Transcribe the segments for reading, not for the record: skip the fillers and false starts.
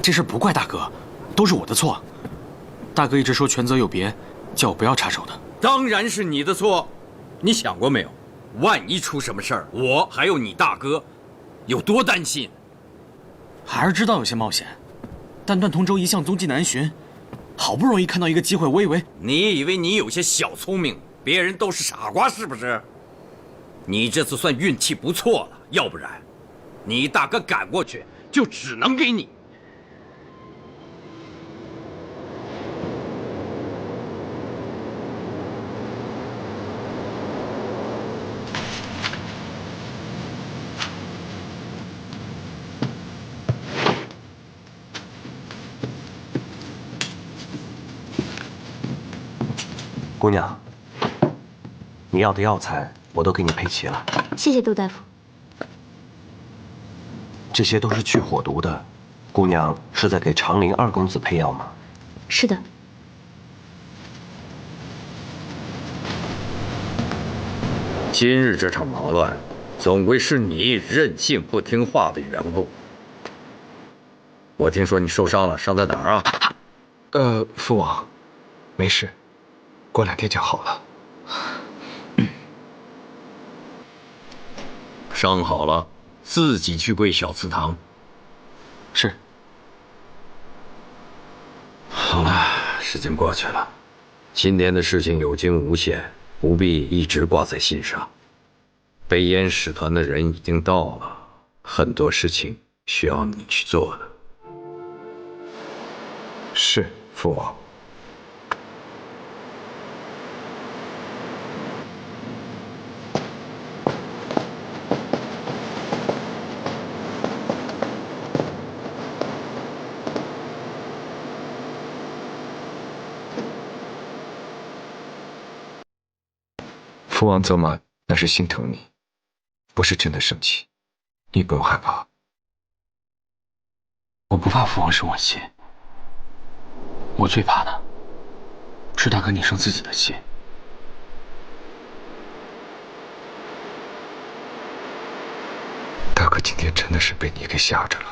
这事不怪大哥，都是我的错。大哥一直说权责有别，叫我不要插手的。当然是你的错。你想过没有，万一出什么事儿，我还有你大哥，有多担心？还是知道有些冒险，但段同舟一向踪迹难寻，好不容易看到一个机会，我以为……你以为你有些小聪明，别人都是傻瓜是不是？你这次算运气不错了，要不然，你大哥赶过去就只能给你。姑娘，你要的药材我都给你配齐了。谢谢杜大夫。这些都是去火毒的。姑娘是在给长林二公子配药吗？是的。今日这场忙乱，总归是你任性不听话的缘故。我听说你受伤了，伤在哪儿啊？父王，没事。过2天就好了。伤好了，自己去跪小祠堂。是。好了，时间过去了，今天的事情有惊无险，不必一直挂在心上。北燕使团的人已经到了，很多事情需要你去做的。是，父王。父王责骂那是心疼你，不是真的生气，你不用害怕。我不怕父王生我气，我最怕的是大哥你生自己的气。大哥今天真的是被你给吓着了。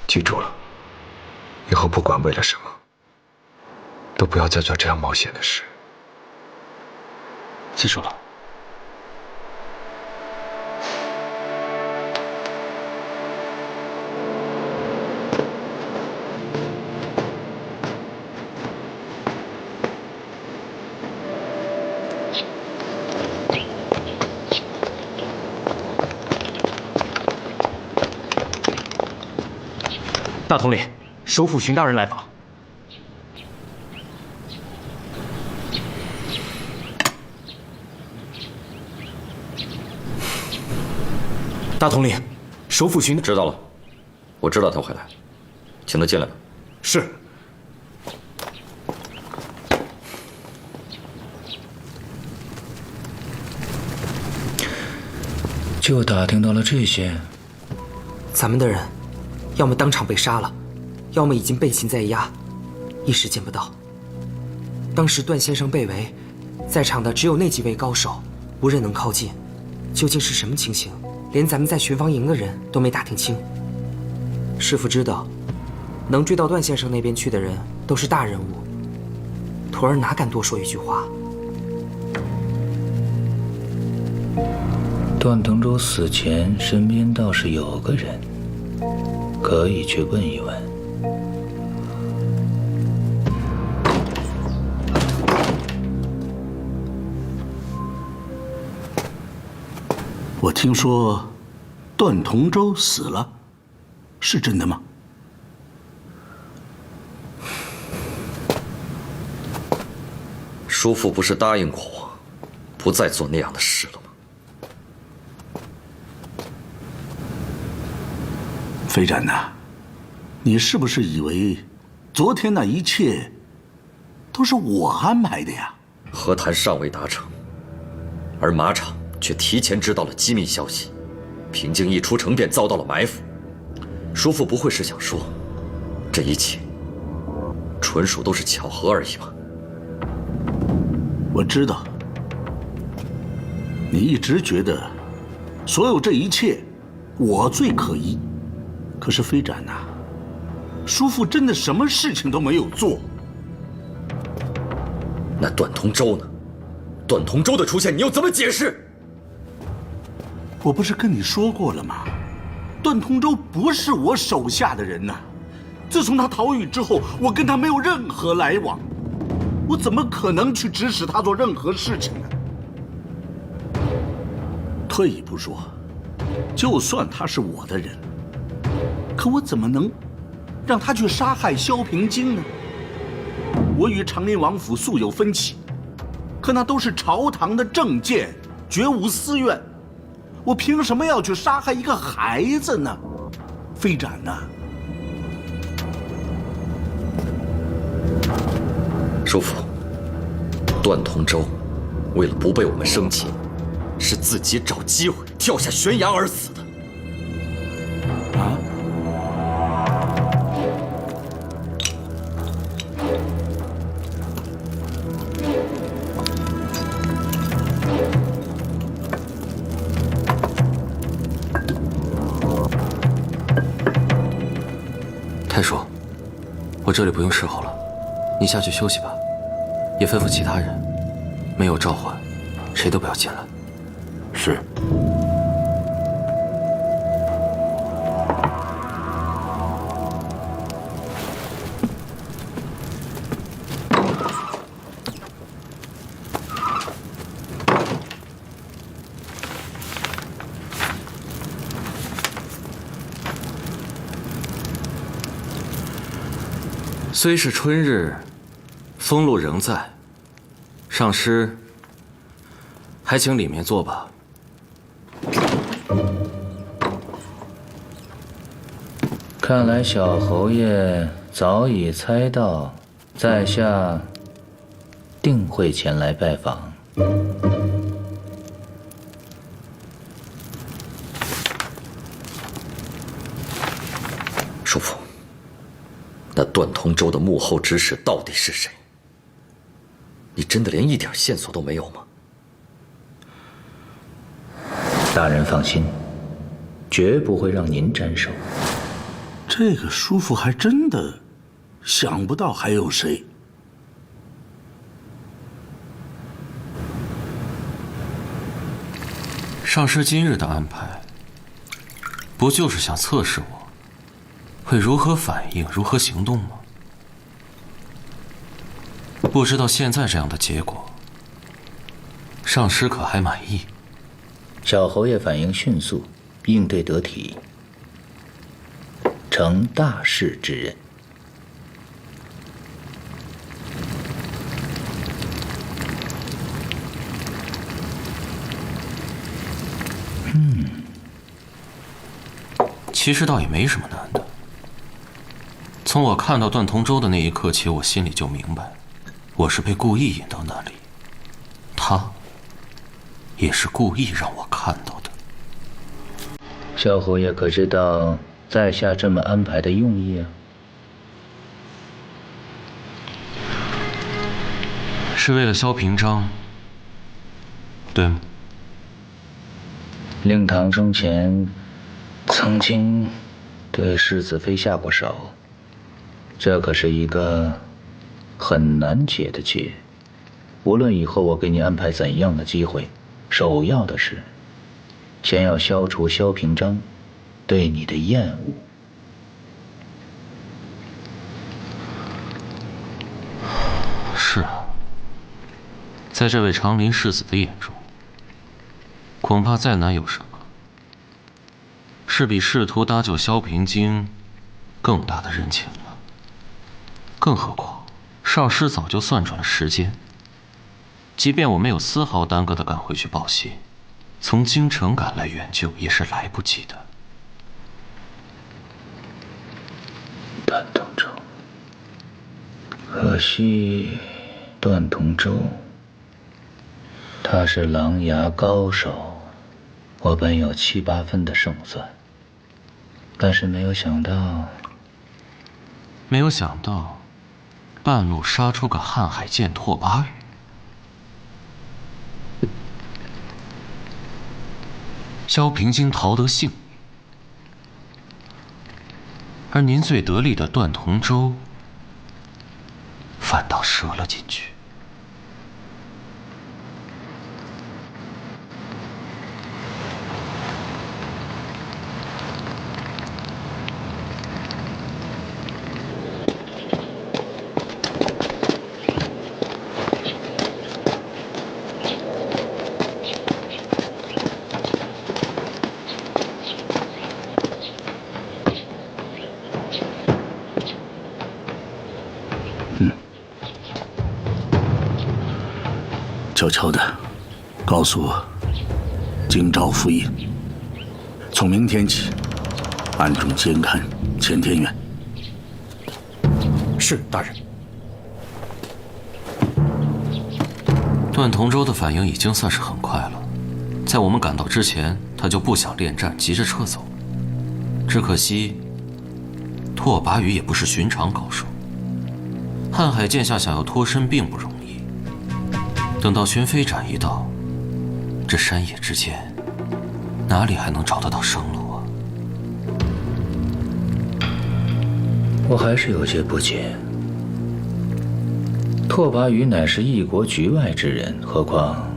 记住了，以后不管为了什么，都不要再做这样冒险的事。记住了。大统领，首府荀大人来访。大统领，首府荀……知道了，我知道他会来，请他进来吧。是。就打听到了这些，咱们的人，要么当场被杀了，要么已经被擒在押，一时见不到。当时段先生被围，在场的只有那几位高手，无人能靠近。究竟是什么情形？连咱们在巡防营的人都没打听清。师父知道，能追到段先生那边去的人都是大人物，徒儿哪敢多说一句话。段腾舟死前身边倒是有个人，可以去问一问。我听说段同舟死了，是真的吗？叔父不是答应过我，不再做那样的事了吗？飞展呐，你是不是以为昨天那一切都是我安排的呀？和谈尚未达成，而马场却提前知道了机密消息，平静一出城便遭到了埋伏。叔父不会是想说，这一切纯属都是巧合而已吧？我知道，你一直觉得所有这一切我罪可疑，可是飞展呐，叔父真的什么事情都没有做。那段同舟呢？段同舟的出现，你又怎么解释？我不是跟你说过了吗？段同舟不是我手下的人呐。自从他逃狱之后，我跟他没有任何来往，我怎么可能去指使他做任何事情呢？退一步说，就算他是我的人，可我怎么能让他去杀害萧平京呢？我与长林王府素有分歧，可那都是朝堂的政见，绝无私怨。我凭什么要去杀害一个孩子呢？飞展呐！叔父，段同舟为了不被我们生擒，是自己找机会跳下悬崖而死的。啊？太叔，我这里不用侍候了，你下去休息吧。也吩咐其他人，没有召唤，谁都不要进来。是。虽是春日，风露仍在。上师，还请里面坐吧。看来小侯爷早已猜到，在下定会前来拜访。叔父，那段同舟的幕后指使到底是谁？你真的连一点线索都没有吗？大人放心，绝不会让您沾手。这个叔父还真的想不到还有谁。上师今日的安排，不就是想测试我会如何反应、如何行动吗？不知道现在这样的结果，上师可还满意？小侯爷反应迅速，应对得体，成大事之人。其实倒也没什么难的。从我看到段同舟的那一刻起，我心里就明白，我是被故意引到那里，他也是故意让我看到的。小侯爷可知道在下这么安排的用意啊？是为了萧平章，对吗？令堂生前曾经对世子妃下过手，这可是一个很难解的结。无论以后我给你安排怎样的机会，首要的是先要消除萧平章对你的厌恶。是啊，在这位长林世子的眼中，恐怕再难有什么是比试图搭救萧平京更大的人情了。更何况上师早就算准了时间，即便我没有丝毫耽搁地赶回去报信，从京城赶来援救也是来不及的。段同舟，可惜段同舟，他是狼牙高手，我本有7、8分的胜算，但是没有想到，半路杀出个瀚海剑拓跋羽。萧平京逃得性命，而您最得力的段同舟，反倒折了进去。悄悄的告诉我，京兆府尹，从明天起暗中监看乾天院。是大人。段同舟的反应已经算是很快了，在我们赶到之前，他就不想恋战，急着撤走。只可惜，拓跋宇也不是寻常高手，瀚海剑下想要脱身并不容易。等到玄飞斩一到，这山野之间，哪里还能找得到生路啊？我还是有些不解。拓跋宇乃是一国局外之人，何况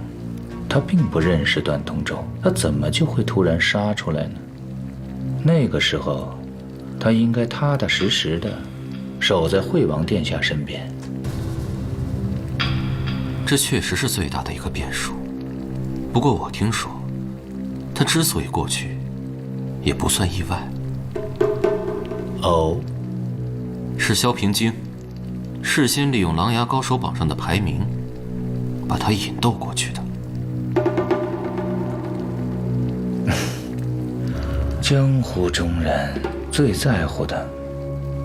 他并不认识段同舟，他怎么就会突然杀出来呢？那个时候，他应该踏踏实实的守在惠王殿下身边。这确实是最大的一个变数。不过我听说，他之所以过去，也不算意外。哦，是萧平京事先利用琅琊高手榜上的排名，把他引逗过去的。江湖中人最在乎的，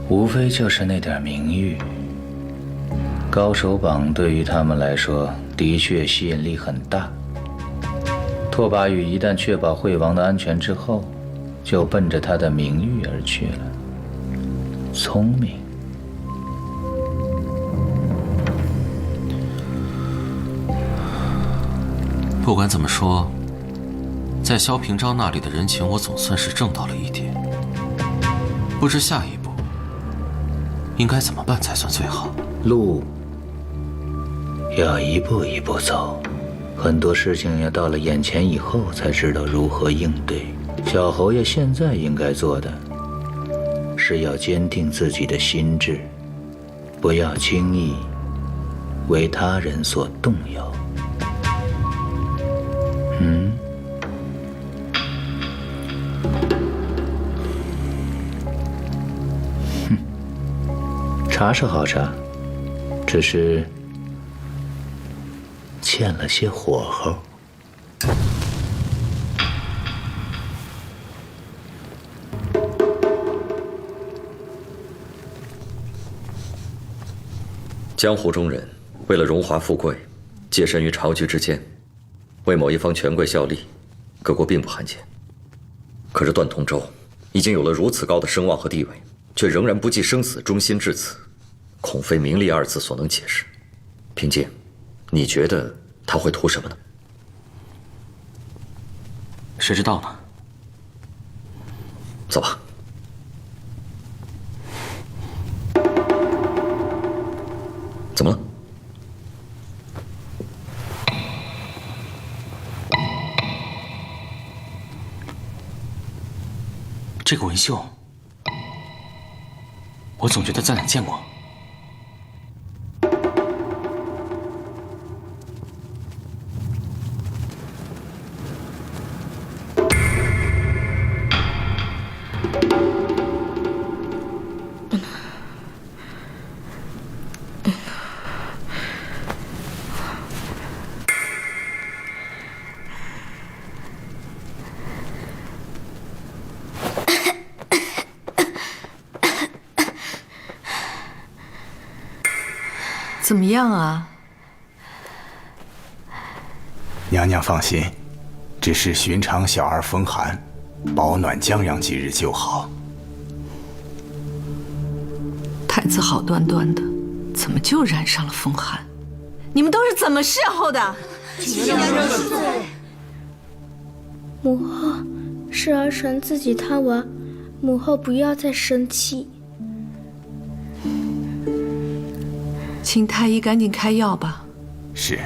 无非就是那点名誉。高手榜对于他们来说，的确吸引力很大。拓跋宇一旦确保惠王的安全之后，就奔着他的名誉而去了。聪明。不管怎么说，在萧平昭那里的人情，我总算是挣到了一点。不知下一步应该怎么办才算最好？路要一步一步走，很多事情要到了眼前以后才知道如何应对。小侯爷现在应该做的，是要坚定自己的心智，不要轻易为他人所动摇。茶是好茶，只是欠了些火候。江湖中人为了荣华富贵，借身于朝局之间，为某一方权贵效力，各国并不罕见。可是段同舟已经有了如此高的声望和地位，却仍然不计生死，忠心至此，恐非名利二字所能解释。平静，你觉得他会图什么呢？谁知道呢？走吧。怎么了？这个纹绣，我总觉得在哪见过。怎么样啊？娘娘放心，只是寻常小儿风寒，保暖将养几日就好。太子好端端的，怎么就染上了风寒？你们都是怎么侍候的？母后，是儿臣自己贪玩，母后不要再生气。请太医赶紧开药吧。是。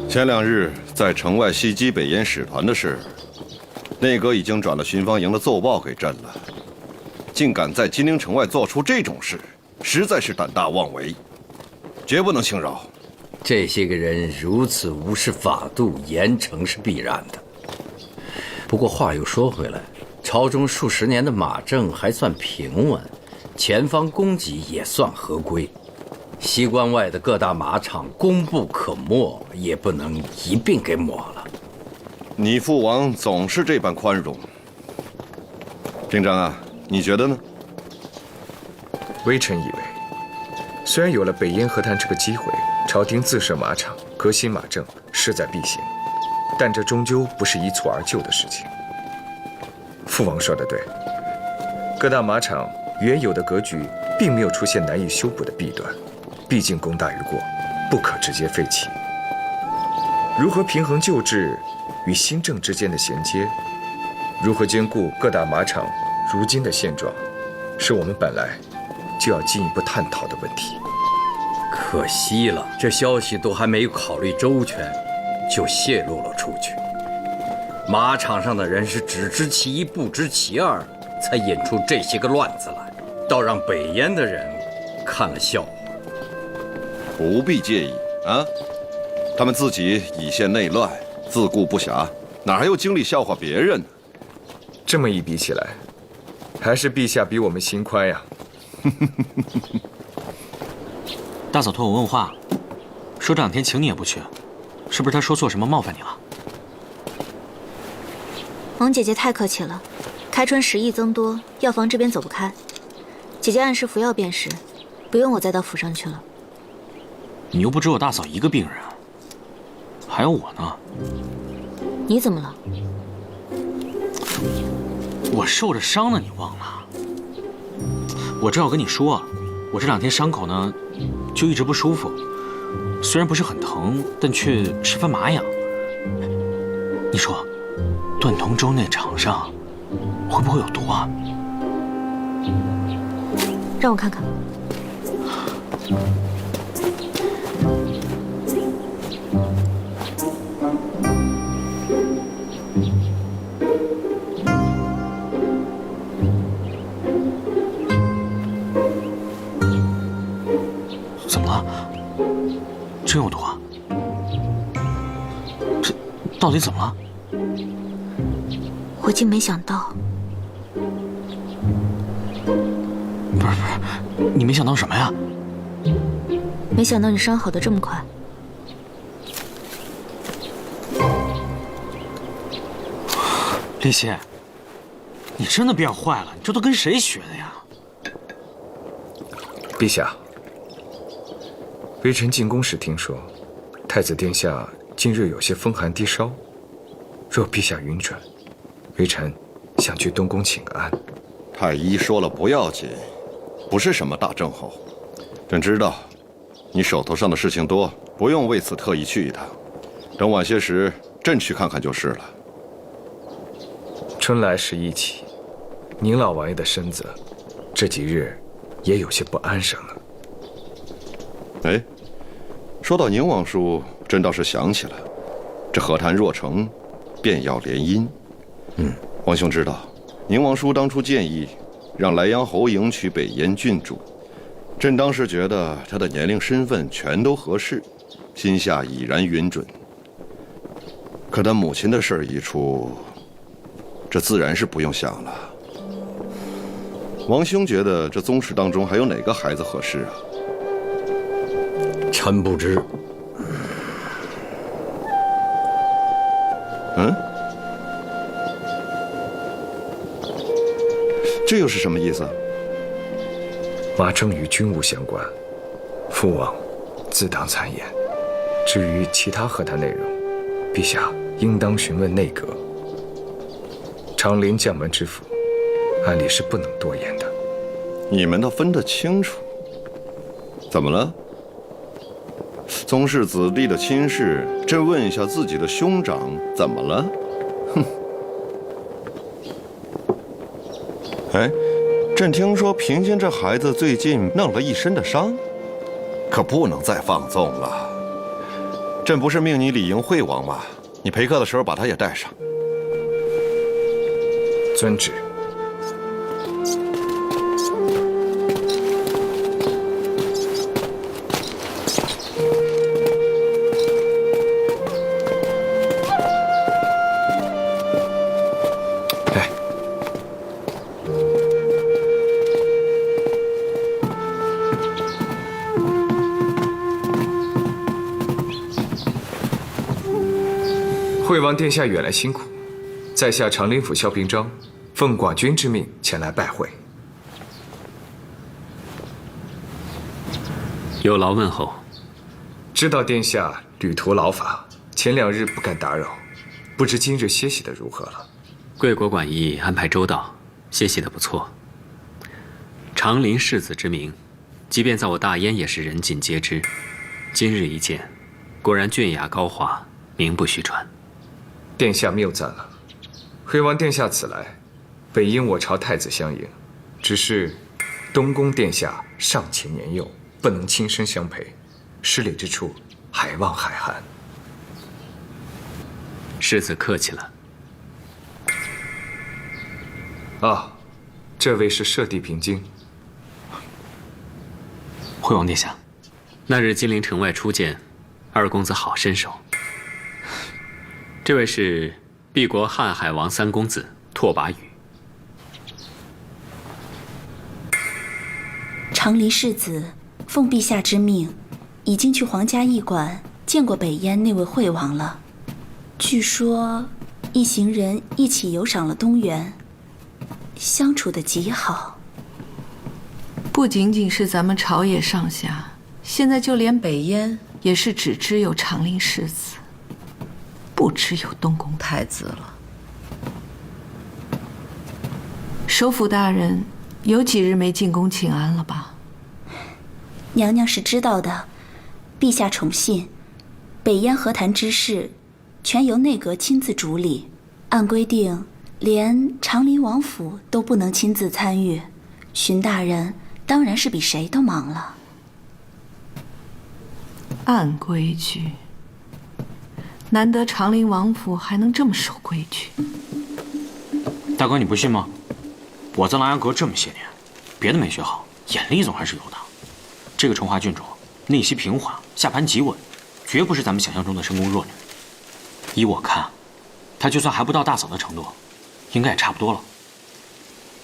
前2日在城外袭击北燕使团的事，内阁已经转了巡防营的奏报给朕了。竟敢在金陵城外做出这种事，实在是胆大妄为，绝不能轻饶。这些个人如此无视法度，严惩是必然的。不过话又说回来，朝中数十年的马政还算平稳，前方供给也算合规。西关外的各大马场功不可没，也不能一并给抹了。你父王总是这般宽容。平章啊，你觉得呢？微臣以为，虽然有了北燕和谈这个机会，朝廷自设马场，革新马政，势在必行，但这终究不是一蹴而就的事情。父王说得对，各大马场原有的格局并没有出现难以修补的弊端。毕竟功大于过，不可直接废弃。如何平衡旧制与新政之间的衔接，如何兼顾各大马场如今的现状，是我们本来就要进一步探讨的问题。可惜了，这消息都还没有考虑周全，就泄露了出去。马场上的人是只知其一不知其二，才引出这些个乱子来，倒让北燕的人看了笑话。不必介意啊，他们自己已陷内乱，自顾不暇，哪还有精力笑话别人呢？这么一比起来，还是陛下比我们心宽呀。大嫂托我问话，说这2天请你也不去，是不是她说错什么冒犯你了？王姐姐太客气了，开春食疫增多，药房这边走不开，姐姐按时服药便是，不用我再到府上去了。你又不只有大嫂一个病人，还有我呢。你怎么了？我受着伤呢，你忘了？我正要跟你说，我这2天伤口呢，就一直不舒服，虽然不是很疼，但却十分麻痒。你说，段同舟那场上会不会有毒啊？让我看看。怎么了？真有毒啊？这到底怎么了？我竟没想到。不是，你没想到什么呀？没想到你伤好的这么快。丽熙，你真的变坏了！你这都跟谁学的呀？陛下，微臣进宫时听说，太子殿下近日有些风寒低烧，若陛下允准，微臣想去东宫请个安。太医说了不要紧，不是什么大症候。朕知道，你手头上的事情多，不用为此特意去一趟。等晚些时，朕去看看就是了。春来时一起，您老王爷的身子，这几日也有些不安生了。哎，说到宁王叔，朕倒是想起了，这和谈若成，便要联姻。王兄知道，宁王叔当初建议让莱阳侯迎娶北燕郡主，朕当时觉得他的年龄、身份全都合适，心下已然允准。可他母亲的事儿一出，这自然是不用想了。王兄觉得这宗室当中还有哪个孩子合适啊？臣不知。这又是什么意思？马政与军务相关，父王自当参言。至于其他和谈内容，陛下应当询问内阁。长林将门之府，按理是不能多言的。你们倒分得清楚。怎么了？宗室子弟的亲事，朕问一下自己的兄长，怎么了？哼！哎，朕听说平津这孩子最近弄了一身的伤，可不能再放纵了。朕不是命你理应惠王吗？你陪客的时候把他也带上。遵旨。来，惠王殿下远来辛苦，在下长林府萧平章，奉寡君之命前来拜会。有劳问候。知道殿下旅途劳乏，前2日不敢打扰，不知今日歇息的如何了？贵国馆驿安排周到，歇息的不错。长林世子之名，即便在我大燕也是人尽皆知。今日一见，果然俊雅高华，名不虚传。殿下谬赞了。惠王殿下此来，本应我朝太子相迎，只是东宫殿下尚且年幼，不能亲身相陪，失礼之处还望海涵。世子客气了。啊，这位是舍弟平津。惠王殿下，那日金陵城外初见，二公子好身手。这位是敝国瀚海王3公子拓跋宇。长林世子奉陛下之命，已经去皇家驿馆见过北燕那位惠王了。据说一行人一起游赏了东园，相处得极好。不仅仅是咱们朝野上下，现在就连北燕也是只知有长林世子，不知有东宫太子了。首辅大人有几日没进宫请安了吧？娘娘是知道的，陛下宠信，北燕和谈之事全由内阁亲自主理。按规定，连长林王府都不能亲自参与，荀大人当然是比谁都忙了。按规矩，难得长林王府还能这么守规矩。大哥，你不信吗？我在琅琊阁这么些年，别的没学好，眼力总还是有的。这个崇华郡主，内息平缓，下盘极稳，绝不是咱们想象中的深宫弱女。依我看，她就算还不到大嫂的程度，应该也差不多了。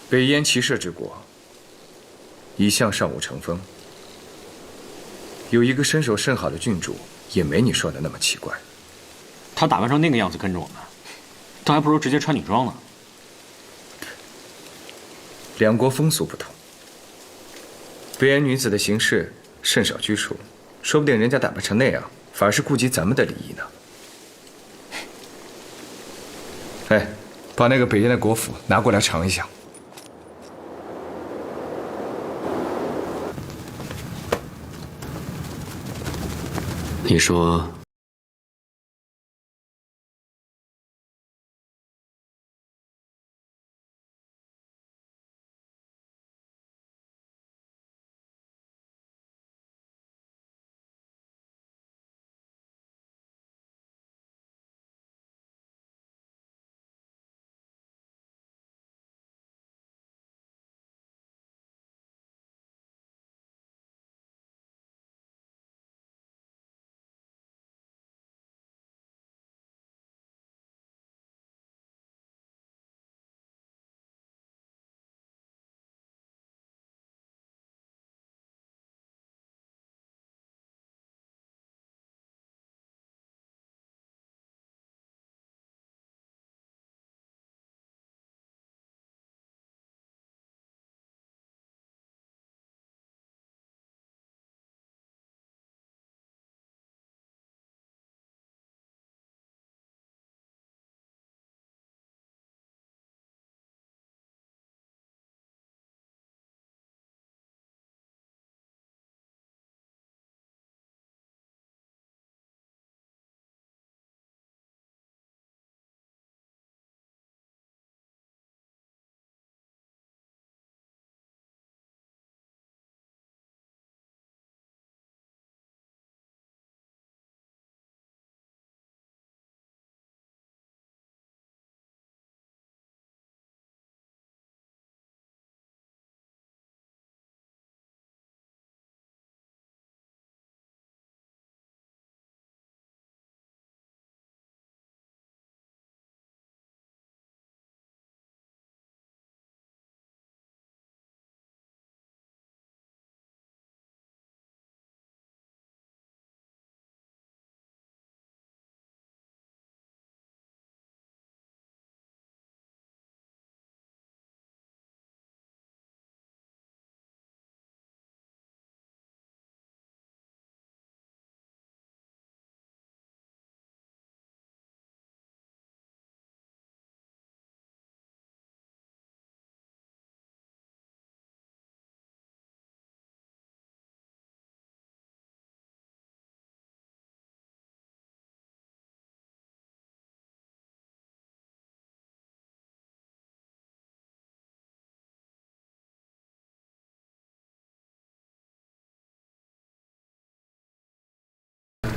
北燕骑射之国，一向尚无成风。有一个身手甚好的郡主，也没你说的那么奇怪。她打扮成那个样子跟着我们，倒还不如直接穿女装呢。两国风俗不同，北燕女子的行事甚少拘束，说不定人家打扮成那样，反而是顾及咱们的利益呢。哎，把那个北燕的国府拿过来尝一下。你说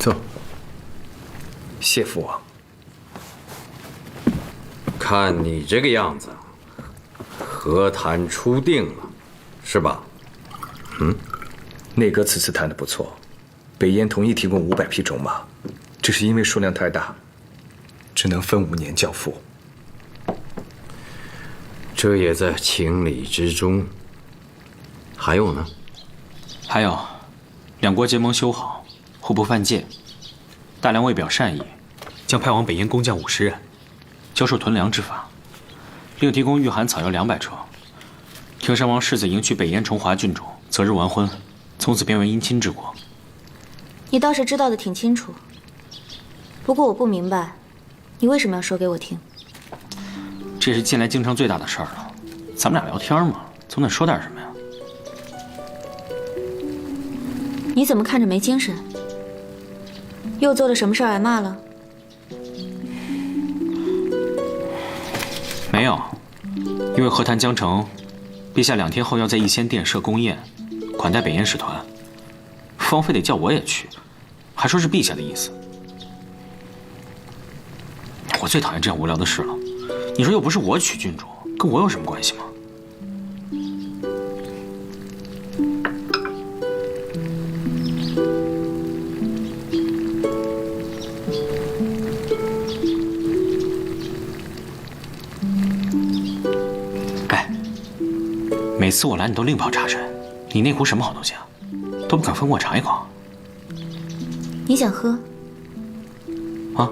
坐。谢父王。看你这个样子，和谈初定了，是吧？内阁此次谈得不错，北燕同意提供500匹种马，只是因为数量太大，只能分5年交付。这也在情理之中。还有呢？还有，两国结盟修好，互不犯戒。大梁为表善意，将派往北燕工匠50人，教授屯粮之法，另提供御寒草药200车。听山王世子迎娶北燕崇华郡主，择日完婚，从此变为姻亲之国。你倒是知道的挺清楚，不过我不明白，你为什么要说给我听？这是近来京城最大的事儿了，咱们俩聊天嘛，总得说点什么呀？你怎么看着没精神？又做了什么事儿挨骂了？没有，因为和谈将成，陛下2天后要在逸仙殿设宫宴，款待北燕使团，方非得叫我也去，还说是陛下的意思。我最讨厌这样无聊的事了。你说又不是我娶郡主，跟我有什么关系吗？哎，每次我来你都另泡茶水，你那壶什么好东西啊？都不肯分我尝一口。你想喝？啊？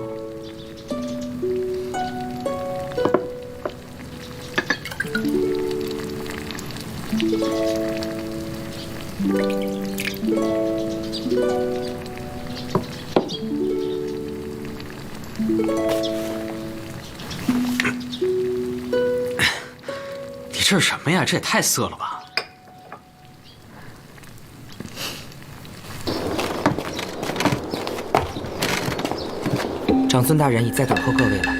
你这是什么呀？这也太涩了吧！长孙大人已在等候各位了。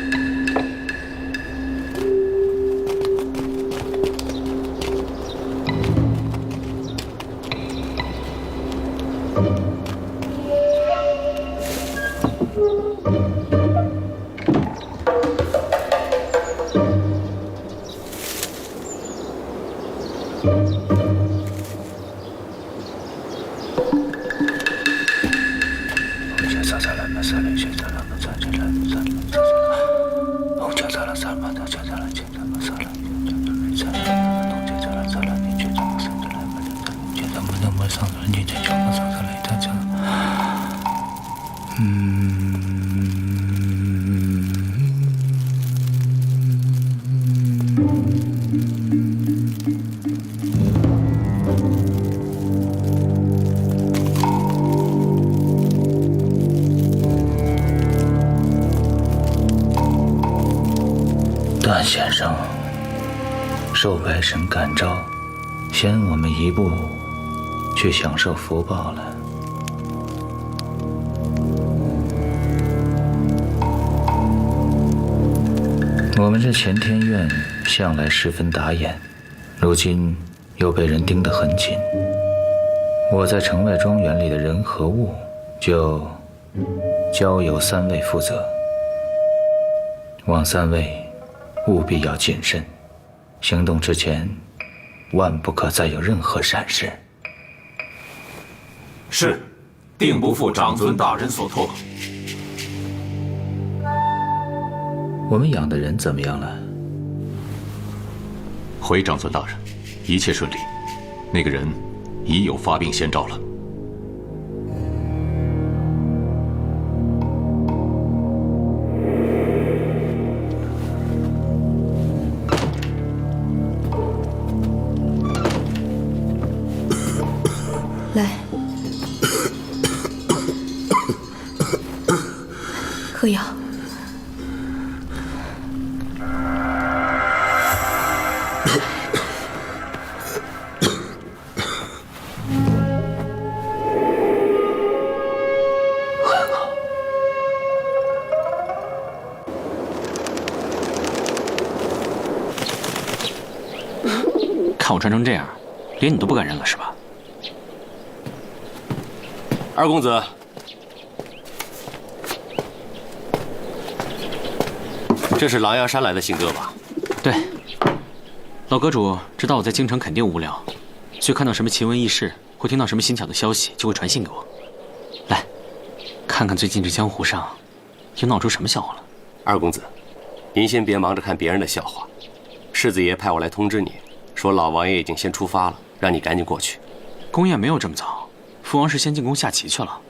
段先生，受白神感召，先我们一步去享受福报了。我们这乾天院向来十分打眼，如今又被人盯得很紧。我在城外庄园里的人和物，就交由3位负责。望3位务必要谨慎，行动之前，万不可再有任何闪失。是，定不负长尊大人所托。我们养的人怎么样了？回长尊大人，一切顺利。那个人已有发病先兆了。来，喝药。看我穿成这样，连你都不敢认了是吧？二公子，这是狼牙山来的信鸽吧？对，老阁主知道我在京城肯定无聊，所以看到什么奇闻异事，或听到什么新巧的消息，就会传信给我。来，看看最近这江湖上又闹出什么笑话了。二公子，您先别忙着看别人的笑话，世子爷派我来通知你，说老王爷已经先出发了，让你赶紧过去。宫宴没有这么早，父王是先进宫下棋去了。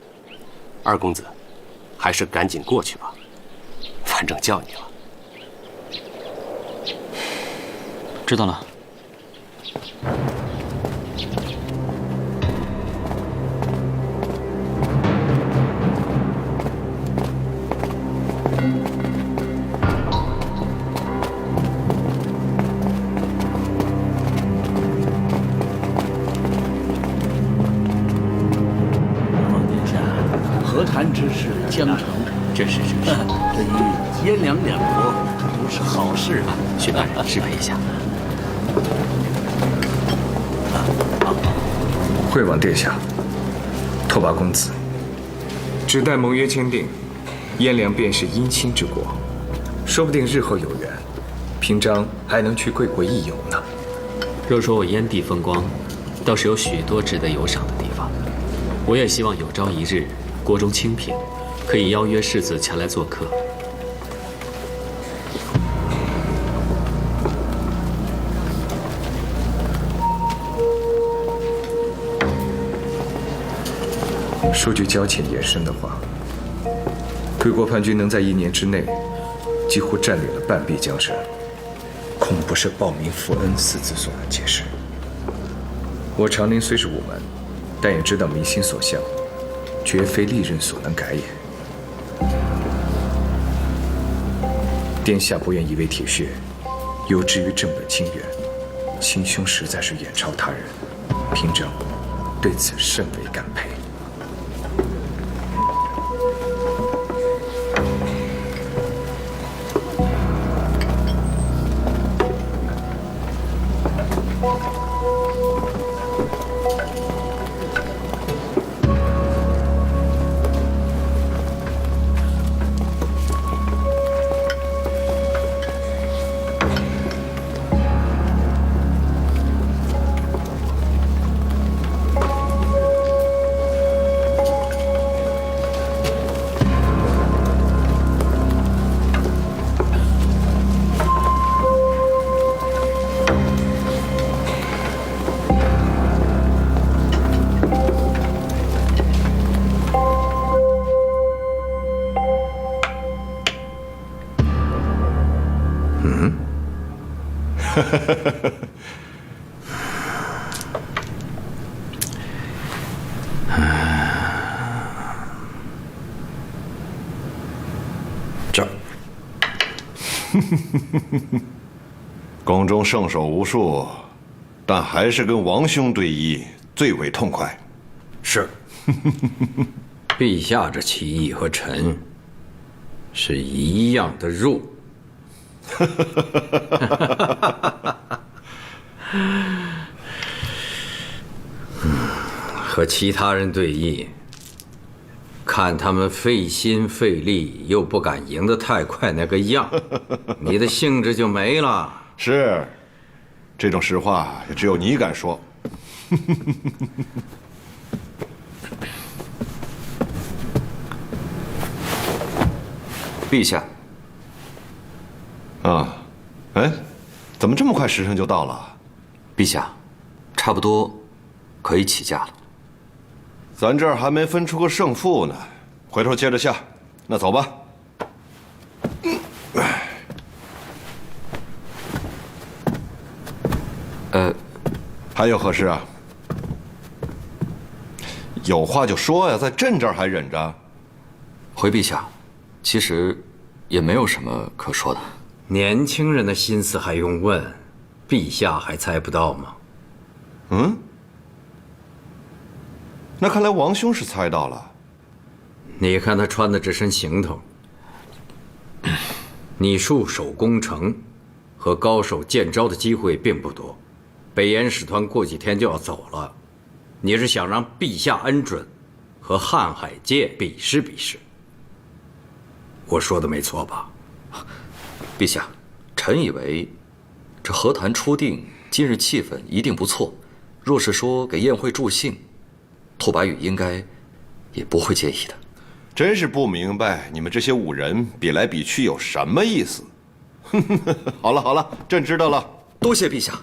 二公子，还是赶紧过去吧，反正叫你了。知道了。和谈之事将成，这是对于燕梁两国都是好事啊！许大人失陪一下。惠王殿下，拓跋公子，只待盟约签订，燕梁便是姻亲之国，说不定日后有缘，平章还能去贵国一游呢。若说我燕地风光，倒是有许多值得游赏的地方。我也希望有朝一日，国中清平，可以邀约世子前来做客。说句交情延伸的话，贵国叛军能在1年之内几乎占领了半壁江山，恐不是报民负恩4字所能解释。我长陵虽是武门，但也知道民心所向，绝非利刃所能改也。殿下不愿一为铁血，有志于正本清源，心胸实在是远超他人，平章对此甚为感佩。这，宫中圣手无数，但还是跟王兄对弈最为痛快。是，陛下这棋艺和臣是一样的弱。和其他人对弈，看他们费心费力又不敢赢得太快那个样，你的兴致就没了。是，这种实话也只有你敢说。陛下。啊，哎，怎么这么快时辰就到了？陛下，差不多可以起驾了。咱这儿还没分出个胜负呢，回头接着下。那走吧。还有何事啊？有话就说呀，在朕这儿还忍着？回陛下，其实也没有什么可说的。年轻人的心思还用问？陛下还猜不到吗？嗯？那看来王兄是猜到了。你看他穿的这身行头，你戍守攻城，和高手见招的机会并不多。北燕使团过几天就要走了，你是想让陛下恩准，和瀚海界比试比试？我说的没错吧？陛下，臣以为这和谈初定，今日气氛一定不错。若是说给宴会助兴，拓跋宇应该也不会介意的。真是不明白你们这些武人比来比去有什么意思。好了好了，朕知道了，多谢陛下。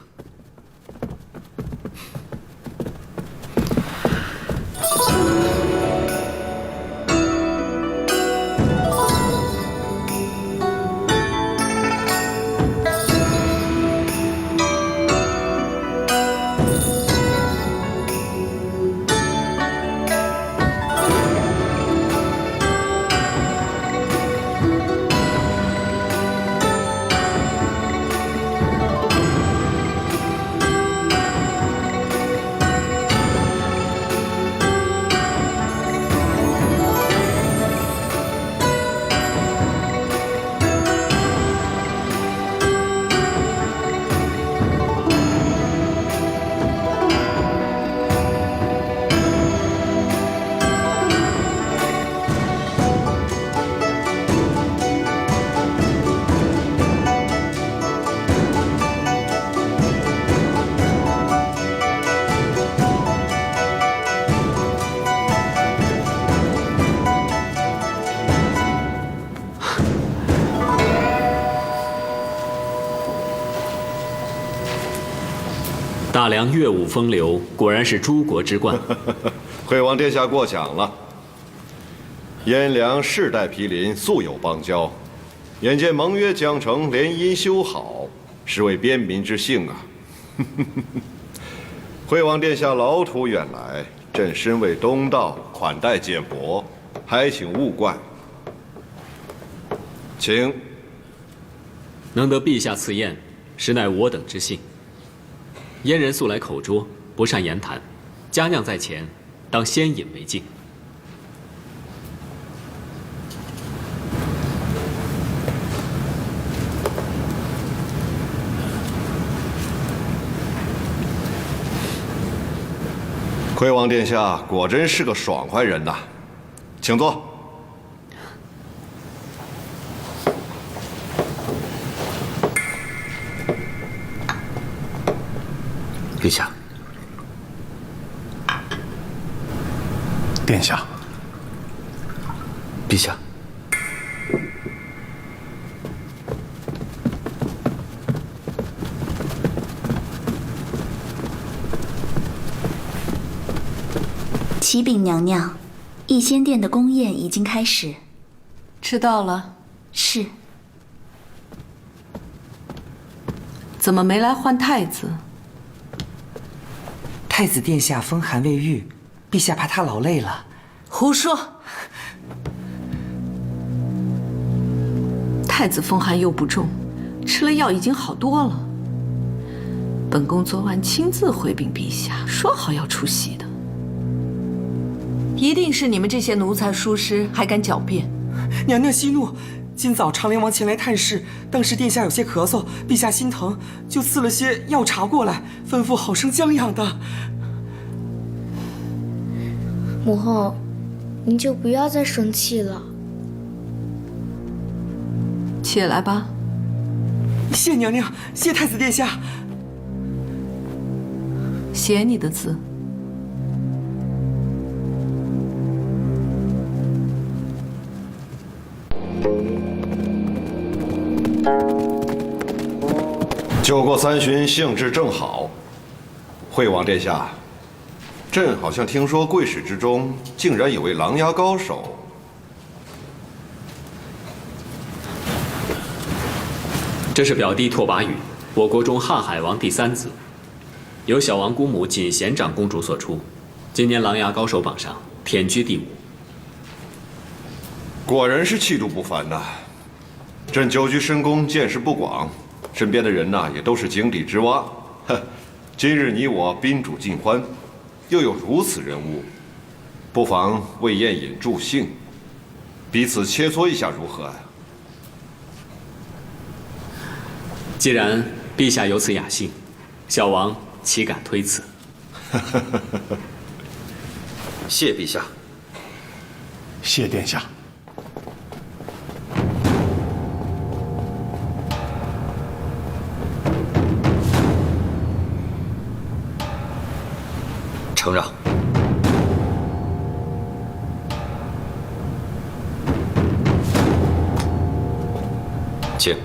大梁乐舞风流，果然是诸国之冠。惠王殿下过奖了。燕梁世代毗邻，素有邦交，眼见盟约将成，联姻修好，实为边民之幸啊！惠王殿下劳途远来，朕身为东道，款待简薄，还请勿怪。请。能得陛下赐宴，实乃我等之幸。燕人素来口拙，不善言谈，佳酿在前，当先饮为敬。惠王殿下果真是个爽快人呐，请坐。陛下，殿下，陛下，启禀娘娘，逸仙殿的宫宴已经开始。知道了。是。怎么没来换太子？太子殿下风寒未愈，陛下怕他劳累了。胡说！太子风寒又不重，吃了药已经好多了。本宫昨晚亲自回禀陛下，说好要出席的。一定是你们这些奴才疏失，还敢狡辩。娘娘息怒，今早长陵王前来探视，当时殿下有些咳嗽，陛下心疼，就赐了些药茶过来，吩咐好生将养的。母后，您就不要再生气了。起来吧。谢娘娘，谢太子殿下。写你的字。酒过三巡，兴致正好。惠王殿下，朕好像听说贵使之中竟然有位琅琊高手。这是表弟拓跋宇，我国中瀚海王第3子，由小王姑母锦贤长公主所出，今年琅琊高手榜上兀居第5。果然是气度不凡呐！朕久居深宫，见识不广，身边的人呐也都是井底之蛙。哼，今日你我宾主尽欢，又有如此人物，不妨为宴饮助兴，彼此切磋一下如何啊？既然陛下有此雅兴，小王岂敢推辞？谢陛下。谢殿下。承让。请。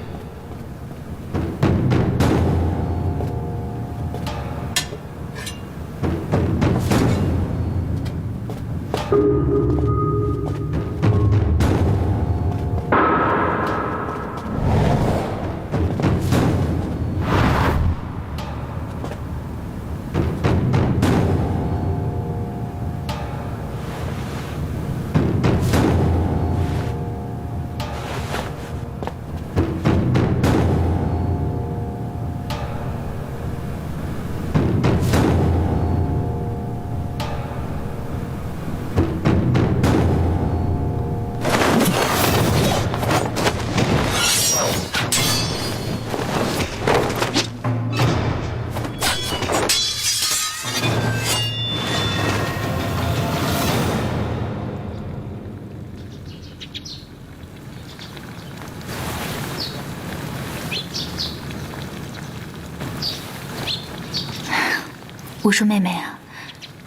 我说妹妹啊，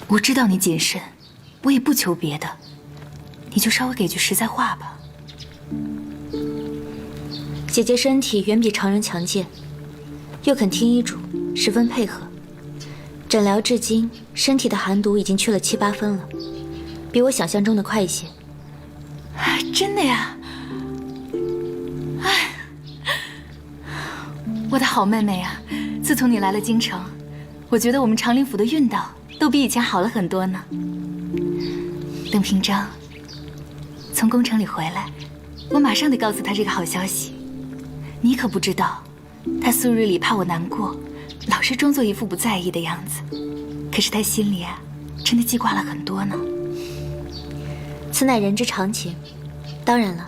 我知道你谨慎，我也不求别的，你就稍微给句实在话吧。姐姐身体远比常人强健，又肯听医嘱，十分配合。诊疗至今，身体的寒毒已经去了7、8分了，比我想象中的快一些。真的呀？哎，我的好妹妹啊，自从你来了京城，我觉得我们长林府的运道都比以前好了很多呢。等平章从宫城里回来，我马上得告诉他这个好消息。你可不知道，他素日里怕我难过，老是装作一副不在意的样子，可是他心里啊，真的记挂了很多呢。此乃人之常情。当然了，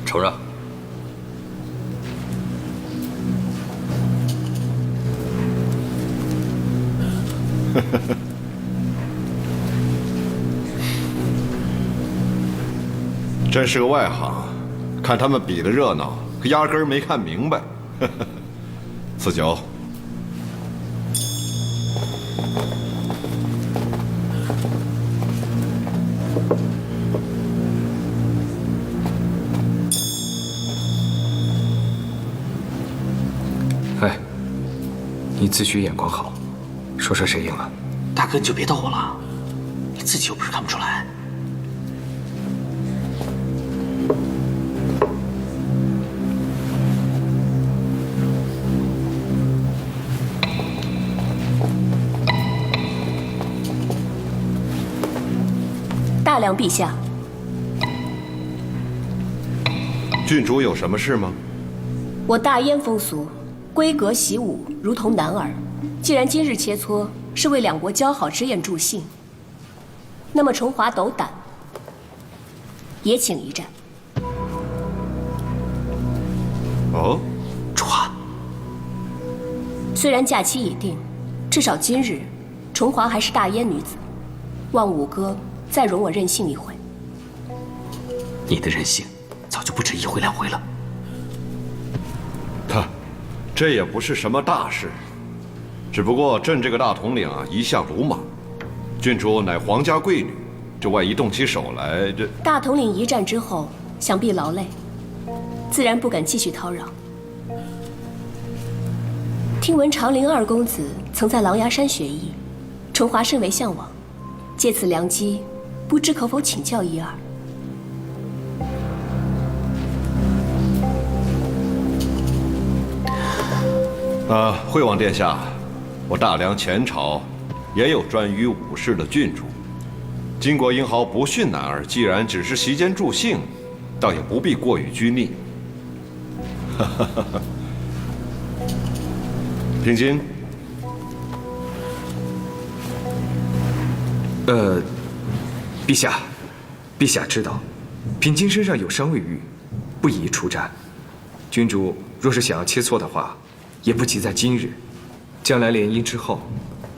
承让。真是个外行，看他们比的热闹，可压根儿没看明白。赐酒。哎，你自诩眼光好，说说谁赢了？大哥，你就别逗我了，你自己又不是看不出来。大梁陛下，郡主有什么事吗？我大燕风俗，规格习武如同男儿。既然今日切磋是为两国交好之宴助兴，那么崇华斗胆，也请一战。哦，主华，虽然假期已定，至少今日，崇华还是大燕女子，望五哥再容我任性一回。你的任性早就不止1回2回了。这也不是什么大事，只不过朕这个大统领啊，一向鲁莽，郡主乃皇家贵女，这万一动起手来，这大统领一战之后，想必劳累，自然不敢继续叨扰。听闻长陵二公子曾在狼牙山学艺，崇华甚为向往，借此良机，不知可否请教一二？惠王殿下，我大梁前朝也有专于武士的郡主，金国英豪不逊男儿，既然只是席间助兴，倒也不必过于拘泥。平津，陛下，陛下知道，平津身上有伤未愈，不宜出战。君主若是想要切磋的话，也不急在今日，将来联姻之后，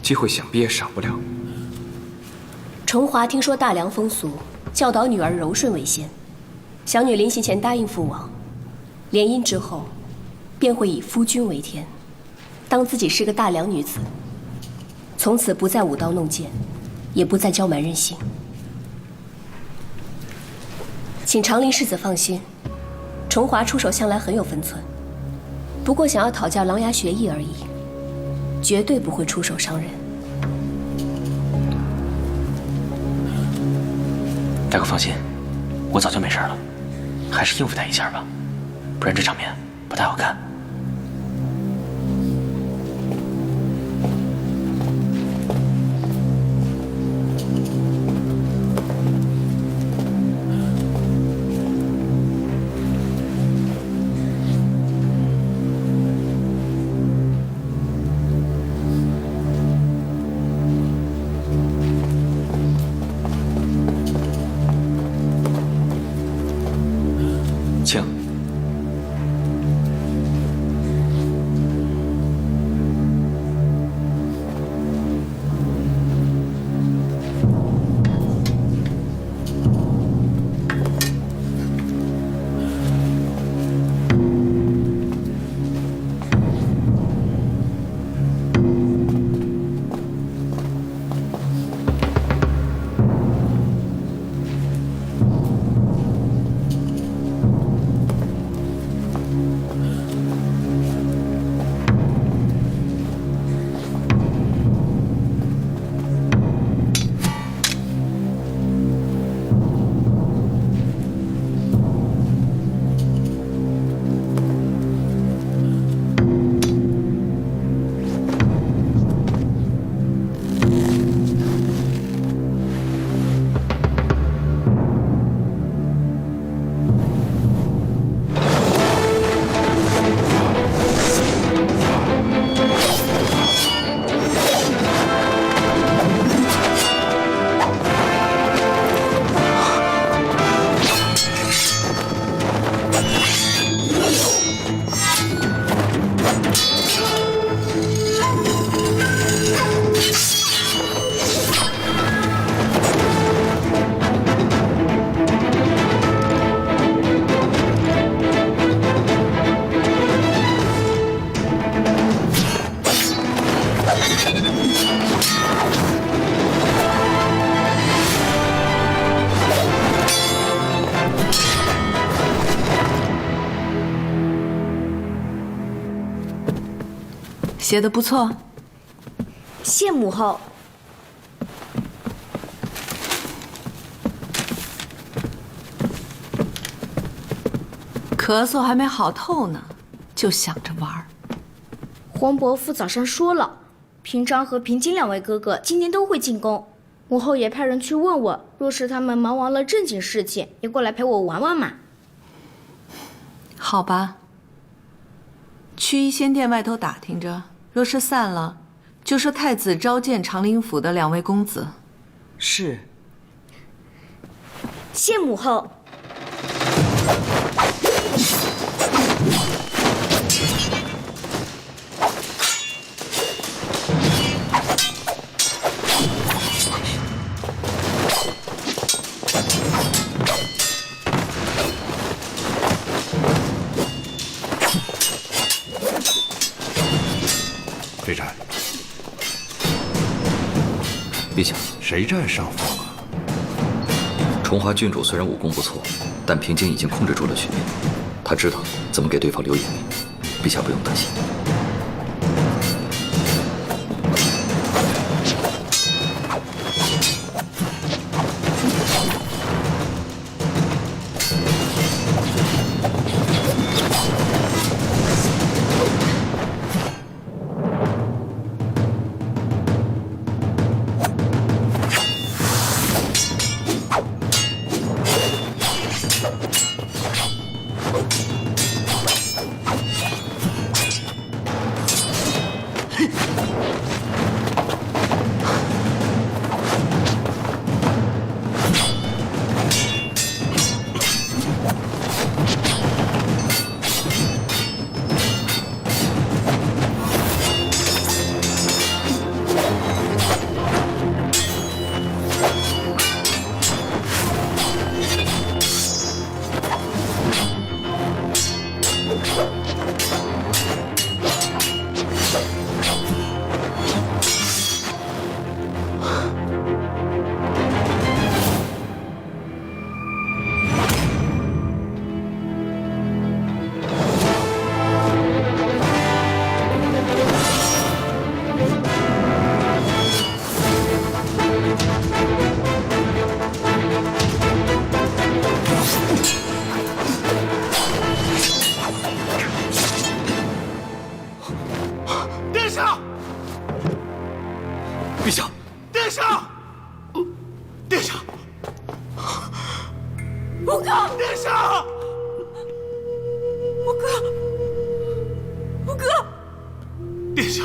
机会想必也少不了。崇华听说大梁风俗，教导女儿柔顺为先。小女临行前答应父王，联姻之后，便会以夫君为天，当自己是个大梁女子，从此不再舞刀弄剑，也不再骄蛮任性。请长林世子放心，崇华出手向来很有分寸，不过想要讨教琅琊学艺而已，绝对不会出手伤人。大哥放心，我早就没事了，还是应付他一下吧，不然这场面不太好看。请。写的不错，谢母后。咳嗽还没好透呢，就想着玩儿。皇伯父早上说了，平章和平津两位哥哥今年都会进宫。母后也派人去问问，若是他们忙完了正经事情，也过来陪我玩玩嘛。好吧，去一仙殿外头打听着。若是散了，就说太子召见长林府的两位公子。是。谢母后。备战。陛下，谁占上风啊？崇华郡主虽然武功不错，但平津已经控制住了局面，他知道怎么给对方留眼力，陛下不用担心。陛下，殿下，殿下，五哥，殿下，五哥，五哥，殿下，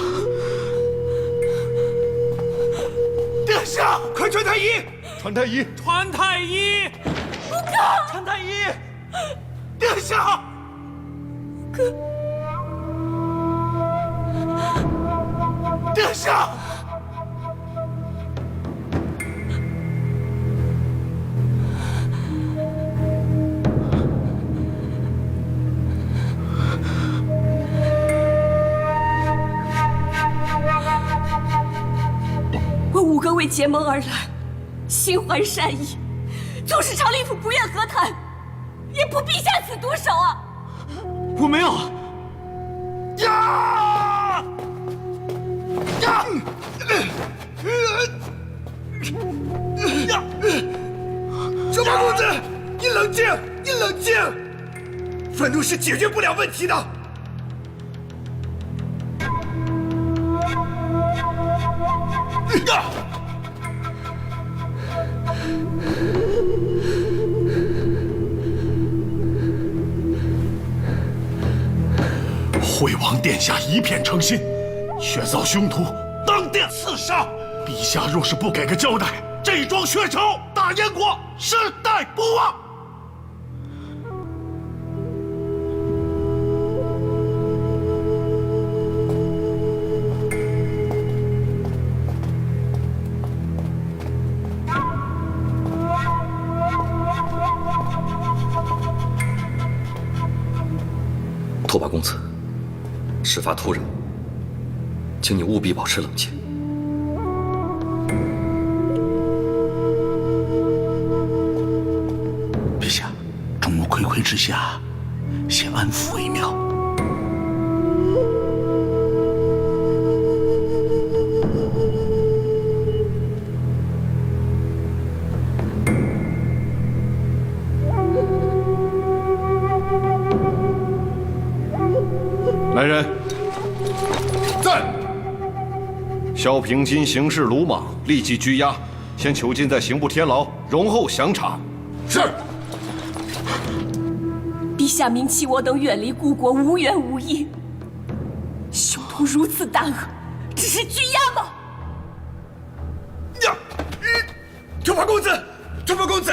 殿下，快传太医！传太医！传太医！五哥，传太医！殿下，五哥，殿下。我五哥为结盟而来，心怀善意，纵使长林府不愿和谈，也不必下此毒手啊！我没有。呀！呀！周八公子，你冷静，你冷静！愤怒是解决不了问题的。惠王殿下一片诚心，却遭凶徒当殿刺杀。陛下若是不给个交代，这桩血仇，大燕国世代不忘。拓跋公子，事发突然，请你务必保持冷静。陛下，众目睽睽之下，先安抚为妙。来人，在。萧平金行事鲁莽，立即拘押，先囚禁在刑部天牢，容后详查。是。陛下明弃我等远离故国，无缘无义。凶徒如此大恶，只是拘押吗？呀！拓跋公子，拓跋公子，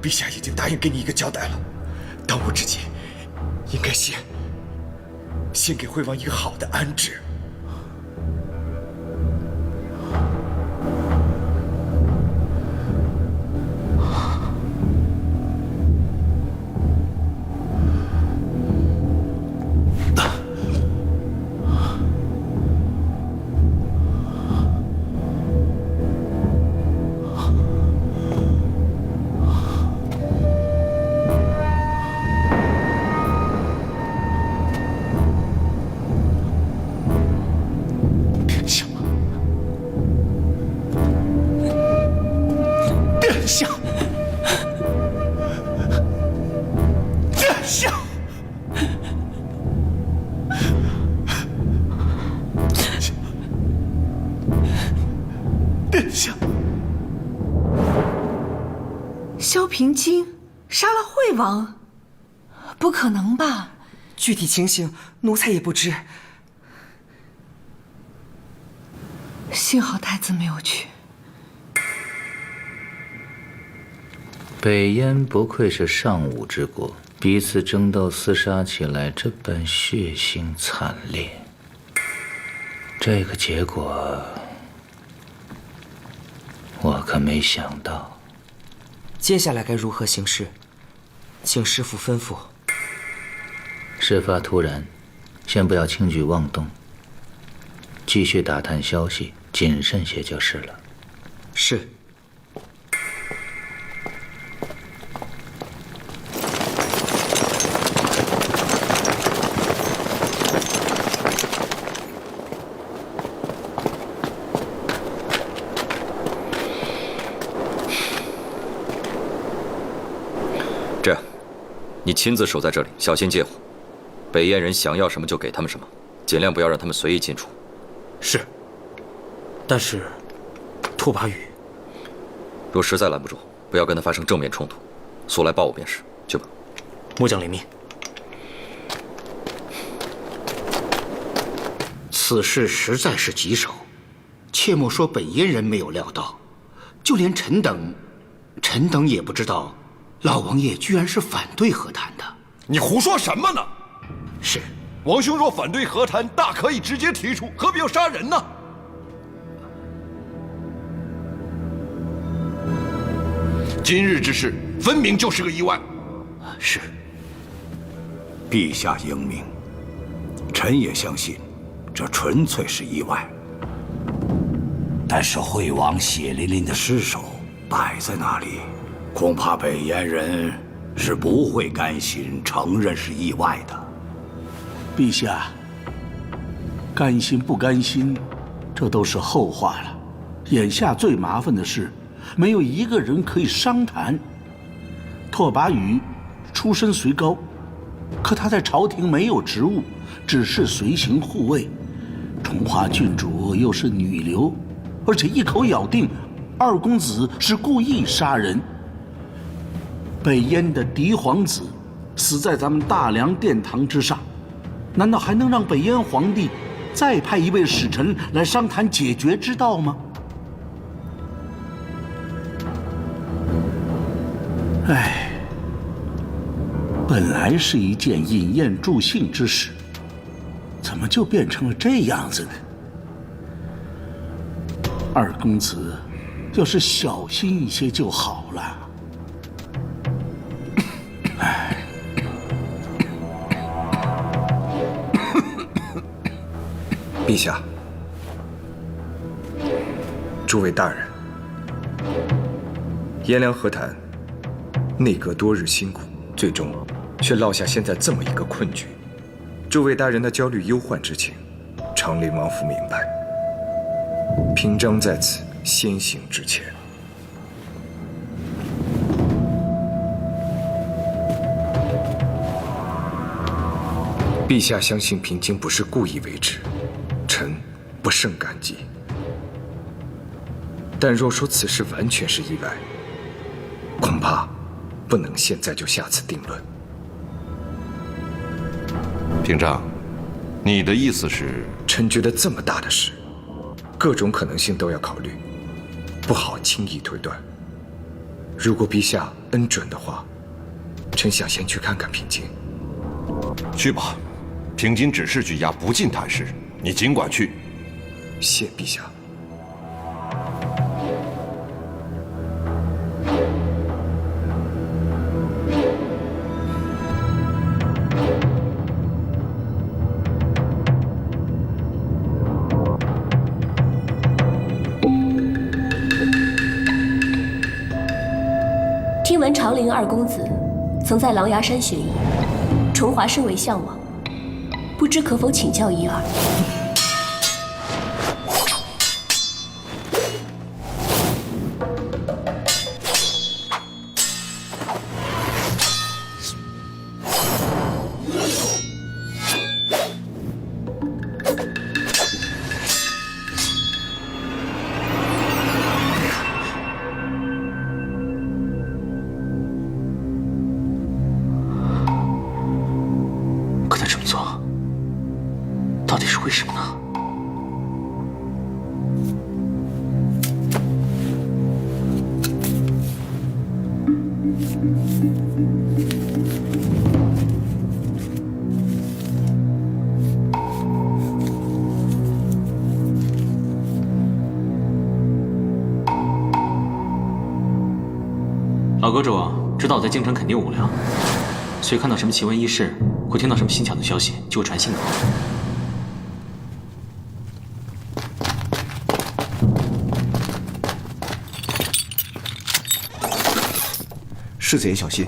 陛下已经答应给你一个交代了。当务之急，应该先给惠王一个好的安置。萧平金杀了惠王，不可能吧？具体情形，奴才也不知。幸好太子没有去。北燕不愧是尚武之国，彼此争斗厮杀起来这般血腥惨烈。这个结果，我可没想到。接下来该如何行事？请师父吩咐。事发突然，先不要轻举妄动，继续打探消息，谨慎些就是了。是。这样，你亲自守在这里，小心借火。北燕人想要什么就给他们什么，尽量不要让他们随意进出。是。但是拓跋羽，若实在拦不住，不要跟他发生正面冲突，速来报我便是。去吧。末将领命。此事实在是棘手，切莫说北燕人没有料到，就连臣等也不知道，老王爷居然是反对和谈的。你胡说什么呢？是，王兄若反对和谈，大可以直接提出，何必要杀人呢？今日之事分明就是个意外。是。陛下英明，臣也相信，这纯粹是意外。但是惠王血淋淋的尸首摆在那里，恐怕北燕人是不会甘心承认是意外的。陛下，甘心不甘心，这都是后话了。眼下最麻烦的是，没有一个人可以商谈。拓跋羽出身虽高，可他在朝廷没有职务，只是随行护卫。崇华郡主又是女流，而且一口咬定二公子是故意杀人。北燕的嫡皇子死在咱们大梁殿堂之上，难道还能让北燕皇帝再派一位使臣来商谈解决之道吗？唉，本来是一件饮宴助兴之事，怎么就变成了这样子呢？二公子要是小心一些就好了。唉，陛下，诸位大人，颜良和谈，内阁多日辛苦，最终却落下现在这么一个困局。诸位大人的焦虑忧患之情，长陵王府明白。平章在此先行致歉。陛下相信平津不是故意为之，臣不胜感激。但若说此事完全是意外，恐怕不能现在就下此定论。平章，你的意思是？臣觉得这么大的事，各种可能性都要考虑，不好轻易推断。如果陛下恩准的话，臣想先去看看平津。去吧，平津只是举家不进谈事，你尽管去。谢陛下。听闻长陵二公子曾在狼牙山学艺，崇华甚为向往，不知可否请教一二？到底是为什么呢？老阁主知道我在京城肯定无聊，所以看到什么奇闻异事，或听到什么新巧的消息，就会传信给我。世子爷小心。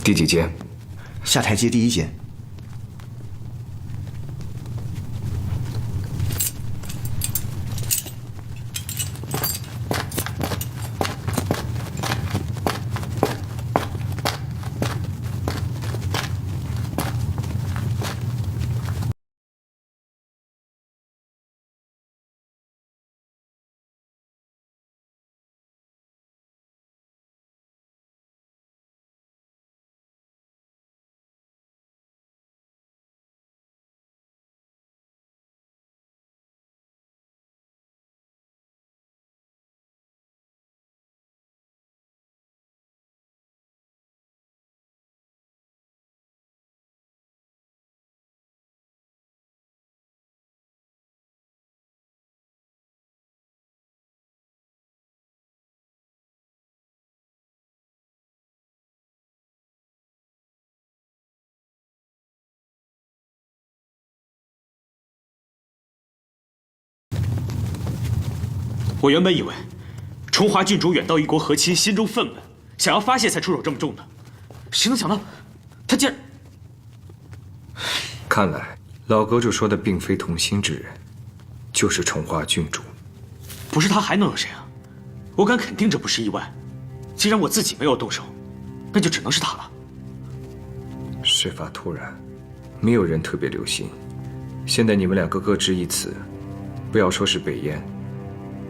第几间？下台阶第1间。我原本以为，崇华郡主远道异国和亲，心中愤懑，想要发泄才出手这么重的，谁能想到，他竟然……看来老阁主说的并非同心之人，就是崇华郡主。不是他还能有谁啊？我敢肯定这不是意外。既然我自己没有动手，那就只能是他了。事发突然，没有人特别留心。现在你们两个各执一词，不要说是北燕，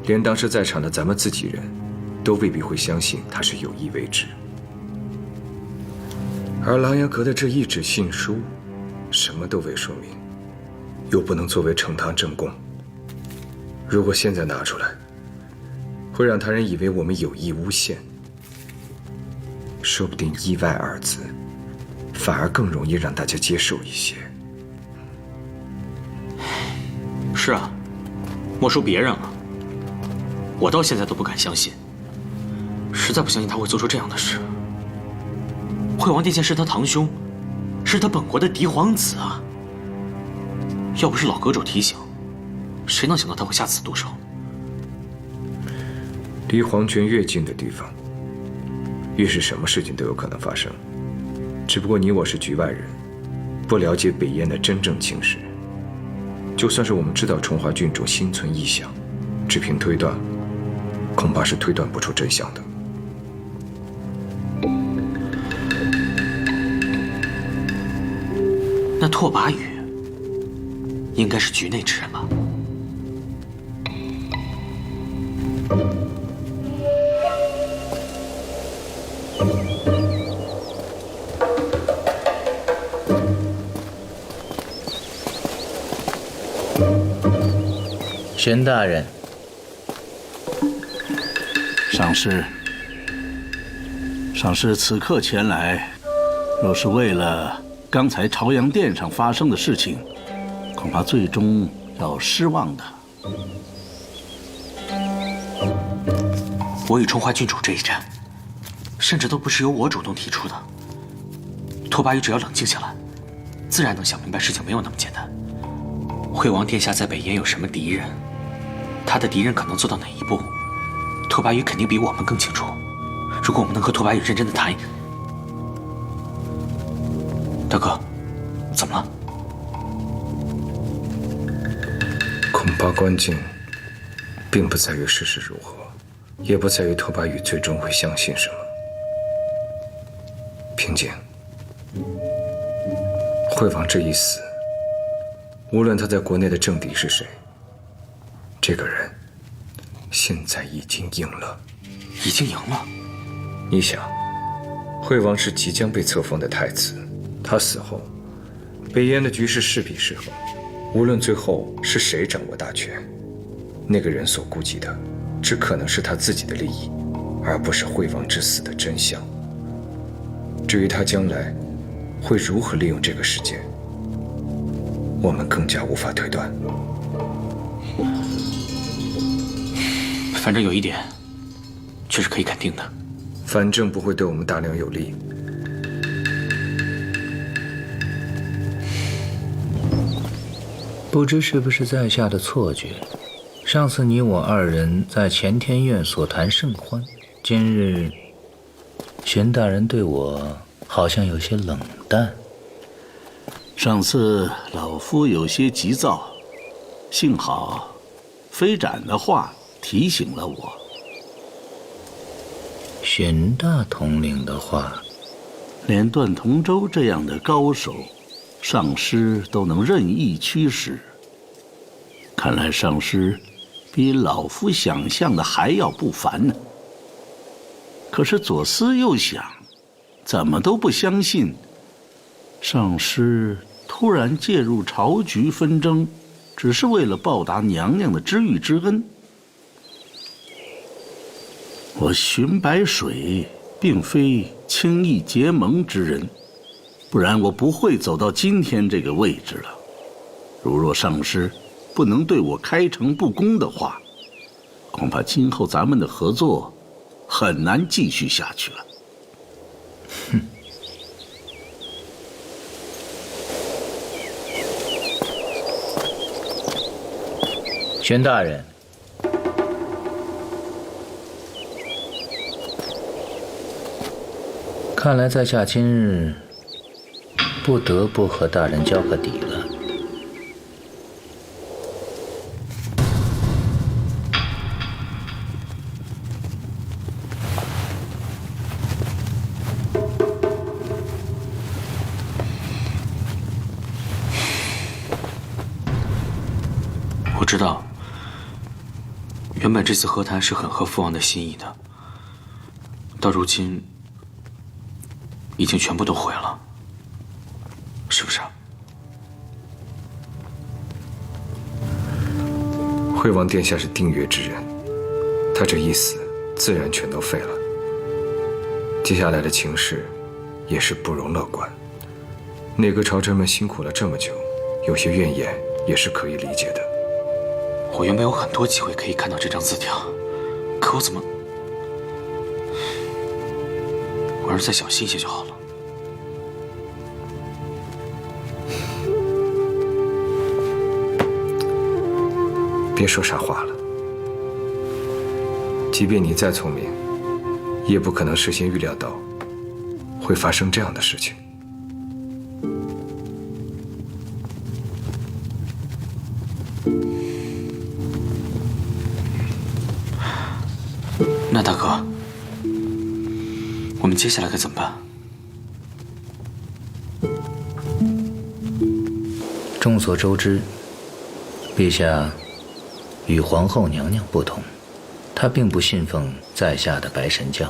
连当时在场的咱们自己人，都未必会相信他是有意为之。而琅琊阁的这一纸信书，什么都未说明，又不能作为呈堂证供。如果现在拿出来，会让他人以为我们有意诬陷，说不定“意外”二字，反而更容易让大家接受一些。是啊，莫说别人了，我到现在都不敢相信，实在不相信他会做出这样的事。惠王殿下是他堂兄，是他本国的嫡皇子啊！要不是老阁主提醒，谁能想到他会下此毒手？离皇权越近的地方，越是什么事情都有可能发生。只不过你我是局外人，不了解北燕的真正情势。就算是我们知道崇华郡主心存异想，只凭推断，恐怕是推断不出真相的。那拓跋宇应该是局内之人吧？玄大人，上师，上师此刻前来，若是为了刚才朝阳殿上发生的事情，恐怕最终要失望的。我与崇华郡主这一战，甚至都不是由我主动提出的。拓跋宇只要冷静下来，自然能想明白事情没有那么简单。惠王殿下在北燕有什么敌人？他的敌人可能做到哪一步？拓跋宇肯定比我们更清楚。如果我们能和拓跋宇认真的谈，大哥，怎么了？恐怕关键并不在于事实如何，也不在于拓跋宇最终会相信什么。平静，惠王这一死，无论他在国内的政敌是谁，这个人现在已经赢了。已经赢了？你想，惠王是即将被册封的太子，他死后，北燕的局势势比失衡。无论最后是谁掌握大权，那个人所顾及的，只可能是他自己的利益，而不是惠王之死的真相。至于他将来会如何利用这个事件，我们更加无法推断。反正有一点，却是可以肯定的，反正不会对我们大梁有利。不知是不是在下的错觉，上次你我二人在乾天院所谈甚欢，今日玄大人对我好像有些冷淡。上次老夫有些急躁，幸好飞展的话提醒了我。玄大统领的话，连段同舟这样的高手，上师都能任意驱使。看来上师比老夫想象的还要不凡呢。可是左思右想，怎么都不相信，上师突然介入朝局纷争，只是为了报答娘娘的知遇之恩。我荀白水并非轻易结盟之人，不然我不会走到今天这个位置了。如若上师不能对我开诚布公的话，恐怕今后咱们的合作很难继续下去了。哼。玄大人，看来在下今日不得不和大人交个底了。我知道，原本这次和谈是很合父王的心意的，到如今已经全部都毁了，是不是啊？惠王殿下是定约之人，他这一死，自然全都废了。接下来的情势也是不容乐观。内阁朝臣们辛苦了这么久，有些怨言也是可以理解的。我原本有很多机会可以看到这张字条，可我怎么……我要是再小心一些就好了。别说傻话了。即便你再聪明，也不可能事先预料到会发生这样的事情。那大哥，我们接下来该怎么办？众所周知，陛下与皇后娘娘不同，她并不信奉在下的白神教。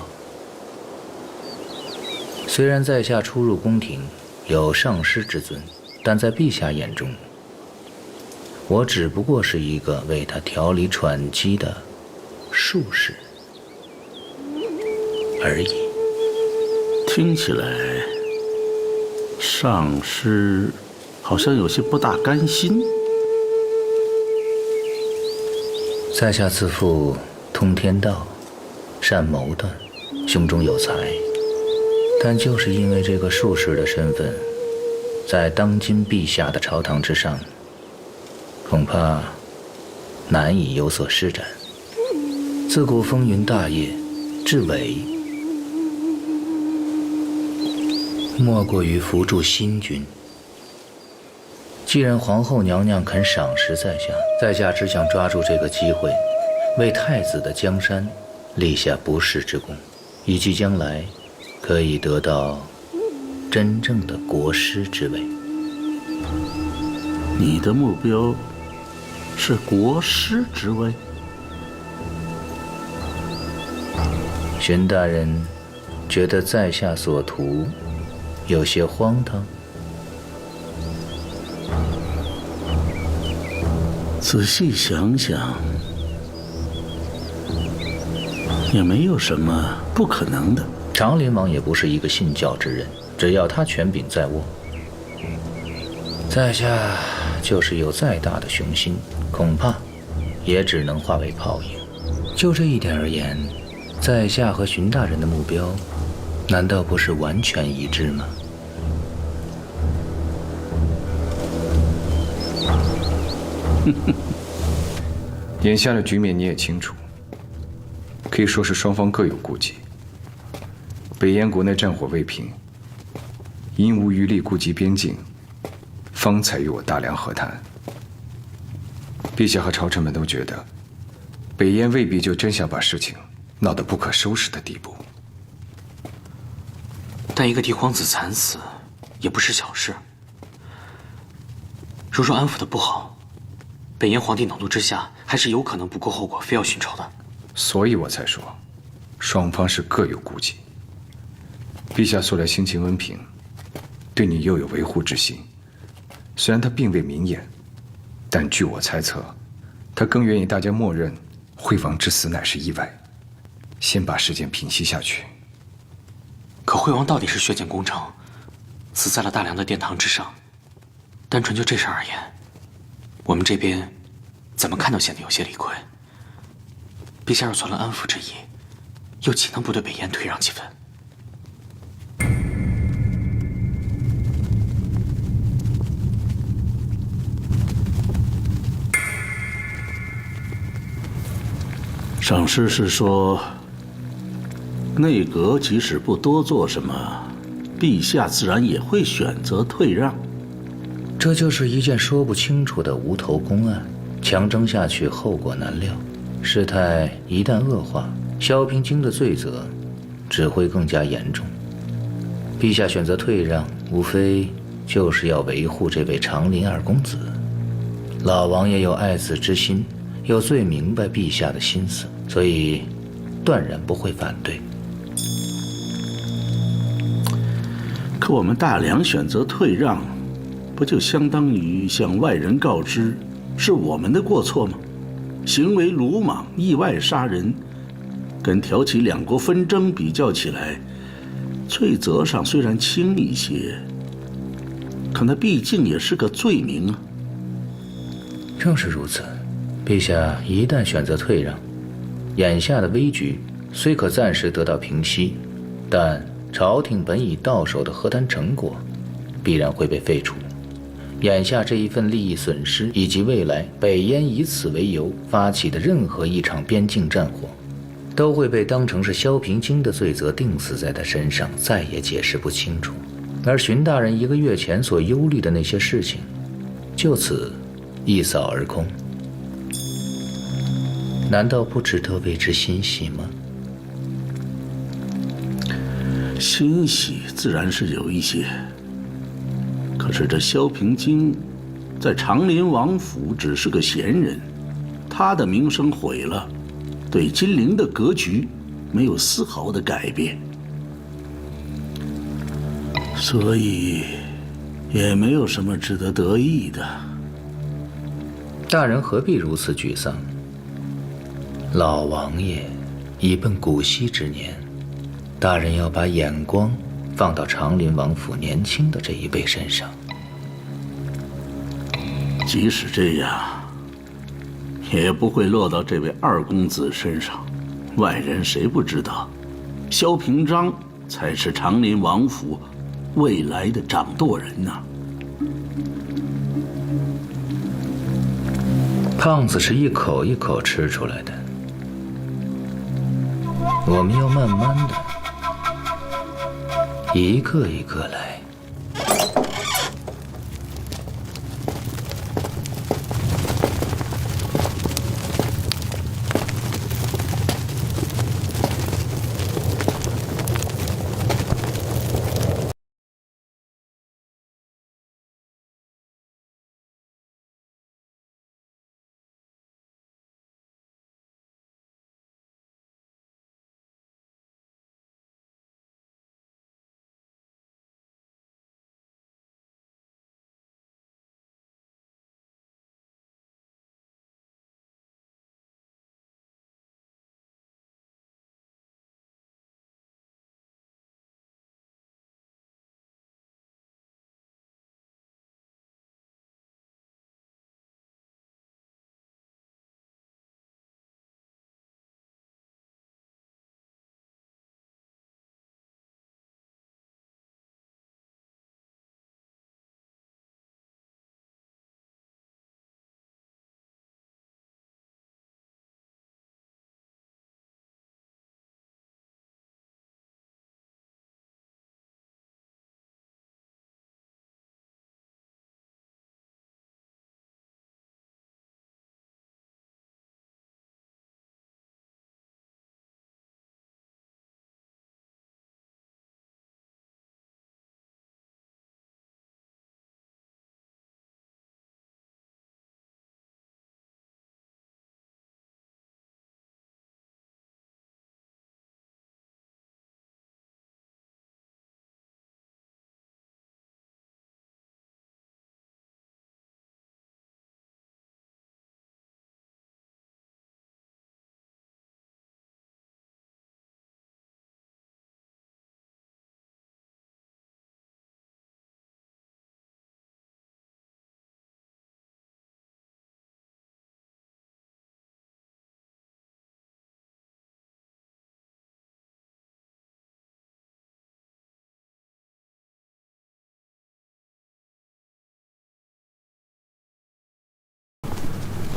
虽然在下出入宫廷有上师之尊，但在陛下眼中，我只不过是一个为他调理喘息的术士而已。听起来，上师好像有些不大甘心。在下自负通天道，善谋断，胸中有才，但就是因为这个术士的身份，在当今陛下的朝堂之上，恐怕难以有所施展。自古风云大业，至伟莫过于扶助新君。既然皇后娘娘肯赏识在下，在下只想抓住这个机会，为太子的江山立下不世之功，以及将来可以得到真正的国师之位。你的目标是国师之位？荀大人觉得在下所图有些荒唐？仔细想想，也没有什么不可能的。长林王也不是一个信教之人，只要他权柄在握，在下就是有再大的雄心，恐怕也只能化为泡影。就这一点而言，在下和荀大人的目标，难道不是完全一致吗？眼下的局面你也清楚，可以说是双方各有顾忌。北燕国内战火未平，因无余力顾及边境，方才与我大梁和谈。陛下和朝臣们都觉得，北燕未必就真想把事情闹得不可收拾的地步。但一个帝皇子惨死，也不是小事。如若安抚的不好，北燕皇帝恼怒之下，还是有可能不顾后果，非要寻仇的。所以我才说，双方是各有顾忌。陛下素来心情温平，对你又有维护之心。虽然他并未明言，但据我猜测，他更愿意大家默认惠王之死乃是意外，先把事件平息下去。可惠王到底是血溅攻城，死在了大梁的殿堂之上。单纯就这事而言，我们这边怎么看都显得有些理亏。陛下若存了安抚之意，又岂能不对北燕退让几分？上师是说，内阁即使不多做什么，陛下自然也会选择退让。这就是一件说不清楚的无头公案，强争下去后果难料。事态一旦恶化，萧平京的罪责只会更加严重。陛下选择退让，无非就是要维护这位长林二公子。老王爷有爱子之心，又最明白陛下的心思，所以断然不会反对。可我们大梁选择退让，不就相当于向外人告知是我们的过错吗？行为鲁莽、意外杀人，跟挑起两国纷争比较起来，罪责上虽然轻一些，可那毕竟也是个罪名啊。正是如此，陛下一旦选择退让，眼下的危局虽可暂时得到平息，但朝廷本已到手的和谈成果必然会被废除。眼下这一份利益损失，以及未来北燕以此为由发起的任何一场边境战火，都会被当成是萧平京的罪责定死在他身上，再也解释不清楚。而荀大人1个月前所忧虑的那些事情，就此一扫而空。难道不值得为之欣喜吗？欣喜自然是有一些，可是这萧平京在长林王府只是个闲人，他的名声毁了，对金陵的格局没有丝毫的改变，所以也没有什么值得得意的。大人何必如此沮丧？老王爷已奔古稀之年，大人要把眼光放到长林王府年轻的这一辈身上。即使这样，也不会落到这位二公子身上。外人谁不知道，萧平章才是长林王府未来的掌舵人呐。胖子是一口一口吃出来的，我们要慢慢的，一个一个来。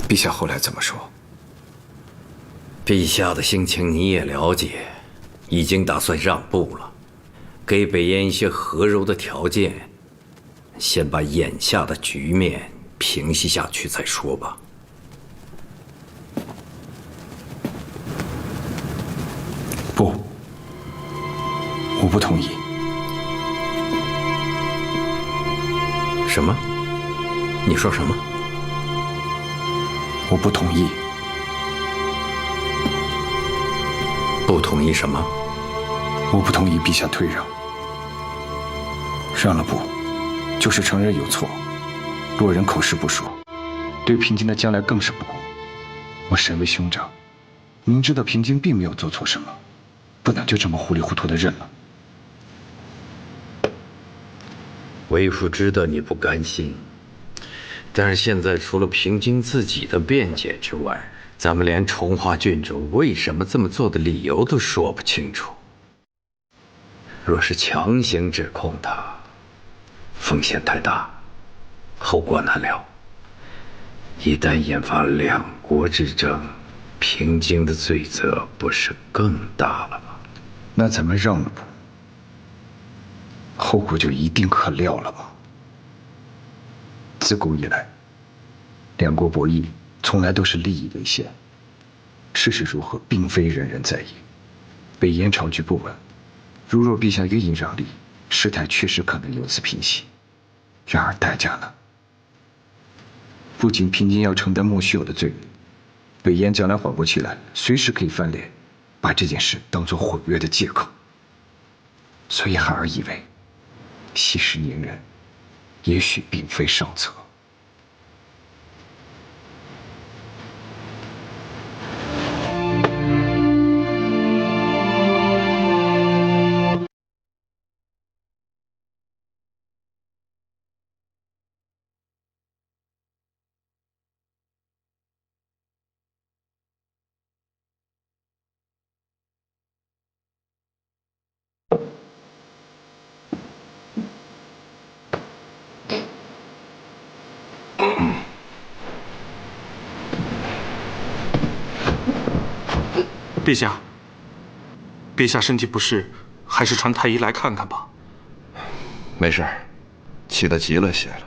陛下后来怎么说？陛下的心情你也了解，已经打算让步了，给北燕一些和柔的条件，先把眼下的局面平息下去再说吧。不，我不同意。什么？你说什么？我不同意。不同意什么？我不同意陛下退让。让了步，就是承认有错。洛人口实不说，对平津的将来更是不顾。我身为兄长，明知道平津并没有做错什么，不能就这么糊里糊涂的认了。为父知道你不甘心，但是现在除了平津自己的辩解之外，咱们连崇华郡主为什么这么做的理由都说不清楚。若是强行指控他，风险太大，后果难料。一旦引发两国之争，平津的罪责不是更大了吗？那咱们让了步，后果就一定可料了吗？自古以来，两国博弈从来都是利益为先，事实如何，并非人人在意。北燕朝局不稳，如若陛下愿意让利，事态确实可能由此平息。然而代价呢？不仅平津要承担莫须有的罪名，北燕将来缓过气来，随时可以翻脸，把这件事当作毁约的借口。所以孩儿以为，息事宁人，也许并非上策。陛下，陛下身体不适，还是传太医来看看吧。没事，气得急了些了。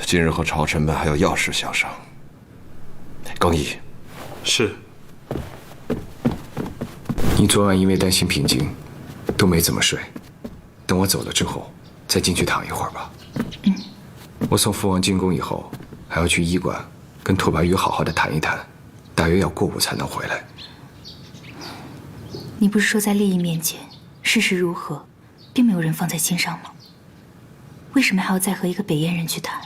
今日和朝臣们还有要事相商。更衣。是。你昨晚因为担心平津，都没怎么睡。等我走了之后，再进去躺一会儿吧。我送父王进宫以后，还要去医馆跟拓跋宇好好的谈一谈。大约要过午才能回来。你不是说在利益面前，事实如何，并没有人放在心上吗？为什么还要再和一个北燕人去谈？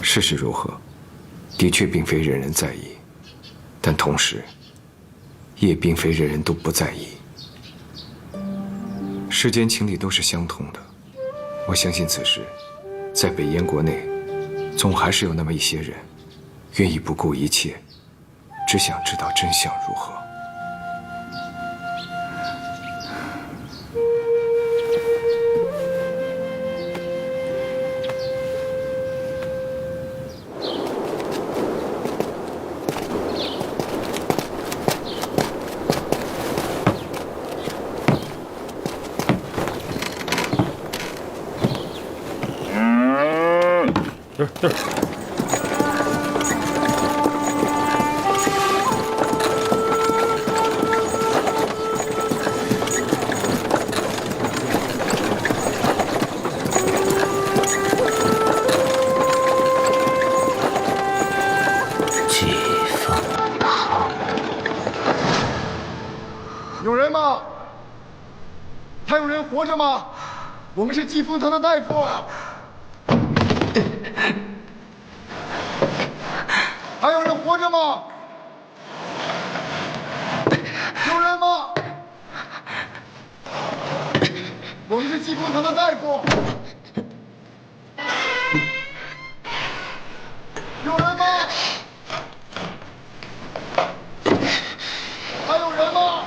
事实如何，的确并非人人在意，但同时，也并非人人都不在意。世间情理都是相通的，我相信此时，在北燕国内，总还是有那么一些人，愿意不顾一切，只想知道真相如何。有人吗？还有人活着吗？我们是季风堂的大夫。还有人活着吗？有人吗？我们是季风堂的大夫。有人吗？还有人吗？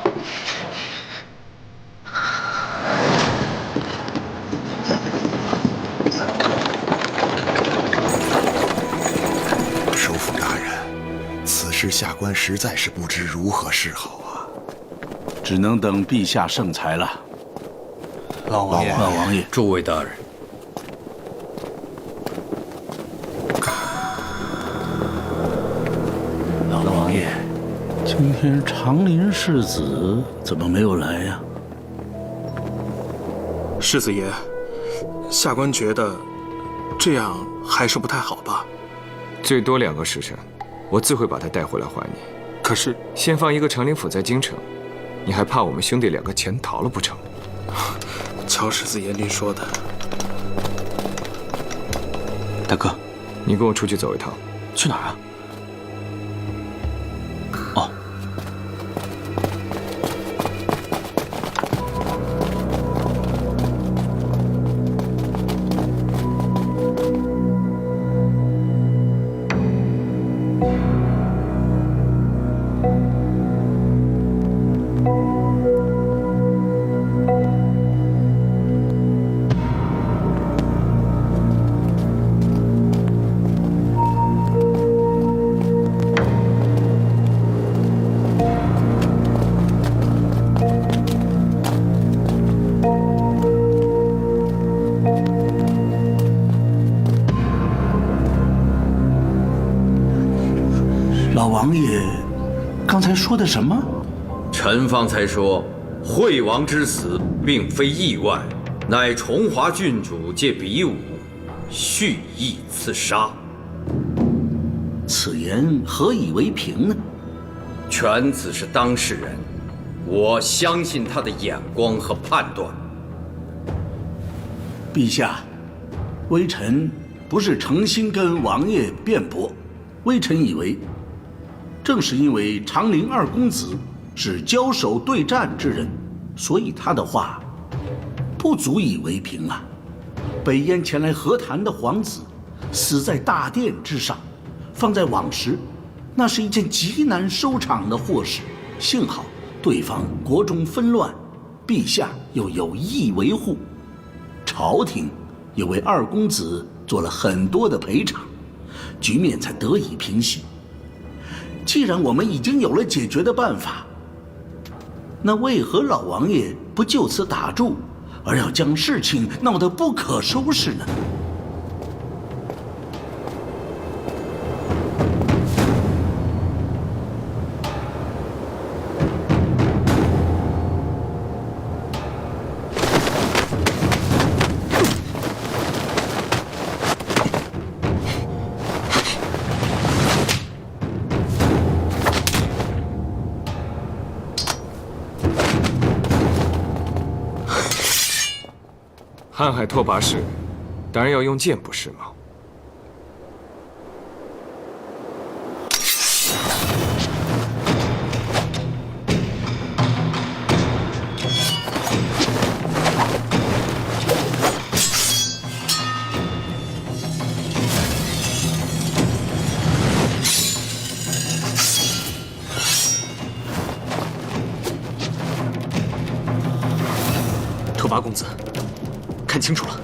首辅大人，官实在是不知如何是好啊，只能等陛下圣裁了。老王爷，诸位大人，老王爷，今天长林世子怎么没有来呀？世子爷，下官觉得这样还是不太好吧。最多2个时辰，我自会把他带回来还你。可是先放一个长林府在京城，你还怕我们兄弟2个潜逃了不成？乔世子爷您说的。大哥，你跟我出去走一趟。去哪儿啊？哦。老王爷，刚才说的什么？臣方才说，惠王之死并非意外，乃崇华郡主借比武，蓄意刺杀。此言何以为凭呢？犬子是当事人，我相信他的眼光和判断。陛下，微臣不是诚心跟王爷辩驳，微臣以为，正是因为长林二公子是交手对战之人，所以他的话不足以为凭啊。北燕前来和谈的皇子死在大殿之上，放在往时，那是一件极难收场的祸事。幸好对方国中纷乱，陛下又有意维护，朝廷也为二公子做了很多的赔偿，局面才得以平息。既然我们已经有了解决的办法，那为何老王爷不就此打住，而要将事情闹得不可收拾呢？瀚海拓跋氏，当然要用剑，不是吗？拓跋公子，看清楚了。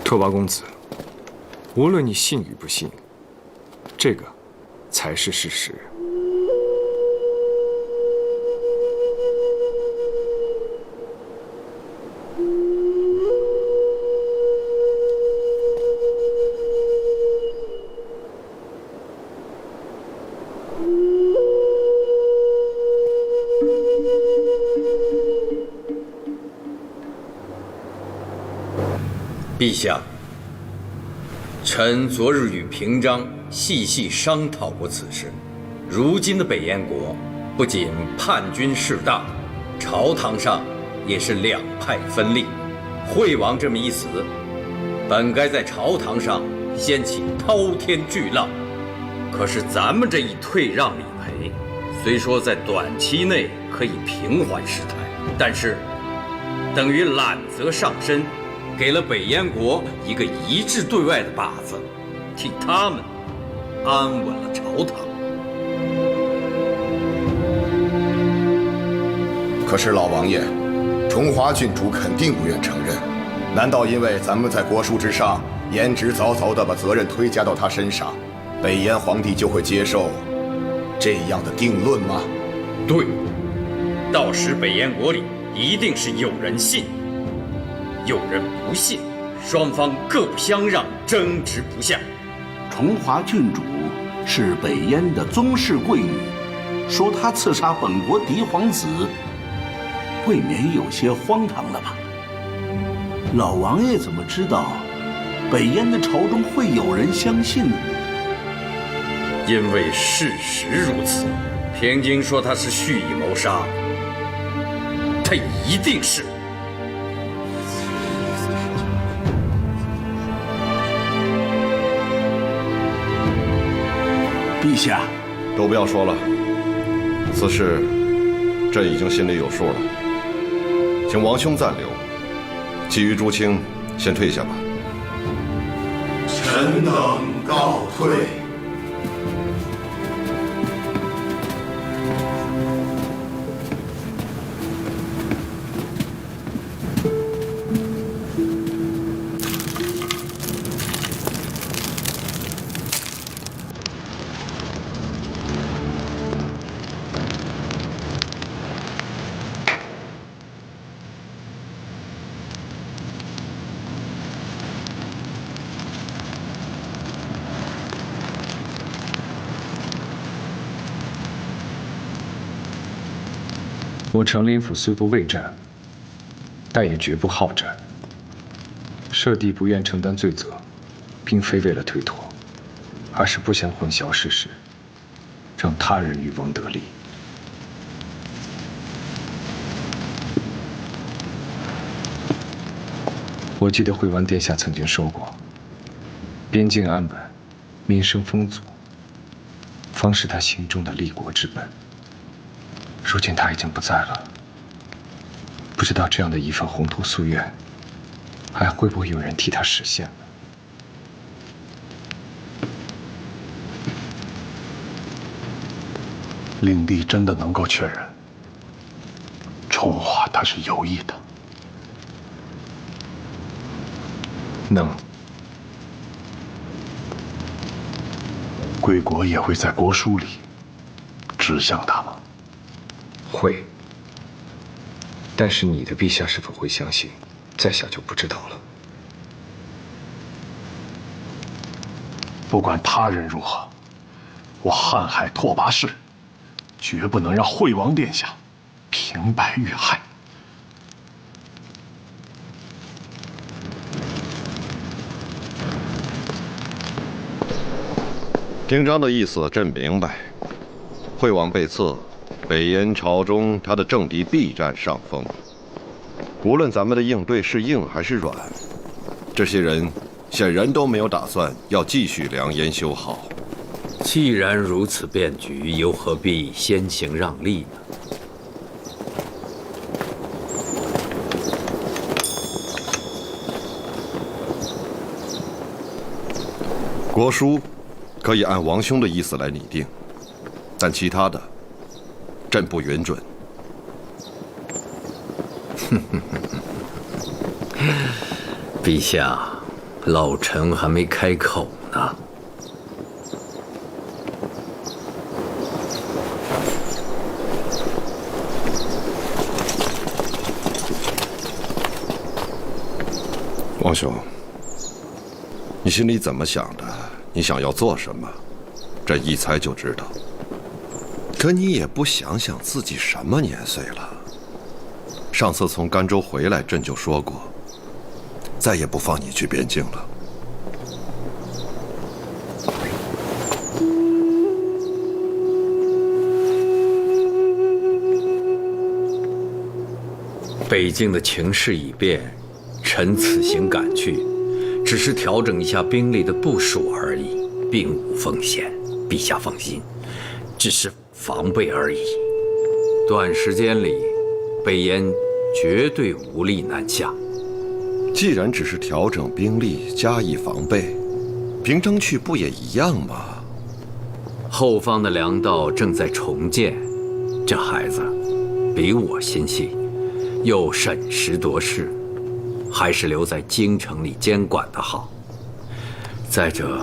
拓跋公子，无论你信与不信，这个才是事实。陛下，臣昨日与平章细细商讨过此事。如今的北燕国不仅叛军势大，朝堂上也是两派分立。惠王这么一死，本该在朝堂上掀起滔天巨浪，可是咱们这一退让理赔，虽说在短期内可以平缓事态，但是等于揽责上身。给了北燕国一个一致对外的靶子，替他们安稳了朝堂。可是老王爷，崇华郡主肯定不愿承认。难道因为咱们在国书之上言之凿凿地把责任推加到他身上，北燕皇帝就会接受这样的定论吗？对，到时北燕国里一定是有人信。有人不信，双方各不相让，争执不下。崇华郡主是北燕的宗室贵女，说她刺杀本国嫡皇子，未免有些荒唐了吧？老王爷怎么知道北燕的朝中会有人相信呢？因为事实如此。平津说他是蓄意谋杀，他一定是。陛下，都不要说了，此事朕已经心里有数了。请王兄暂留，其余诸卿先退下吧。臣等告退。我成林府虽不畏战，但也绝不好战。舍弟不愿承担罪责，并非为了推脱，而是不想混淆事实，让他人渔翁得利。我记得惠王殿下曾经说过，边境安稳，民生丰足，方是他心中的立国之本。如今他已经不在了，不知道这样的一份宏图夙愿，还会不会有人替他实现呢？令弟真的能够确认，崇华他是有意的。能。贵国也会在国书里指向他吗？会。但是你的陛下是否会相信，在下就不知道了。不管他人如何，我瀚海拓跋氏绝不能让惠王殿下平白遇害。平章的意思朕明白，惠王被刺，北燕朝中他的政敌必占上风。无论咱们的应对是硬还是软，这些人显然都没有打算要继续良烟修好。既然如此变局，又何必先行让利呢？国书可以按王兄的意思来拟定，但其他的，朕不允准。陛下，老臣还没开口呢。王兄，你心里怎么想的？你想要做什么？这一猜就知道。可你也不想想自己什么年岁了。上次从甘州回来，朕就说过，再也不放你去边境了。北境的情势已变，臣此行赶去，只是调整一下兵力的部署而已，并无风险。陛下放心，只是防备而已。短时间里，北燕绝对无力南下。既然只是调整兵力，加以防备，平征去不也一样吗？后方的粮道正在重建，这孩子比我心细，又审时度势，还是留在京城里监管的好。再者，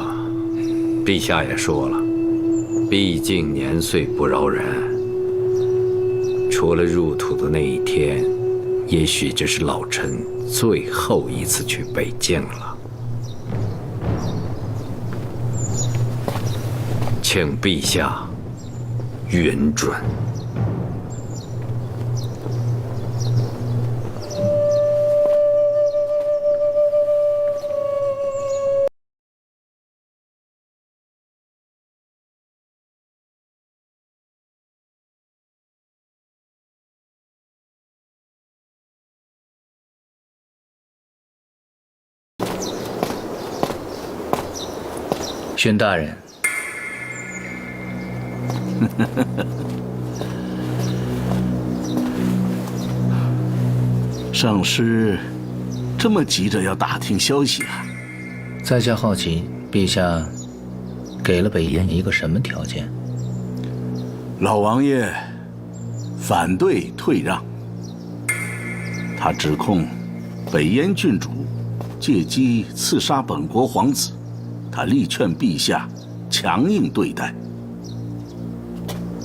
陛下也说了，毕竟年岁不饶人。除了入土的那一天，也许这是老臣最后一次去北境了。请陛下允准。宣大人，上师这么急着要打听消息啊？在下好奇，陛下给了北燕一个什么条件？老王爷反对退让，他指控北燕郡主借机刺杀本国皇子。他力劝陛下强硬对待。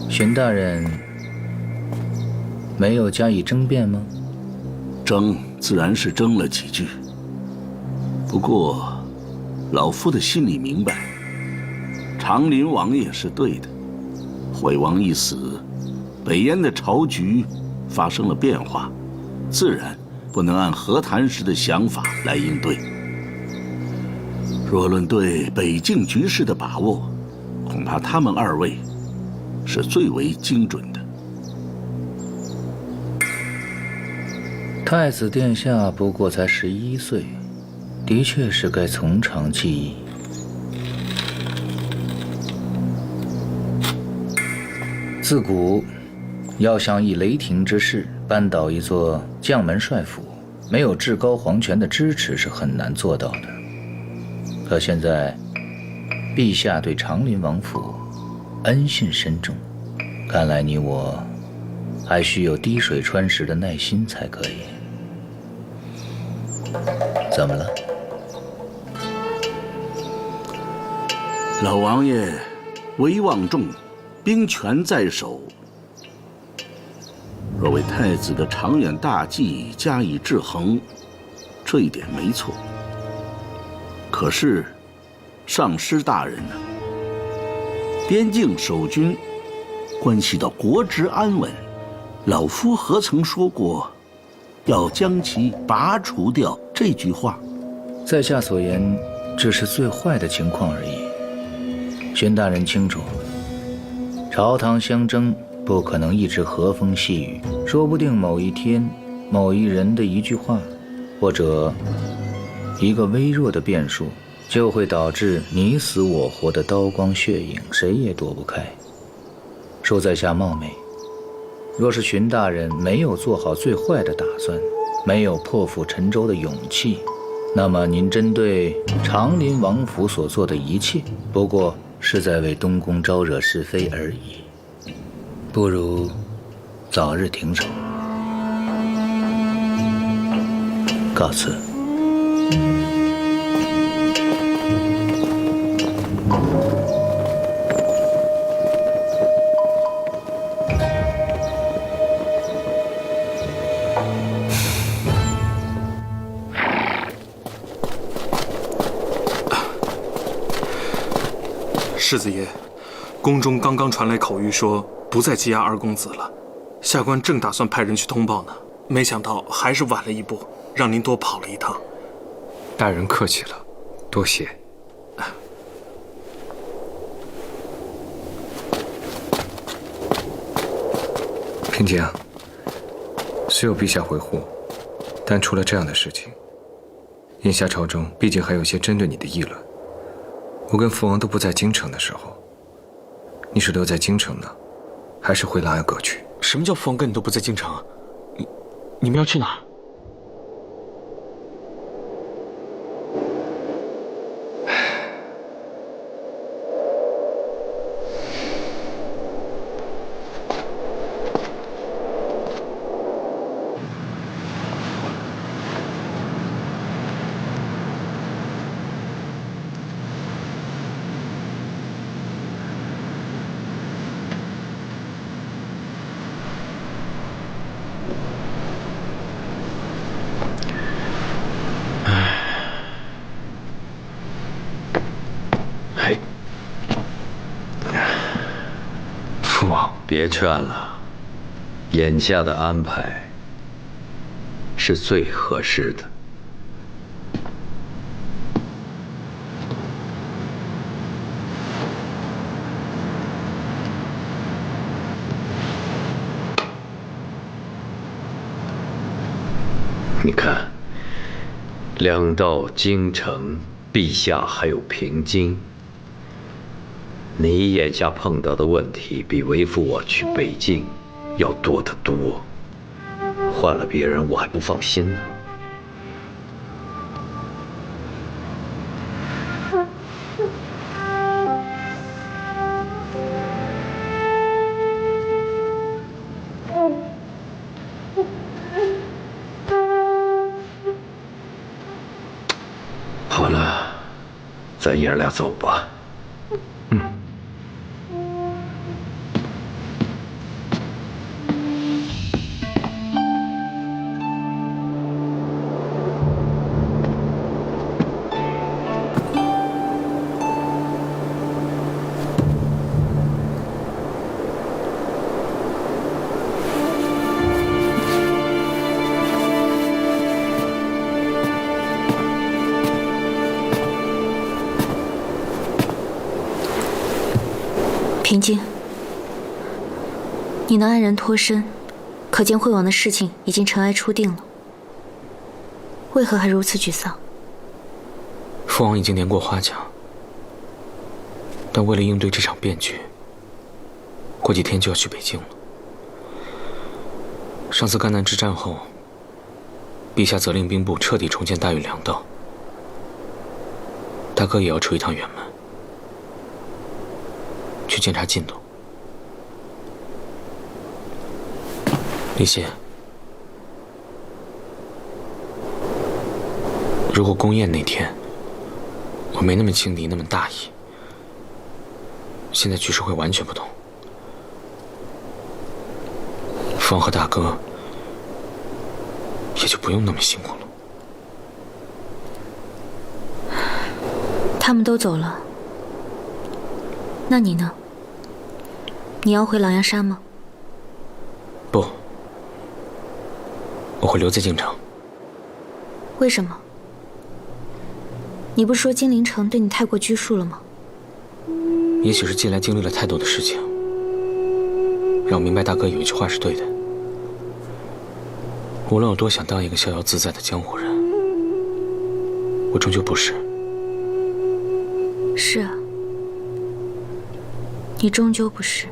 荀大人没有加以争辩吗？争自然是争了几句，不过老夫的心里明白，长林王爷是对的。惠王一死，北燕的朝局发生了变化，自然不能按和谈时的想法来应对。若论对北境局势的把握，恐怕他们二位是最为精准的。太子殿下不过才11岁，的确是该从长计议。自古要想以雷霆之势扳倒一座将门帅府，没有至高皇权的支持是很难做到的。可现在，陛下对长林王府恩信深重，看来你我还需有滴水穿石的耐心才可以。怎么了？老王爷威望重，兵权在手，若为太子的长远大计加以制衡，这一点没错。可是，上师大人呢？边境守军关系到国之安稳，老夫何曾说过要将其拔除掉这句话？在下所言只是最坏的情况而已。荀大人清楚，朝堂相争不可能一直和风细雨，说不定某一天，某一人的一句话，或者一个微弱的变数，就会导致你死我活的刀光血影，谁也躲不开。恕在下冒昧，若是荀大人没有做好最坏的打算，没有破釜沉舟的勇气，那么您针对长林王府所做的一切，不过是在为东宫招惹是非而已。不如早日停手。告辞。世子爷，宫中刚刚传来口谕说不再羁押二公子了，下官正打算派人去通报呢，没想到还是晚了一步，让您多跑了一趟。大人客气了，多谢。平静，虽有陛下回护，但出了这样的事情，眼下朝中毕竟还有些针对你的议论。我跟父王都不在京城的时候，你是留在京城呢，还是回琅琊阁去？什么叫父王跟你都不在京城啊？你们要去哪儿？父王，别劝了，眼下的安排是最合适的。你看，两道京城，陛下还有平津。你眼下碰到的问题比为父我去北境要多得多，换了别人我还不放心呢。好了，咱爷俩走吧。平静，你能安然脱身，可见惠王的事情已经尘埃初定了。为何还如此沮丧？父王已经年过花甲，但为了应对这场变局，过几天就要去北京了。上次赣南之战后，陛下责令兵部彻底重建大禹粮道，大哥也要出一趟辕门，去检查进度。李信，如果宫宴那天我没那么轻敌，那么大意，现在局势会完全不同。父王和大哥也就不用那么辛苦了。他们都走了，那你呢？你要回狼牙山吗？不，我会留在京城。为什么？你不是说金陵城对你太过拘束了吗？也许是近来经历了太多的事情，让我明白大哥有一句话是对的。无论我多想当一个逍遥自在的江湖人，我终究不是。是啊，你终究不是。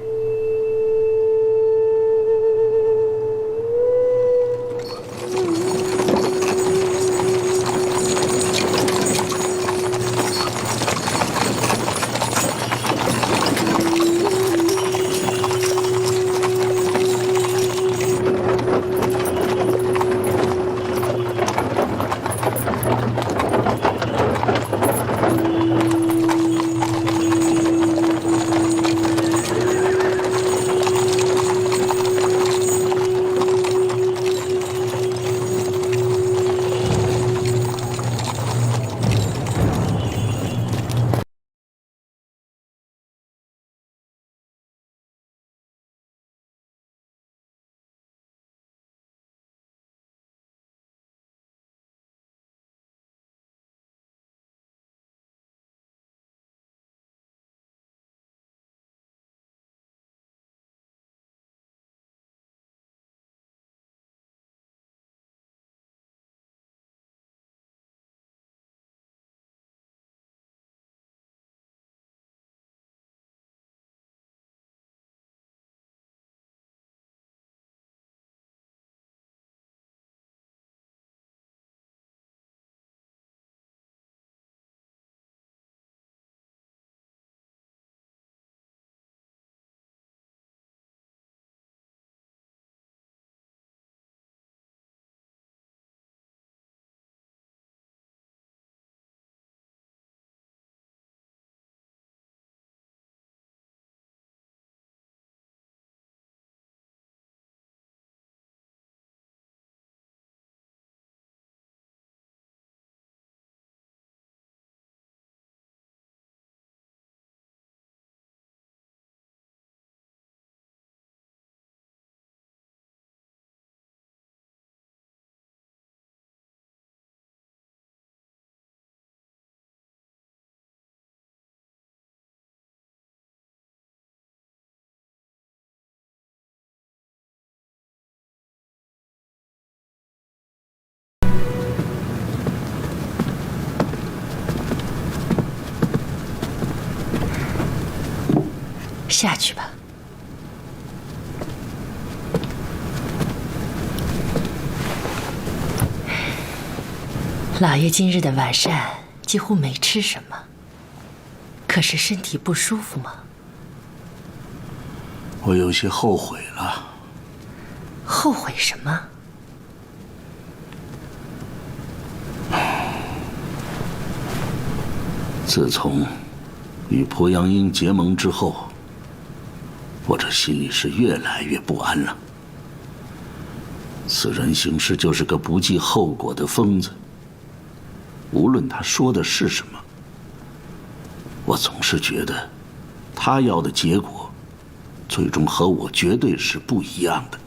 下去吧。老爷今日的晚膳几乎没吃什么，可是身体不舒服吗？我有些后悔了。后悔什么？自从与濮阳英结盟之后，我这心里是越来越不安了。此人行事就是个不计后果的疯子，无论他说的是什么，我总是觉得他要的结果最终和我绝对是不一样的。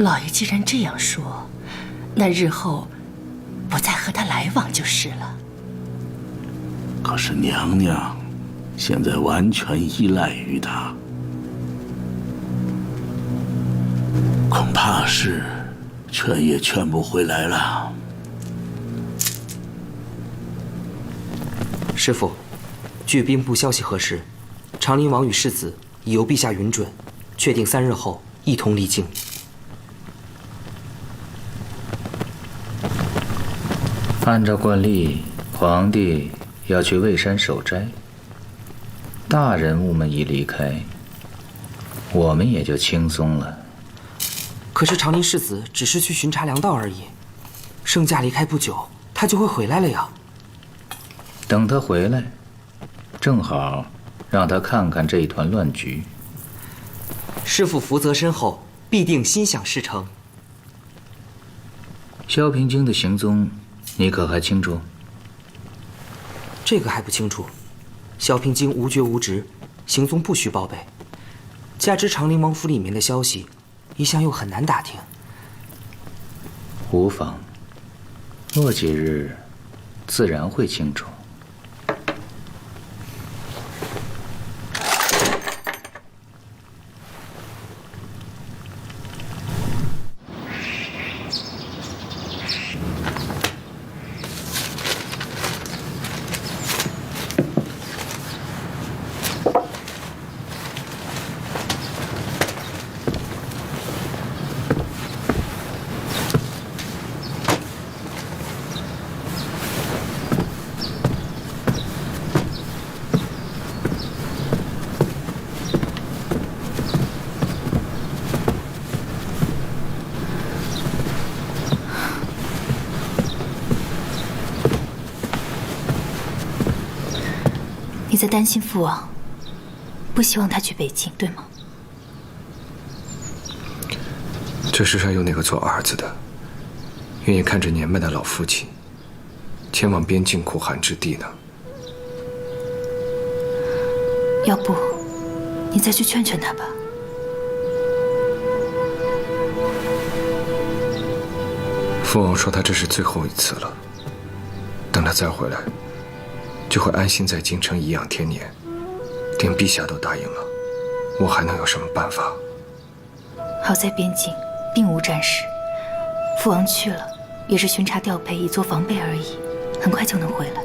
老爷既然这样说，那日后不再和他来往就是了。可是娘娘现在完全依赖于他，恐怕是劝也劝不回来了。师父，据兵部消息核实，长林王与世子已由陛下允准，确定3日后一同离京。按照惯例，皇帝要去蔚山守斋，大人物们一离开，我们也就轻松了。可是长林世子只是去巡查粮道而已，圣驾离开不久，他就会回来了呀。等他回来，正好让他看看这一团乱局。师父福泽深厚，必定心想事成。萧平京的行踪，你可还清楚？这个还不清楚。萧平京无爵无职，行踪不需报备。加之长林王府里面的消息，一向又很难打听。无妨，过几日自然会清楚。你在担心父王，不希望他去北京，对吗？这世上有哪个做儿子的，愿意看着年迈的老父亲前往边境苦寒之地呢？要不，你再去劝劝他吧。父王说他这是最后一次了，等他再回来，就会安心在京城颐养天年。连陛下都答应了，我还能有什么办法？好在边境并无战事，父王去了也是巡查调配，以作防备而已，很快就能回来。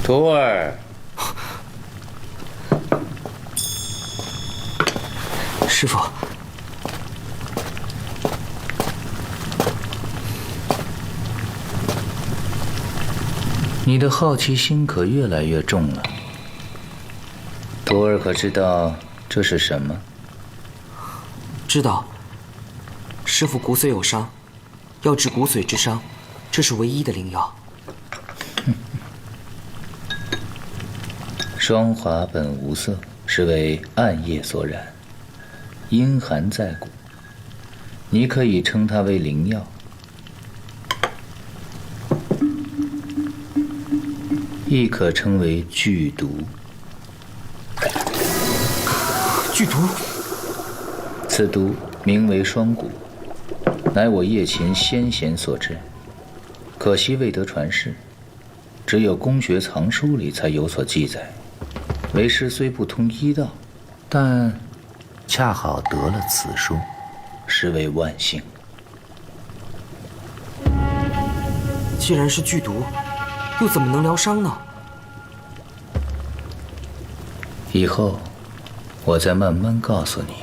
徒儿，师父，你的好奇心可越来越重了。徒儿可知道这是什么？知道。师父骨髓有伤，要治骨髓之伤，这是唯一的灵药。霜华本无色，是为暗夜所染，阴寒在骨。你可以称它为灵药，亦可称为剧毒。剧毒。此毒名为双蛊，乃我叶勤先贤所制，可惜未得传世，只有公学藏书里才有所记载。为师虽不通医道，但恰好得了此书，实为万幸。既然是剧毒，又怎么能疗伤呢？以后我再慢慢告诉你。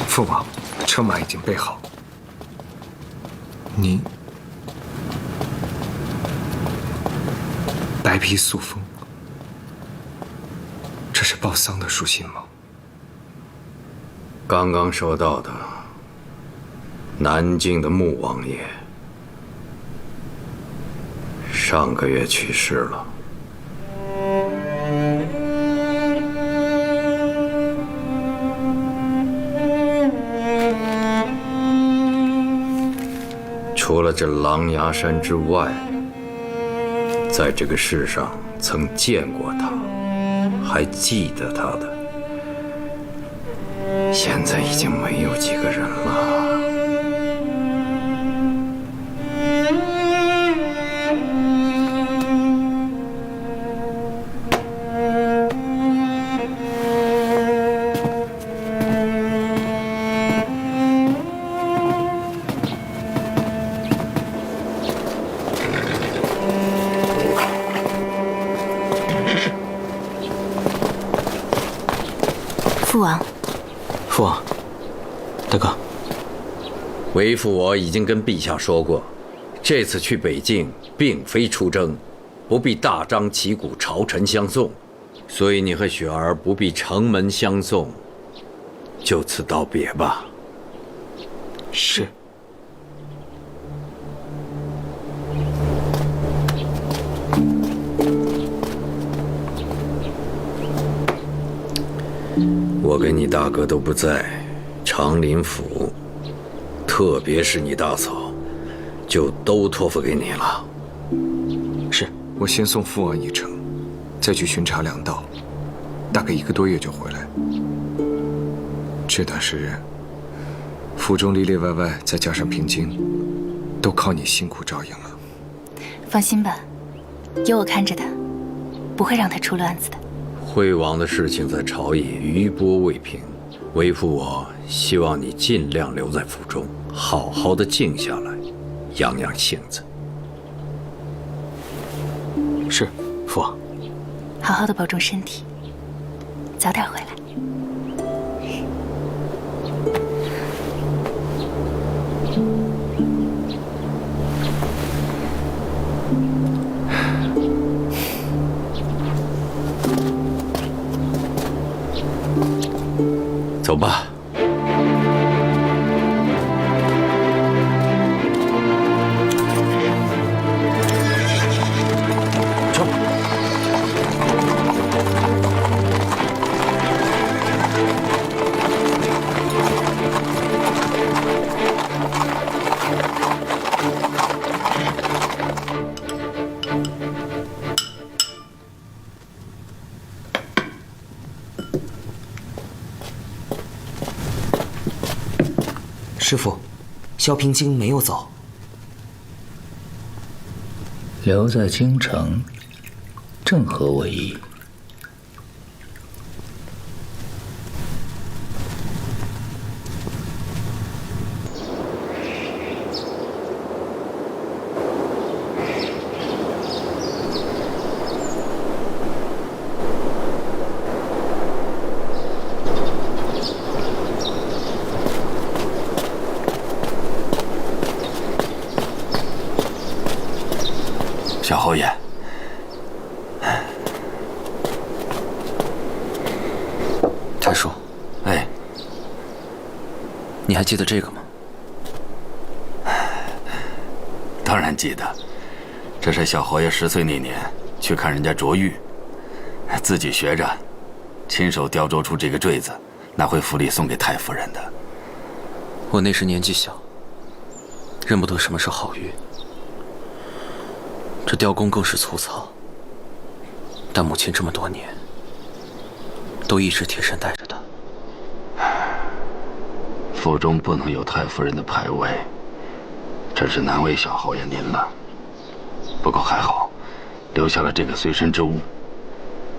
父王，车马已经备好。您白皮素风，这是报丧的书信吗？刚刚收到的。南境的穆王爷上个月去世了。除了这狼牙山之外，在这个世上曾见过他，还记得他的，现在已经没有几个人了。父王，父王，大哥，为父我已经跟陛下说过，这次去北境并非出征，不必大张旗鼓朝臣相送，所以你和雪儿不必城门相送，就此道别吧。是。我跟你大哥都不在长林府，特别是你大嫂，就都托付给你了。是，我先送父王一程，再去巡查粮道，大概1个多月就回来。这段时日，府中里里外外，再加上平津，都靠你辛苦照应了。放心吧，有我看着他，不会让他出乱子的。惠王的事情在朝野余波未平，为父我希望你尽量留在府中，好好的静下来，养养性子。是，父王。好好的保重身体，早点回来。走吧。走。师傅，萧平京没有走。留在京城，正合我意。小侯爷，太叔，哎，你还记得这个吗？当然记得，这是小侯爷10岁那年去看人家琢玉，自己学着，亲手雕琢出这个坠子，拿回府里送给太夫人的。我那时年纪小，认不得什么是好玉。这雕工更是粗糙，但母亲这么多年都一直贴身带着它。府中不能有太夫人的牌位，真是难为小侯爷您了。不过还好，留下了这个随身之物，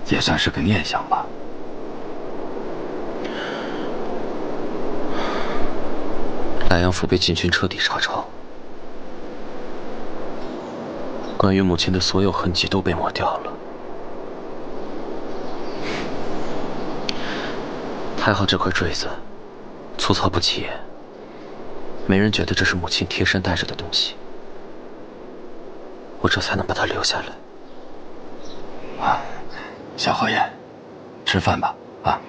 也算是个念想吧。莱阳府被禁军彻底查抄，关于母亲的所有痕迹都被抹掉了。还好这块坠子粗糙不起眼，没人觉得这是母亲贴身带着的东西，我这才能把它留下来。啊，小侯爷，吃饭吧。啊。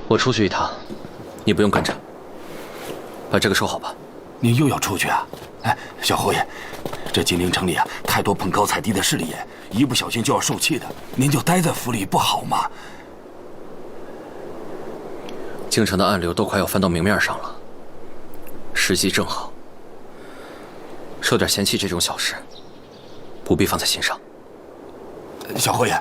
我出去一趟，你不用跟着，把这个收好吧。您又要出去啊？哎，小侯爷，这金陵城里啊，太多捧高踩低的势利眼，一不小心就要受气的。您就待在府里不好吗？京城的暗流都快要翻到明面上了，时机正好。受点嫌弃这种小事，不必放在心上。小侯爷。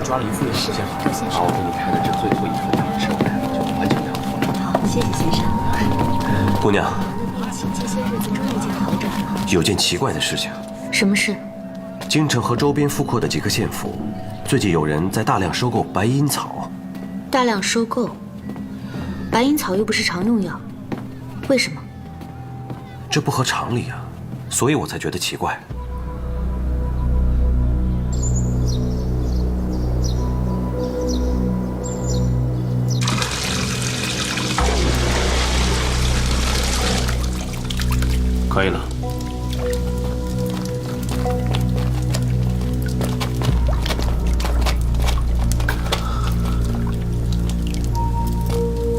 抓了一副人手先好，把我给你开的这最后一副药吃完，就完全康复了。好，谢谢先生。姑娘，请这些日子终于已经好转了。有件奇怪的事情。什么事？京城和周边复阔的几个县府，最近有人在大量收购白阴草。大量收购？白阴草又不是常用药，为什么？这不合常理啊，所以我才觉得奇怪。可以了。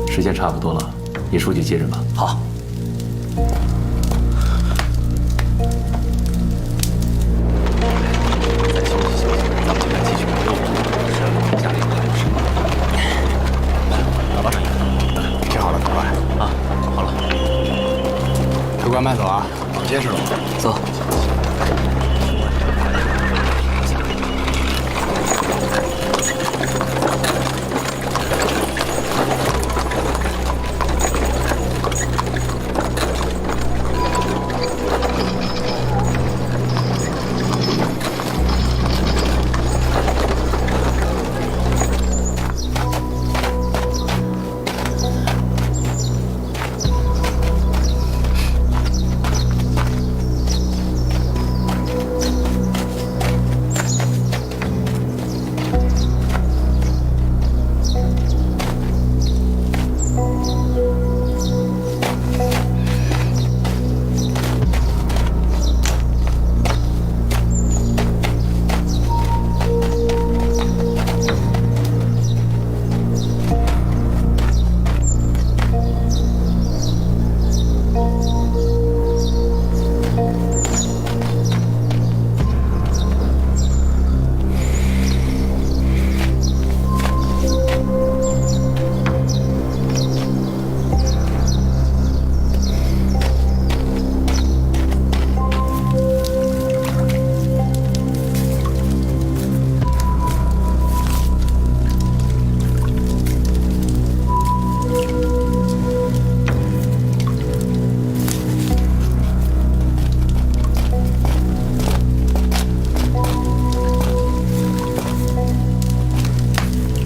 时间差不多了，你出去接人吧。好。再休息休息，咱们就该继续工作了。是，家里还有事。老巴掌印。听好了，客官。啊，好了。客官慢走啊，往监视喽。走。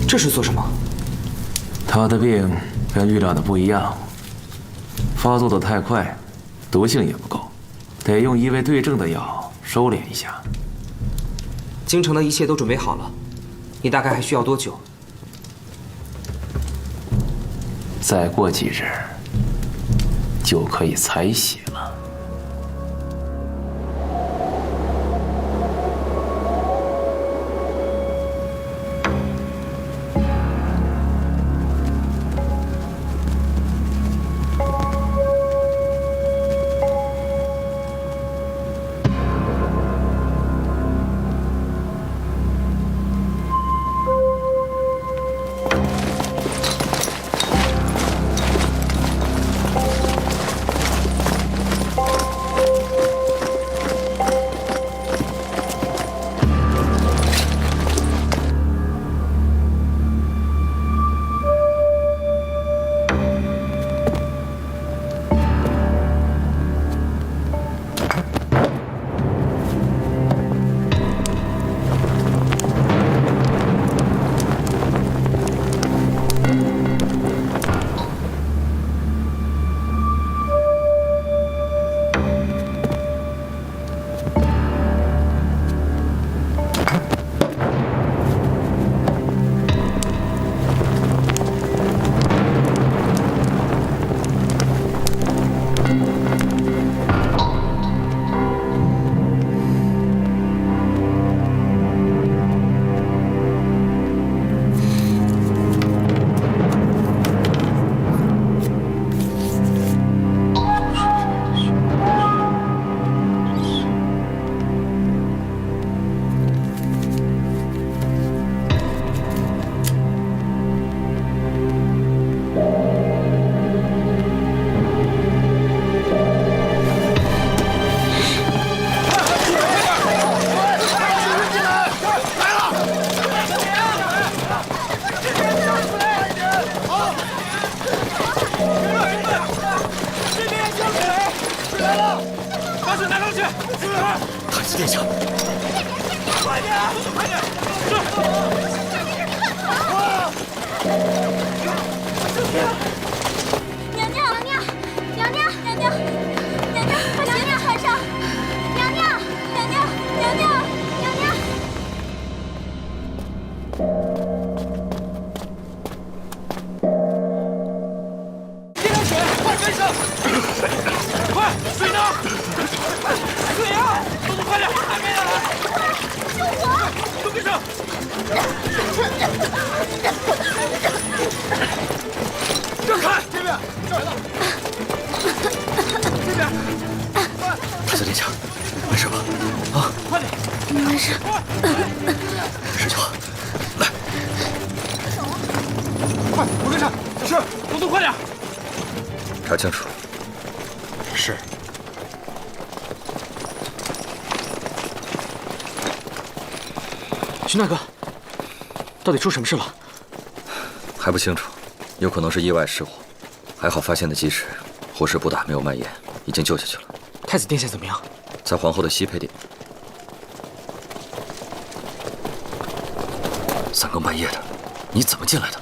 这是做什么？他的病跟预料的不一样，发作的太快，毒性也不够，得用一味对症的药收敛一下。京城的一切都准备好了，你大概还需要多久？再过几日就可以采血了。殿下，快点，快点，是。娘娘，娘娘，娘娘，娘娘，娘娘，把鞋子穿上。娘娘，娘娘，娘娘，娘娘。接点水，快跟上！快，水呢？水啊！动作快点，还没来！救我！都跟上！让开！这边，这儿来了。这边，太子殿下，没事吧？啊，快点！没事。石桥，来，快，我跟上。是，动作快点。查清楚。是。徐大哥，到底出什么事了？还不清楚，有可能是意外失火，还好发现的及时，火势不大，没有蔓延，已经救下去了。太子殿下怎么样？在皇后的西配殿。三更半夜的，你怎么进来的？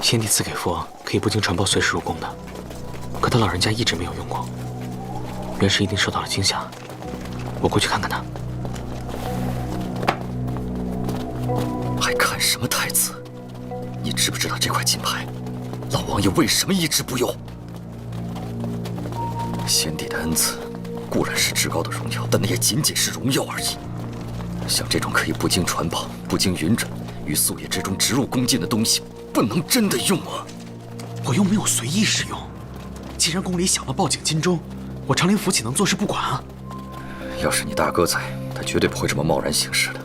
先帝赐给佛，可以不经传报随时入宫的，可他老人家一直没有用过，元氏一定受到了惊吓。我过去看看他。还看什么太子？你知不知道这块金牌，老王爷为什么一直不用？先帝的恩赐固然是至高的荣耀，但那也仅仅是荣耀而已。像这种可以不经传报、不经允准，于夙夜之中直入宫禁的东西，不能真的用啊！我又没有随意使用。既然宫里响了报警金钟，我长陵府岂能坐视不管啊？要是你大哥在，他绝对不会这么贸然行事的。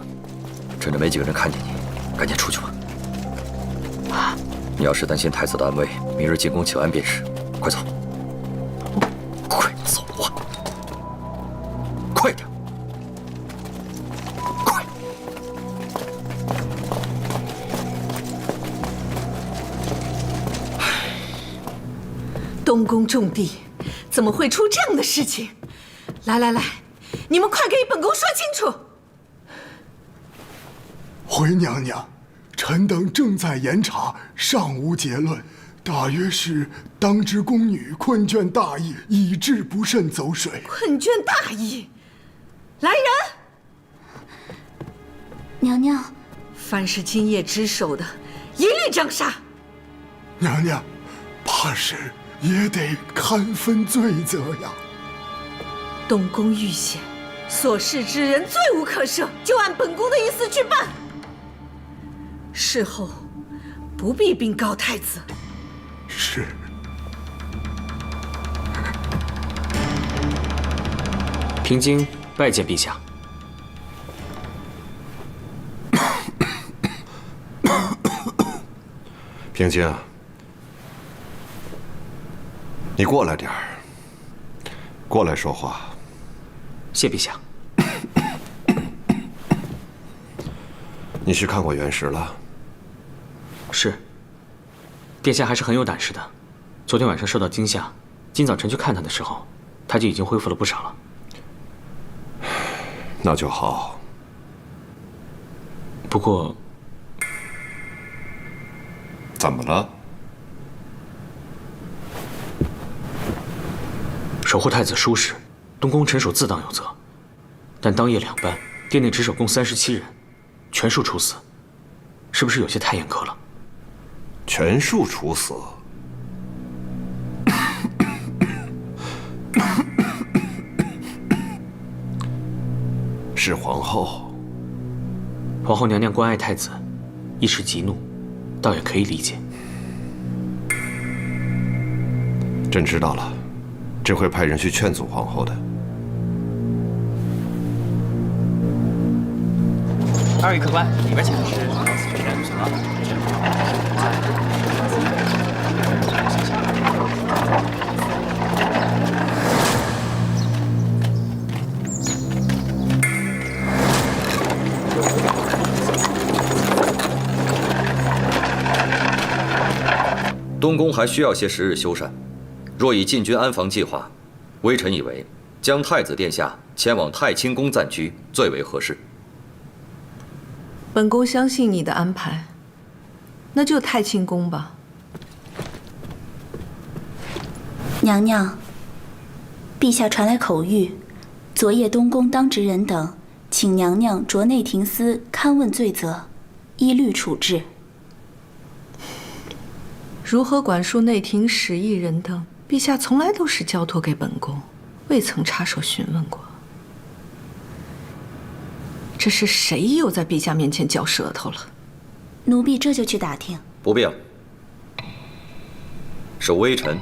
趁着没几个人看见你，赶紧出去吧。你要是担心太子的安危，明日进宫请安便是。快走，快走啊！快点！快！东宫重地，怎么会出这样的事情？来来来，你们快给本宫说清楚！回娘娘，臣等正在严查，尚无结论，大约是当值宫女困倦大意，以致不慎走水。困倦大意，来人！娘娘，凡是今夜值守的，一律杖杀。娘娘，怕是也得堪分罪责呀。东宫遇险，所事之人罪无可赦，就按本宫的意思去办。事后不必禀告太子。是。平京拜见陛下。平京，你过来点儿，过来说话。谢陛下。你去看过元石了？是。殿下还是很有胆识的。昨天晚上受到惊吓，今早晨去看他的时候，他就已经恢复了不少了。那就好。不过，怎么了？守护太子舒适，东宫臣属自当有责。但当夜2班，殿内值守共37人，全数处死，是不是有些太严苛了？全数处死？是皇后。皇后娘娘关爱太子，一时急怒，倒也可以理解。朕知道了，朕会派人去劝阻皇后的。2位客官，里边请的是老死之人什么？东宫还需要些时日修缮，若以禁军安防计划，微臣以为将太子殿下迁往太清宫暂居最为合适。本宫相信你的安排，那就太清宫吧。娘娘，陛下传来口谕，昨夜东宫当值人等请娘娘着内廷司勘问罪责，依律处置。如何管束内廷使役人等，陛下从来都是交托给本宫，未曾插手询问过。这是谁又在陛下面前嚼舌头了？奴婢这就去打听。不必了，是微臣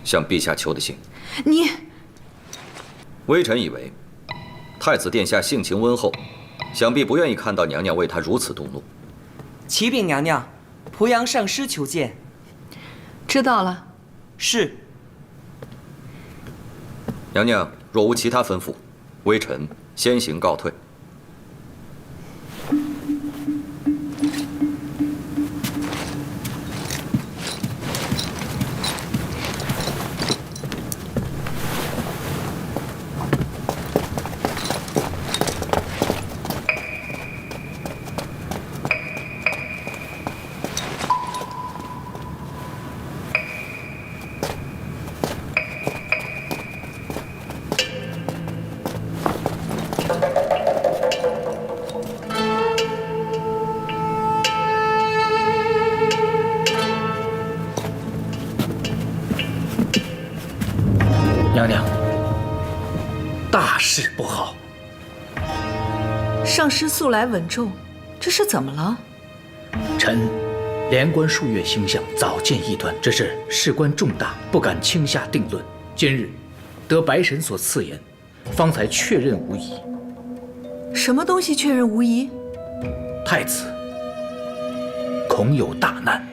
向陛下求的信。你，微臣以为太子殿下性情温厚，想必不愿意看到娘娘为他如此动怒。启禀娘娘，濮阳上师求见。知道了。是。娘娘若无其他吩咐，微臣先行告退。娘娘，大事不好！上师素来稳重，这是怎么了？臣连观数月星象，早见异端，这是事关重大，不敢轻下定论。今日得白神所赐言，方才确认无疑。什么东西确认无疑？太子恐有大难。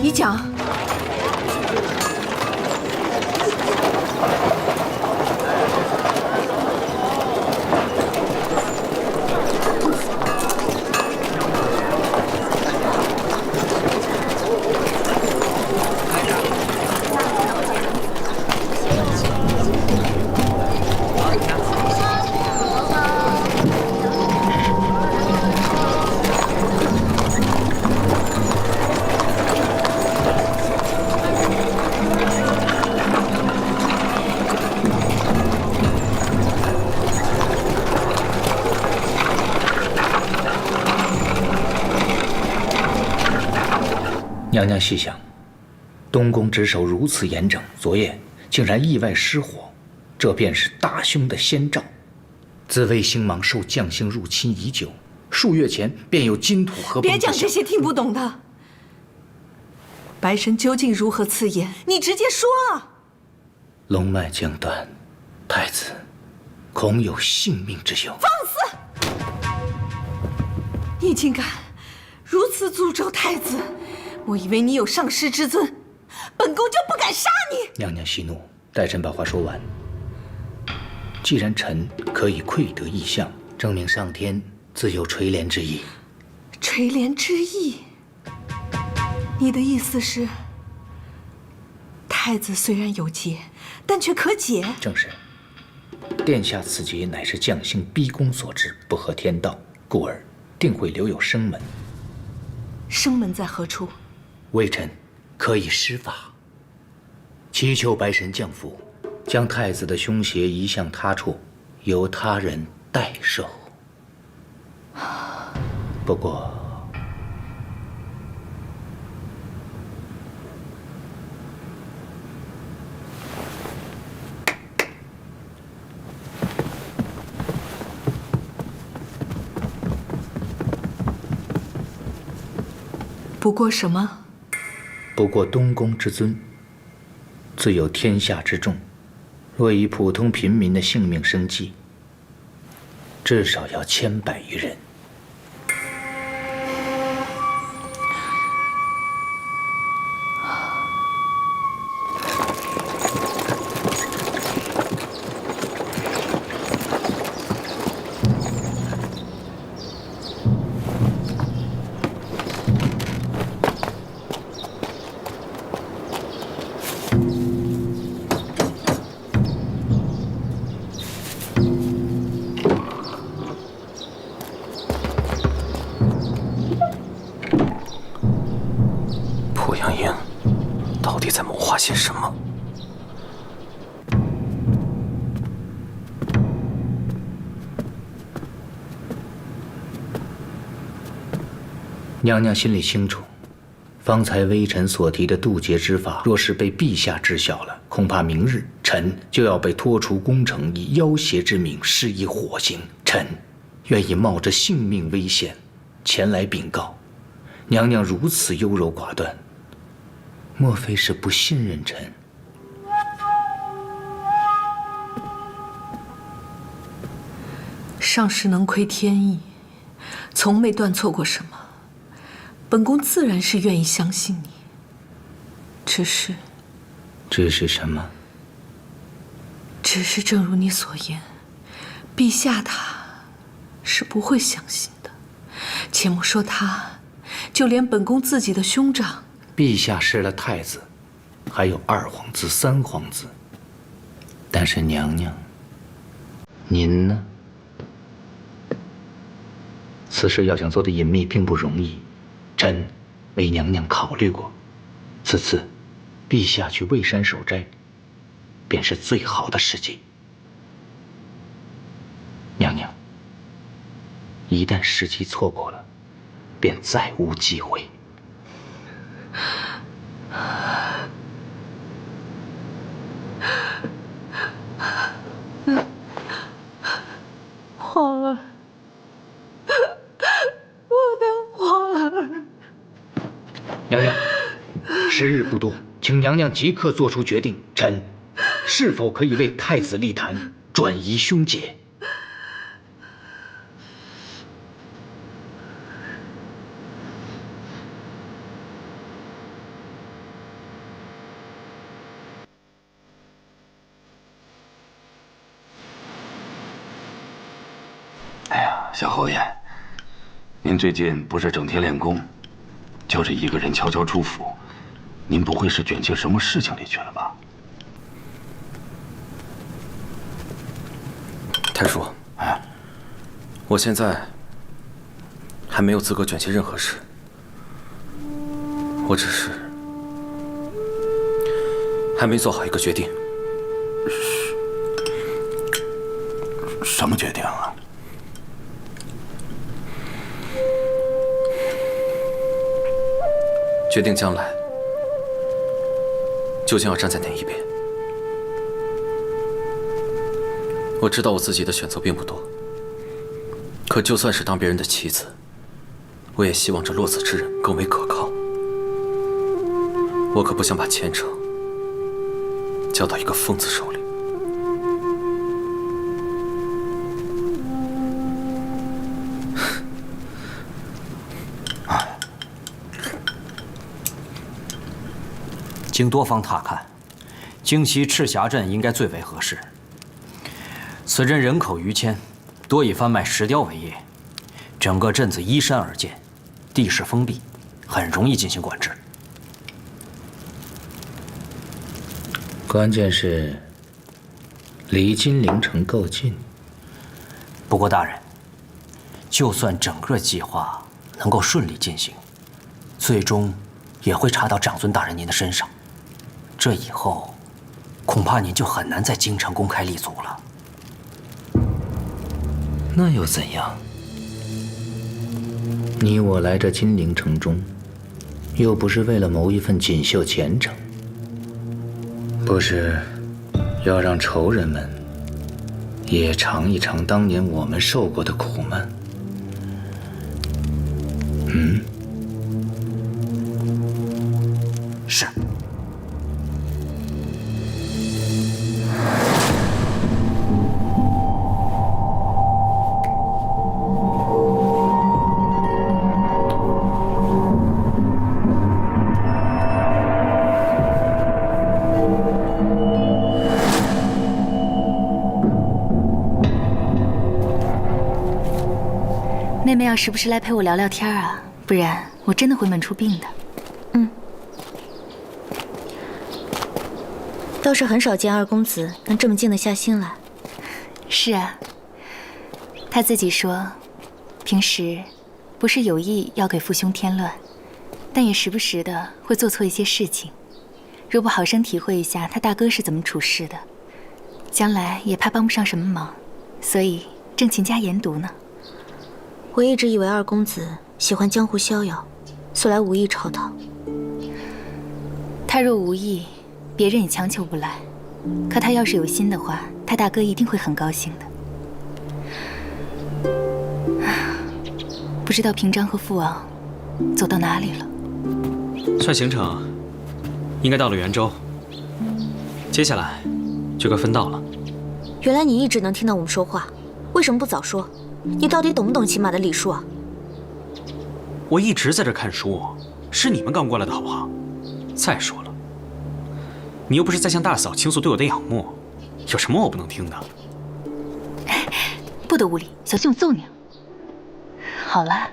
你讲。娘娘细想，东宫值守如此严整，昨夜竟然意外失火，这便是大凶的先兆。紫微星芒受将星入侵已久，数月前便有金土合崩。别讲这些听不懂的。白神究竟如何刺眼？你直接说啊！龙脉将断，太子恐有性命之忧。放肆！你竟敢如此诅咒太子！我以为你有上师之尊，本宫就不敢杀你。娘娘息怒，待臣把话说完。既然臣可以窥得异象，证明上天自有垂怜之意。垂怜之意？你的意思是，太子虽然有劫，但却可解？正是。殿下此劫乃是将星逼宫所致，不合天道，故而定会留有生门。生门在何处？微臣可以施法，祈求白神降福，将太子的凶邪移向他处，由他人代受。不过，不过什么？不过东宫之尊，自有天下之重。若以普通平民的性命生计，至少要千百余人。濮阳营到底在谋划些什么？娘娘心里清楚，方才微臣所提的渡劫之法，若是被陛下知晓了，恐怕明日臣就要被拖出宫城，以要挟之名施以火刑。臣愿意冒着性命危险前来禀告。娘娘如此优柔寡断，莫非是不信任臣？上师能窥天意，从没断错过什么。本宫自然是愿意相信你，只是什么？只是正如你所言，陛下他是不会相信的。且莫说他，就连本宫自己的兄长，陛下失了太子，还有二皇子、三皇子，但是娘娘，您呢？此事要想做的隐秘并不容易，臣为娘娘考虑过。此次，陛下去蔚山守斋，便是最好的时机。娘娘，一旦时机错过了，便再无机会。皇儿，我的皇儿。娘娘，时日不多，请娘娘即刻做出决定，臣是否可以为太子立坛，转移凶劫？小侯爷，您最近不是整天练功，就是一个人悄悄出府，您不会是卷进什么事情里去了吧？太叔，我现在还没有资格卷进任何事，我只是还没做好一个决定。什么决定啊？决定将来究竟要站在哪一边。我知道我自己的选择并不多，可就算是当别人的棋子，我也希望这落子之人更为可靠。我可不想把前程交到一个疯子手里。经多方踏勘，京西赤霞镇应该最为合适。此镇人口逾千，多以贩卖石雕为业，整个镇子依山而建，地势封闭，很容易进行管制。关键是离金陵城够近。不过大人，就算整个计划能够顺利进行，最终也会查到长孙大人您的身上。这以后，恐怕您就很难在京城公开立足了。那又怎样？你我来这金陵城中，又不是为了谋一份锦绣前程，不是要让仇人们也尝一尝当年我们受过的苦闷。是。妹妹要时不时来陪我聊聊天啊，不然我真的会闷出病的。倒是很少见二公子能这么静得下心来。是啊，他自己说，平时不是有意要给父兄添乱，但也时不时的会做错一些事情。若不好生体会一下他大哥是怎么处事的，将来也怕帮不上什么忙，所以正勤加研读呢。我一直以为二公子喜欢江湖逍遥，素来无意朝堂。他若无意，别人也强求不来。可他要是有心的话，他大哥一定会很高兴的。不知道平章和父王走到哪里了？算行程，应该到了元州。接下来就该分道了。原来你一直能听到我们说话，为什么不早说？你到底懂不懂起码的礼数啊？我一直在这看书，是你们刚过来的好不好？再说了，你又不是在向大嫂倾诉对我的仰慕，有什么我不能听的？不得无礼，小心我揍你！好了，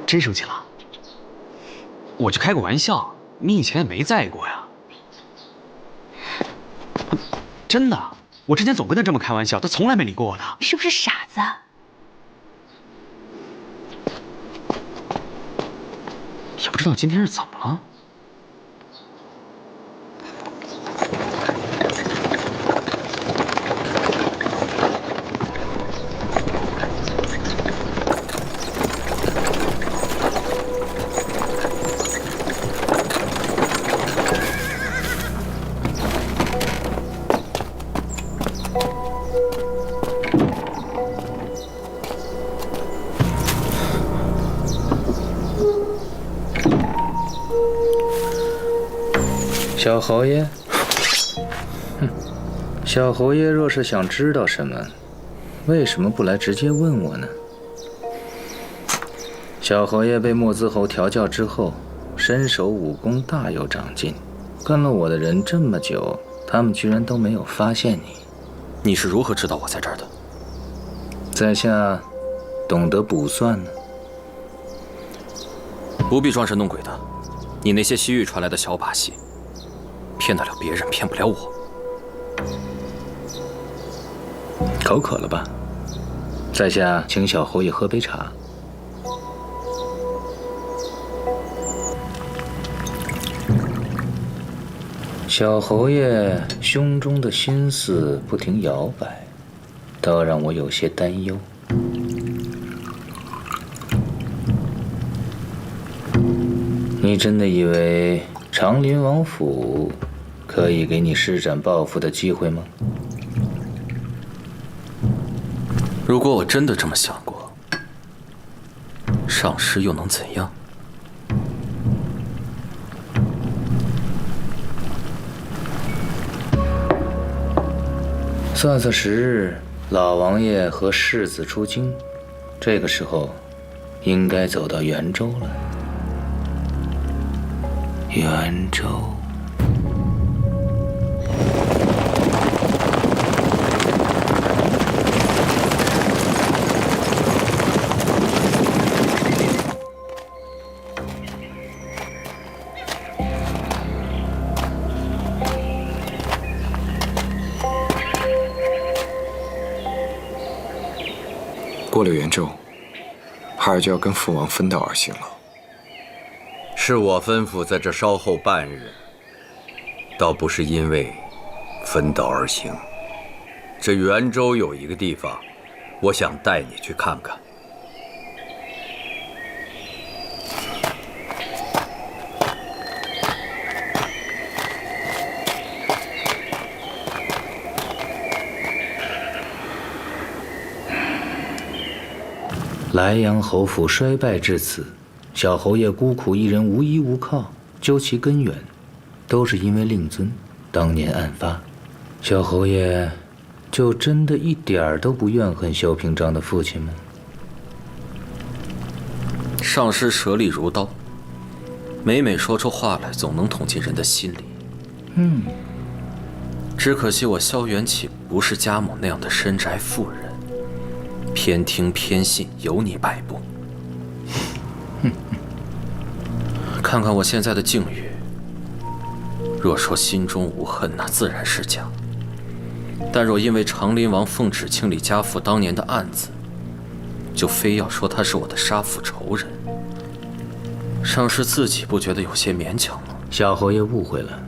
真生气了？我就开个玩笑，你以前也没在意过呀。真的，我之前总跟他这么开玩笑，他从来没理过我的。你是不是傻子啊？也不知道今天是怎么了。小侯爷，小侯爷若是想知道什么，为什么不来直接问我呢？小侯爷被墨子侯调教之后，身手武功大有长进，跟了我的人这么久，他们居然都没有发现你。你是如何知道我在这儿的？在下懂得卜算呢。不必装神弄鬼的，你那些西域传来的小把戏，骗得了别人，骗不了我。口渴了吧？在下请小侯爷喝杯茶。小侯爷胸中的心思不停摇摆，倒让我有些担忧。你真的以为长林王府可以给你施展报复的机会吗？如果我真的这么想过，上师又能怎样？算算时日，老王爷和世子出京，这个时候应该走到元州了。元州。过了元州，孩儿就要跟父王分道而行了。是我吩咐在这稍后半日，倒不是因为分道而行。这元州有一个地方，我想带你去看看。莱阳侯府衰败至此，小侯爷孤苦一人，无依无靠。究其根源，都是因为令尊当年案发。小侯爷就真的一点儿都不怨恨萧平章的父亲吗？上师舌利如刀，每每说出话来，总能捅进人的心里。只可惜我萧元启不是家母那样的深宅妇人。偏听偏信，有你摆布。看看我现在的境遇，若说心中无恨，那自然是假；但若因为长林王奉旨清理家父当年的案子，就非要说他是我的杀父仇人，上师自己不觉得有些勉强吗？小侯爷误会了，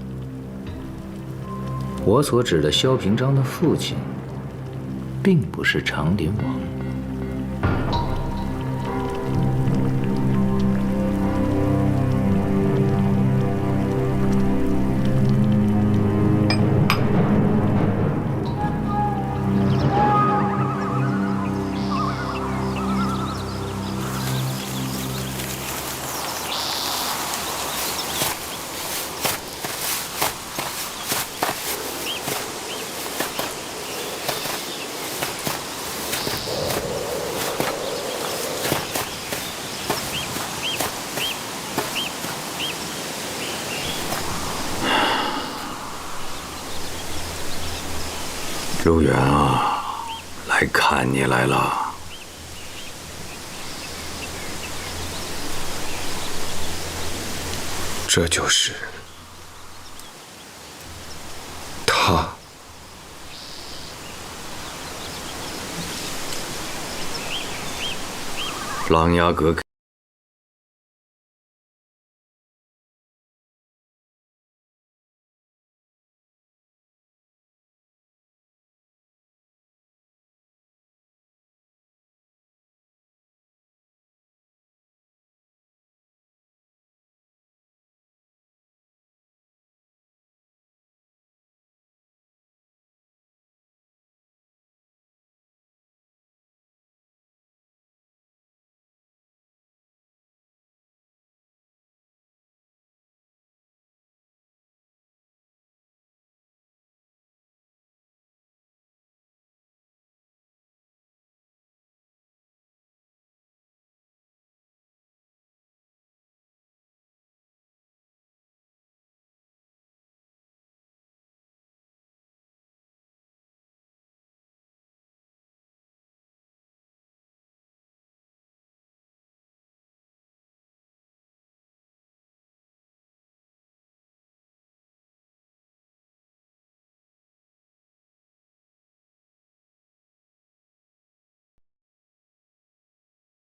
我所指的萧平章的父亲，并不是长林王。陆源啊，来看你来了。这就是他。琅琊阁。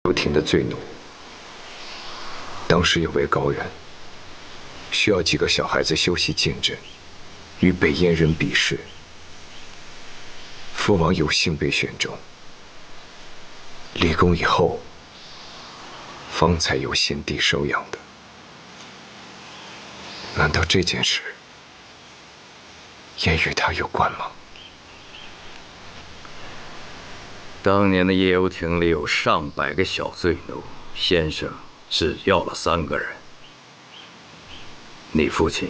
刘廷的罪怒。当时有位高人，需要几个小孩子修习剑阵，与北燕人比试。父王有幸被选中，立功以后，方才由先帝收养的。难道这件事也与他有关吗？当年的夜游亭里有上百个小醉奴，先生只要了3个人。你父亲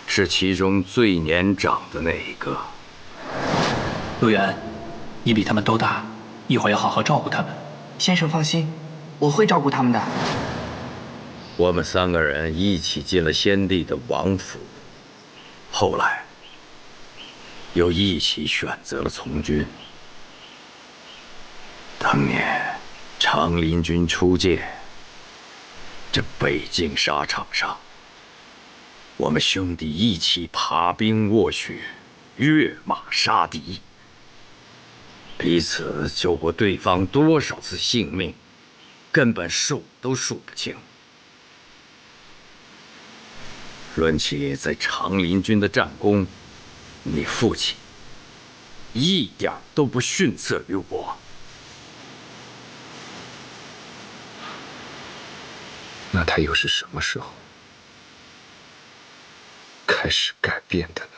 是其中最年长的那一个。陆远，你比他们都大，一会儿要好好照顾他们。先生放心，我会照顾他们的。我们3个人一起进了先帝的王府，后来又一起选择了从军。当年长林军出界，这北境沙场上，我们兄弟一起爬冰卧雪，跃马杀敌，彼此救过对方多少次性命，根本数都数不清。论起在长林军的战功，你父亲一点都不逊色于我。那他又是什么时候开始改变的呢？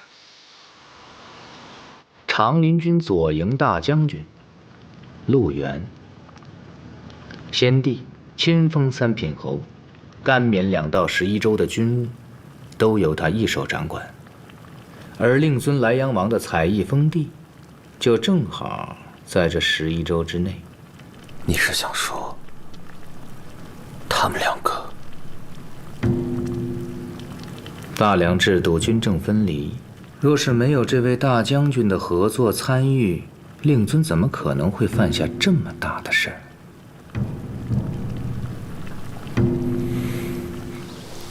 长林军左营大将军陆源，先帝亲封3品侯，甘勉2到11州的军务都由他一手掌管，而令尊莱阳王的采邑封地就正好在这11州之内。你是想说，他们2个？大梁制度军政分离，若是没有这位大将军的合作参与，令尊怎么可能会犯下这么大的事儿？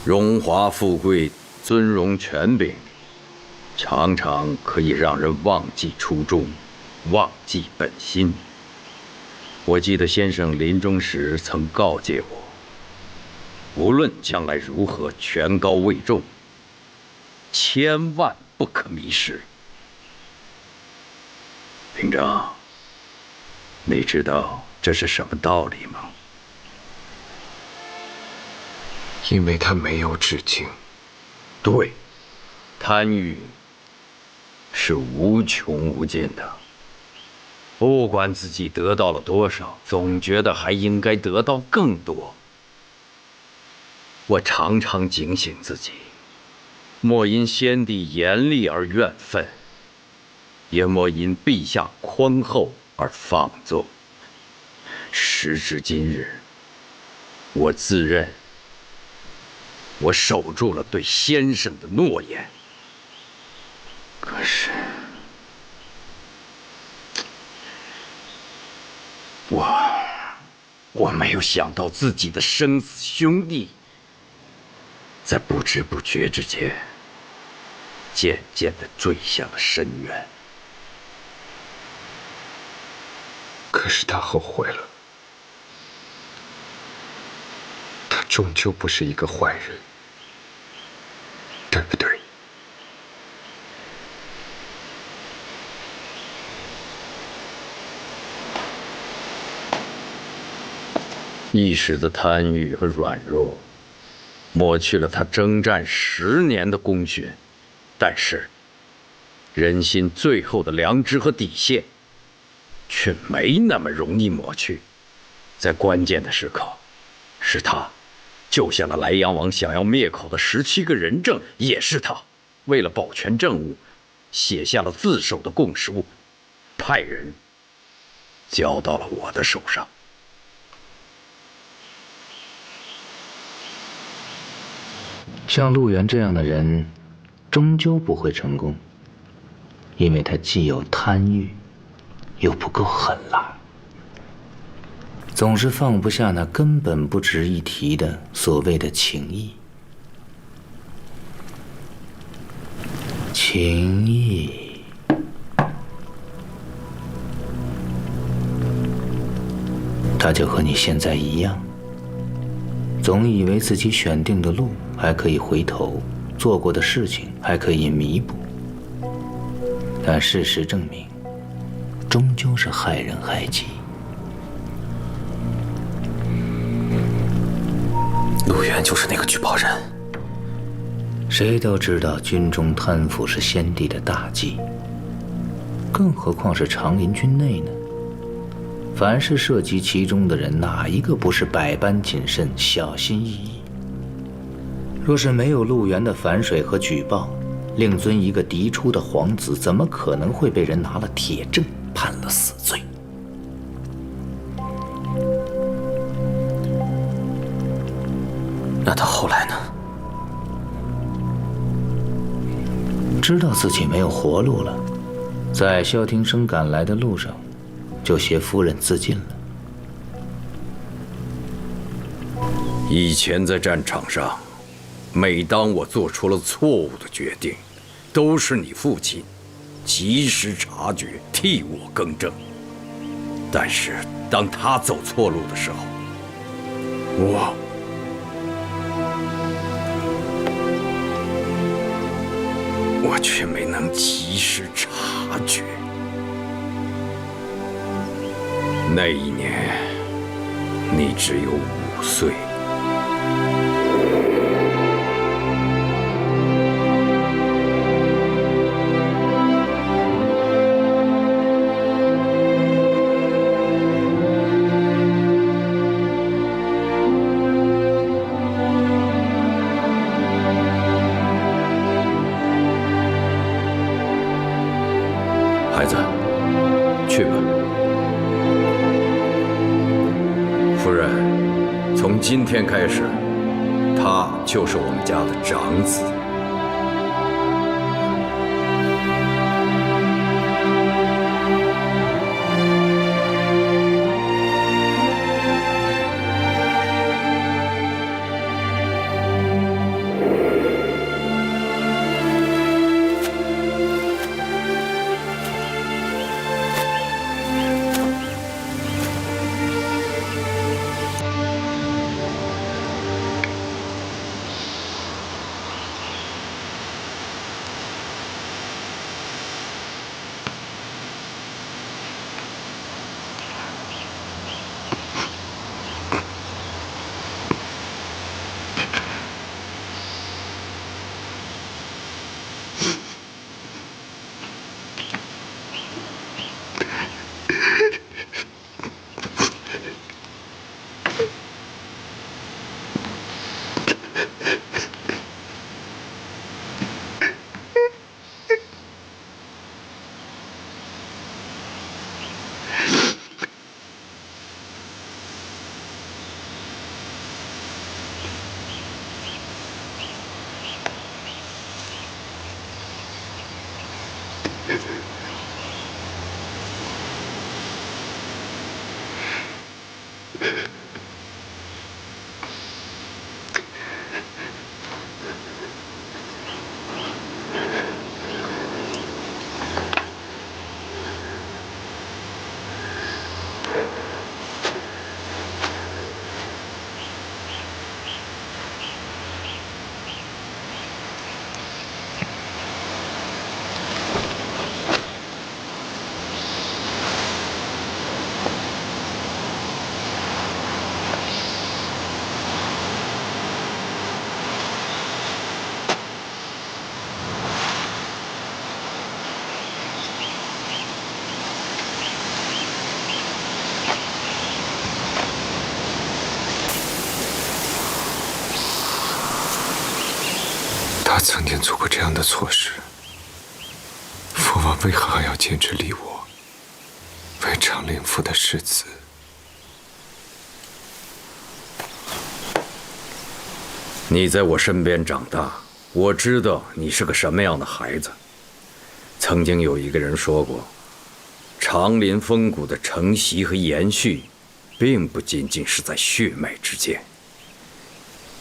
荣华富贵、尊荣权柄，常常可以让人忘记初衷，忘记本心。我记得先生临终时曾告诫我，无论将来如何权高位重，千万不可迷失。平章，你知道这是什么道理吗？因为他没有止境。对，贪欲是无穷无尽的，不管自己得到了多少，总觉得还应该得到更多。我常常警醒自己，莫因先帝严厉而怨愤，也莫因陛下宽厚而放纵。时至今日，我自认我守住了对先生的诺言，可是我没有想到自己的生死兄弟，在不知不觉之间，渐渐地坠向了深渊。可是他后悔了，他终究不是一个坏人，对不对？一时的贪欲和软弱，抹去了他征战10年的功勋，但是人心最后的良知和底线，却没那么容易抹去。在关键的时刻，是他救下了莱阳王想要灭口的17个人证，也是他为了保全政务，写下了自首的供书，派人交到了我的手上。像陆源这样的人，终究不会成功，因为他既有贪欲，又不够狠辣，总是放不下那根本不值一提的所谓的情义。情义，他就和你现在一样，总以为自己选定的路还可以回头，做过的事情还可以弥补，但事实证明，终究是害人害己。陆源就是那个举报人，谁都知道军中贪腐是先帝的大忌，更何况是长林军内呢？凡是涉及其中的人，哪一个不是百般谨慎、小心翼翼？若是没有陆源的反水和举报，令尊一个嫡出的皇子，怎么可能会被人拿了铁证判了死罪？那他后来呢？知道自己没有活路了，在萧庭生赶来的路上，就携夫人自尽了。以前在战场上，每当我做出了错误的决定，都是你父亲及时察觉，替我更正。但是当他走错路的时候，我却没能及时察觉。那一年，你只有5岁。孩子，去吧。夫人，从今天开始，他就是我们家的长子。他曾经做过这样的错事，父王为何还要坚持立我为长林府的世子？你在我身边长大，我知道你是个什么样的孩子。曾经有一个人说过，长林风骨的承袭和延续，并不仅仅是在血脉之间。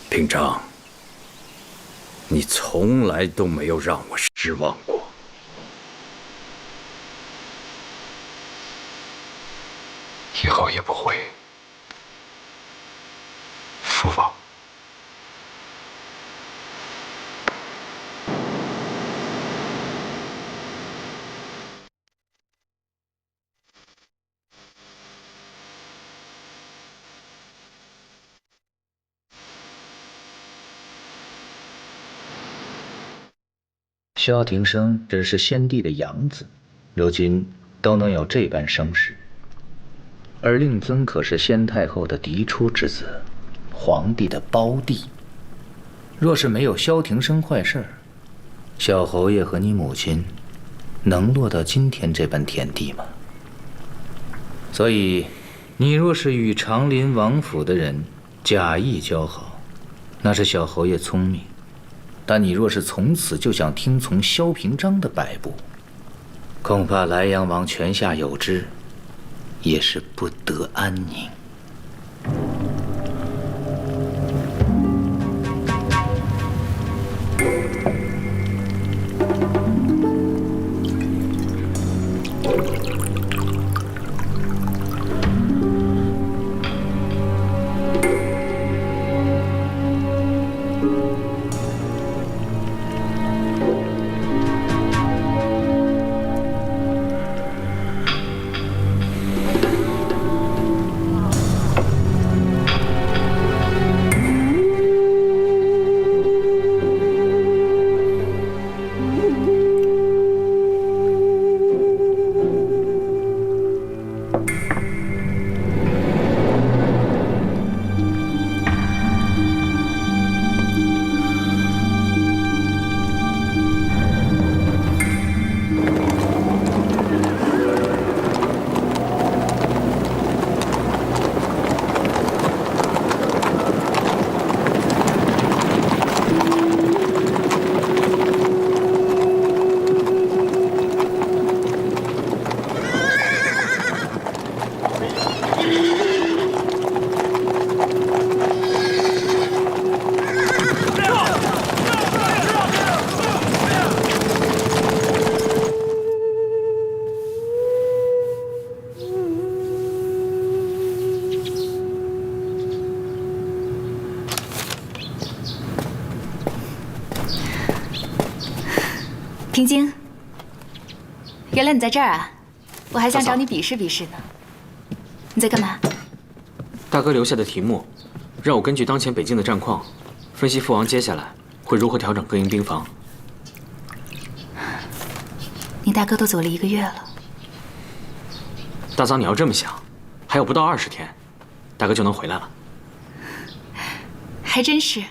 平章，你从来都没有让我失望过。以后也不会。父王。萧庭生真是先帝的养子，如今都能有这般声势。而令尊可是先太后的嫡出之子，皇帝的胞弟。若是没有萧庭生坏事儿，小侯爷和你母亲能落到今天这般田地吗？所以，你若是与长林王府的人假意交好，那是小侯爷聪明；但你若是从此就想听从萧平章的摆布，恐怕莱阳王泉下有知，也是不得安宁。平京，原来你在这儿啊！我还想找你比试比试呢。你在干嘛？大哥留下的题目，让我根据当前北境的战况，分析父王接下来会如何调整各营兵防。你大哥都走了1个月了。大嫂，你要这么想，还有不到20天，大哥就能回来了。还真是。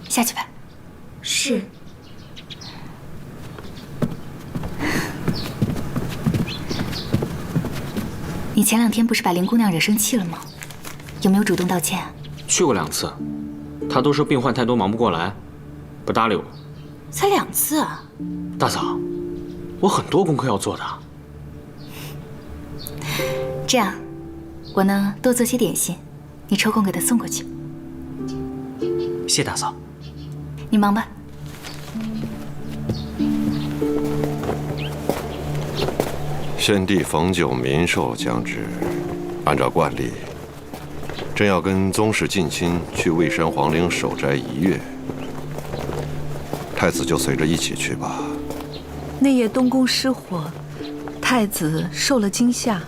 下去吧。是。你前2天不是把林姑娘惹生气了吗？有没有主动道歉啊？去过2次，她都说病患太多忙不过来，不搭理我。才2次啊！大嫂，我很多功课要做的。这样，我呢多做些点心，你抽空给她送过去。谢大嫂。你忙吧。先帝逢九民寿将至，按照惯例，朕要跟宗室近亲去蔚山皇陵守斋1月。太子就随着一起去吧。那夜东宫失火，太子受了惊吓，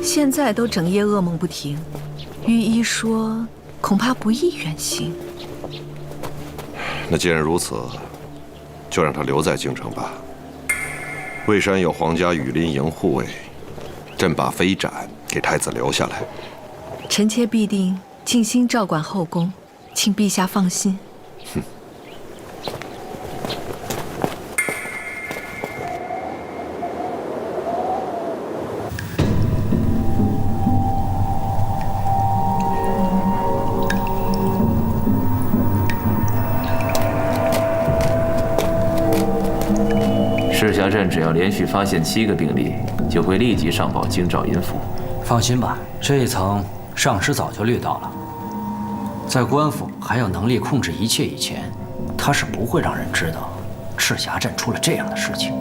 现在都整夜噩梦不停。御医说，恐怕不宜远行。那既然如此，就让他留在京城吧。蔚山有皇家羽林营护卫，朕把飞斩给太子留下来。臣妾必定尽心照管后宫，请陛下放心。哼。赤霞镇只要连续发现7个病例，就会立即上报京兆尹府。放心吧，这一层上师早就虑到了。在官府还有能力控制一切以前，他是不会让人知道赤霞镇出了这样的事情。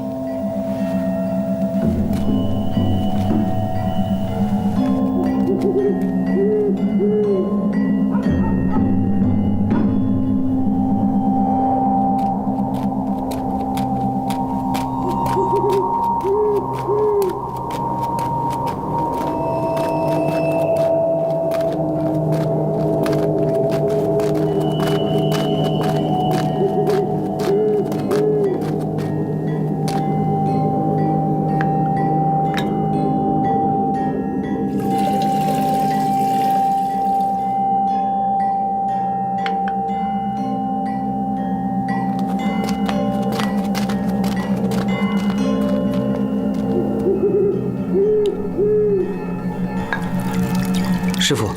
师傅，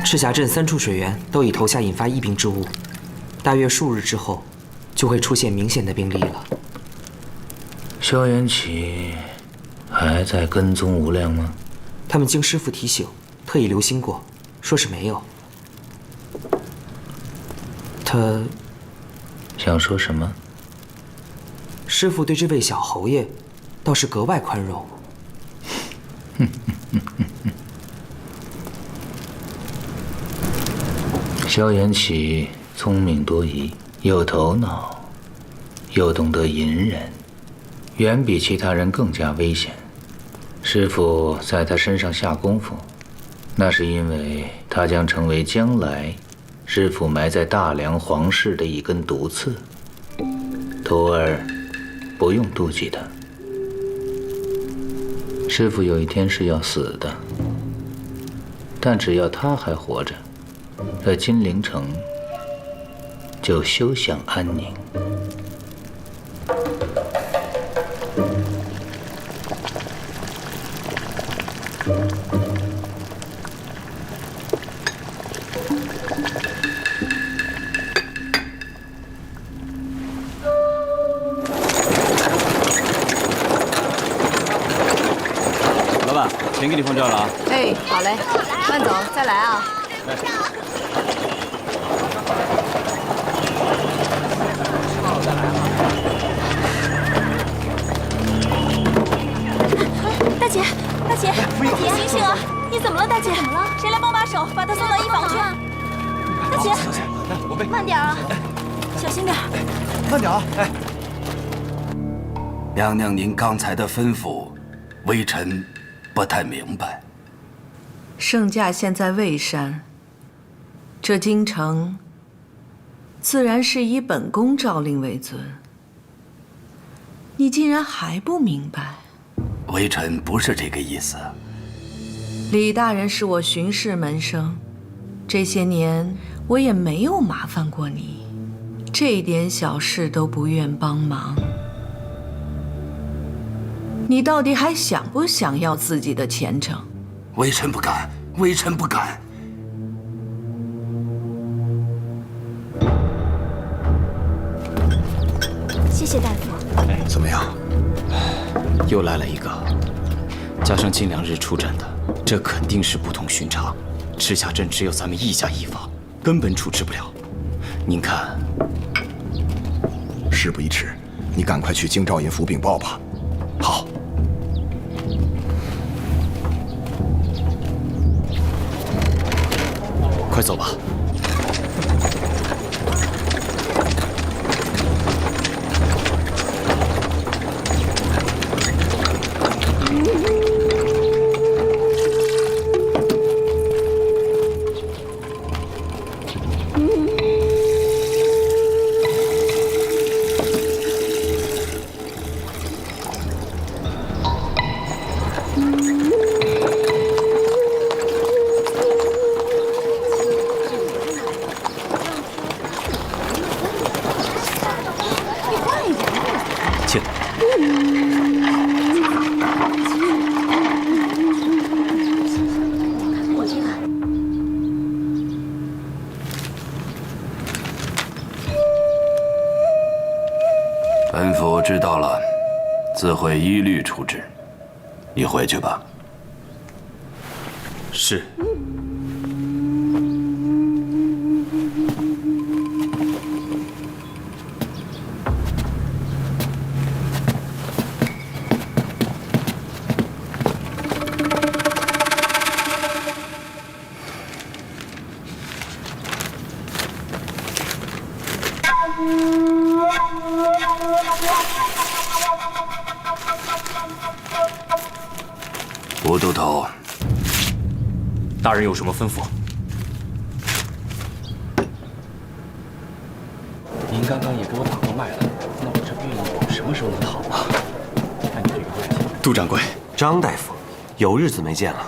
赤霞镇3处水源都已投下引发疫病之物，大约数日之后，就会出现明显的病例了。萧元启还在跟踪无量吗？他们经师傅提醒，特意留心过，说是没有。他想说什么？师傅对这位小侯爷倒是格外宽容。萧元启聪明多疑，有头脑，又懂得隐忍，远比其他人更加危险。师父在他身上下功夫，那是因为他将成为将来师父埋在大梁皇室的一根毒刺。徒儿不用妒忌他，师父有一天是要死的，但只要他还活着，这金陵城就休享安宁。老板，钱给你放这儿了啊。哎，好嘞，慢走，再来啊。大姐，大姐，你醒醒啊！你怎么了，大姐？怎么了？谁来帮把手，把她送到医房去啊？大姐，我背。慢点啊，小心点。慢点啊！哎，娘娘，您刚才的吩咐，微臣不太明白。圣驾现在蔚山，这京城自然是以本宫诏令为尊。你竟然还不明白？微臣不是这个意思。李大人是我巡视门生，这些年我也没有麻烦过你，这点小事都不愿帮忙。你到底还想不想要自己的前程？微臣不敢，微臣不敢。谢谢大夫。怎么样？又来了一个，加上近2日出诊的，这肯定是不同寻常。赤霞镇只有咱们一家医房，根本处置不了。您看，事不宜迟，你赶快去京兆尹府禀报吧。好。快走吧。本府知道了，自会一律处置。你回去吧。是。吴都头，大人有什么吩咐？您刚刚也给我把过脉了，那我这病什么时候能好啊？看你这个样子。杜掌柜，张大夫，有日子没见了。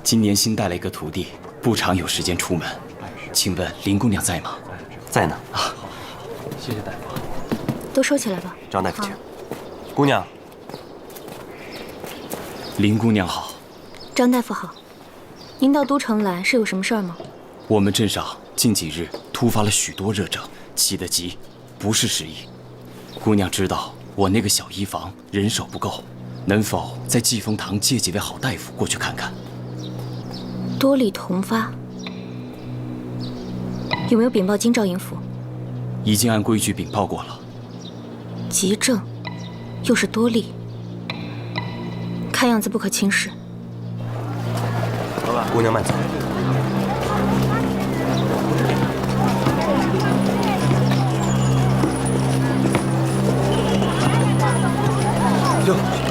今年新带了一个徒弟，不常有时间出门，请问林姑娘在吗？在呢。啊，谢谢大夫。都收起来吧。张大夫请。姑娘。林姑娘好。张大夫好。您到都城来是有什么事儿吗？我们镇上近几日突发了许多热症，起得急，不是时宜。姑娘知道我那个小医房人手不够，能否在济丰堂借几位好大夫过去看看？多利同发，有没有禀报京兆尹府？已经按规矩禀报过了。急症，又是多利，看样子不可轻视。老板，姑娘慢走。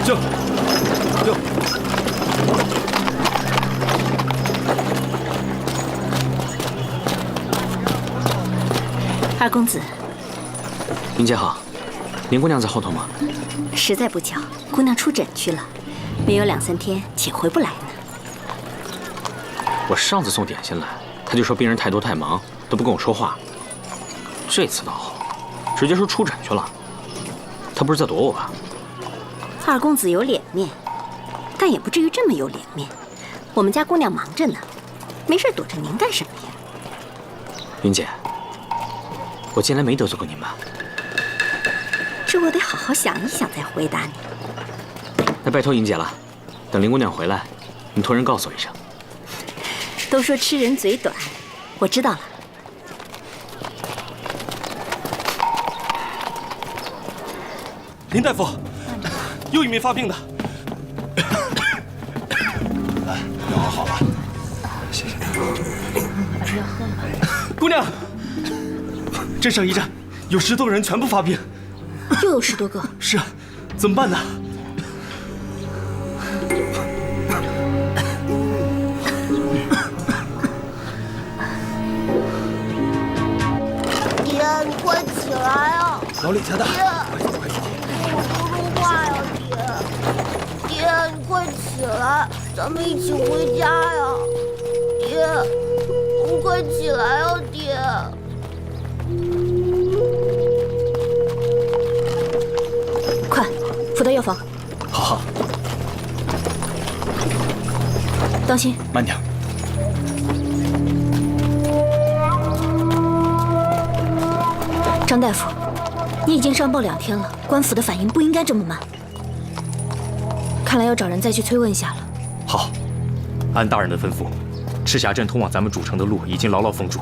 就。二公子，云姐好，林姑娘在后头吗？实在不巧，姑娘出诊去了，没有2、3天，且回不来呢。我上次送点心来，她就说病人太多太忙，都不跟我说话。这次倒好，直接说出诊去了。她不是在躲我吧？二公子有脸面，但也不至于这么有脸面。我们家姑娘忙着呢，没事躲着您干什么呀？云姐，我近来没得罪过您吧？这我得好好想一想再回答你。那拜托云姐了，等林姑娘回来，你托人告诉我一声。都说吃人嘴短，我知道了。林大夫，又一名发病的。药好了，谢谢。把这药喝了。姑娘，镇上一站有10多个人全部发病。又有10多个。是啊，怎么办呢？爹，你快起来啊！老李家的。爹，我说说话呀，爹！爹，你快起来，咱们一起回家呀！爹，你快起来啊，爹！快，扶到药房。好。当心，慢点。张大夫，你已经上报2天了，官府的反应不应该这么慢。看来要找人再去催问一下了。好，按大人的吩咐，赤霞镇通往咱们主城的路已经牢牢封住，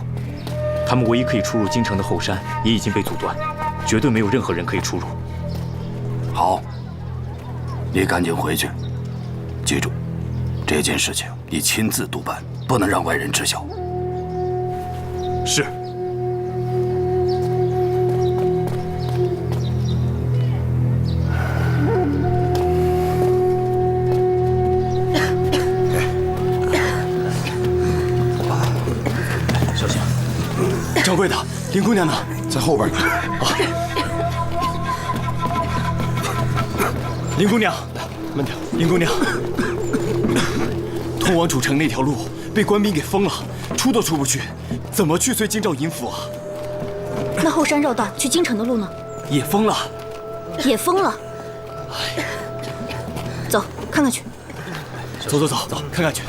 他们唯一可以出入京城的后山也已经被阻断，绝对没有任何人可以出入。好，你赶紧回去，记住，这件事情你亲自督办，不能让外人知晓。是。掌柜的，林姑娘呢？在后边。林姑娘，慢点。林姑娘，通往主城那条路被官兵给封了，出都出不去，怎么去催京兆尹府啊？那后山绕道去京城的路呢？也封了。也封了。走，看看去。走，看看去。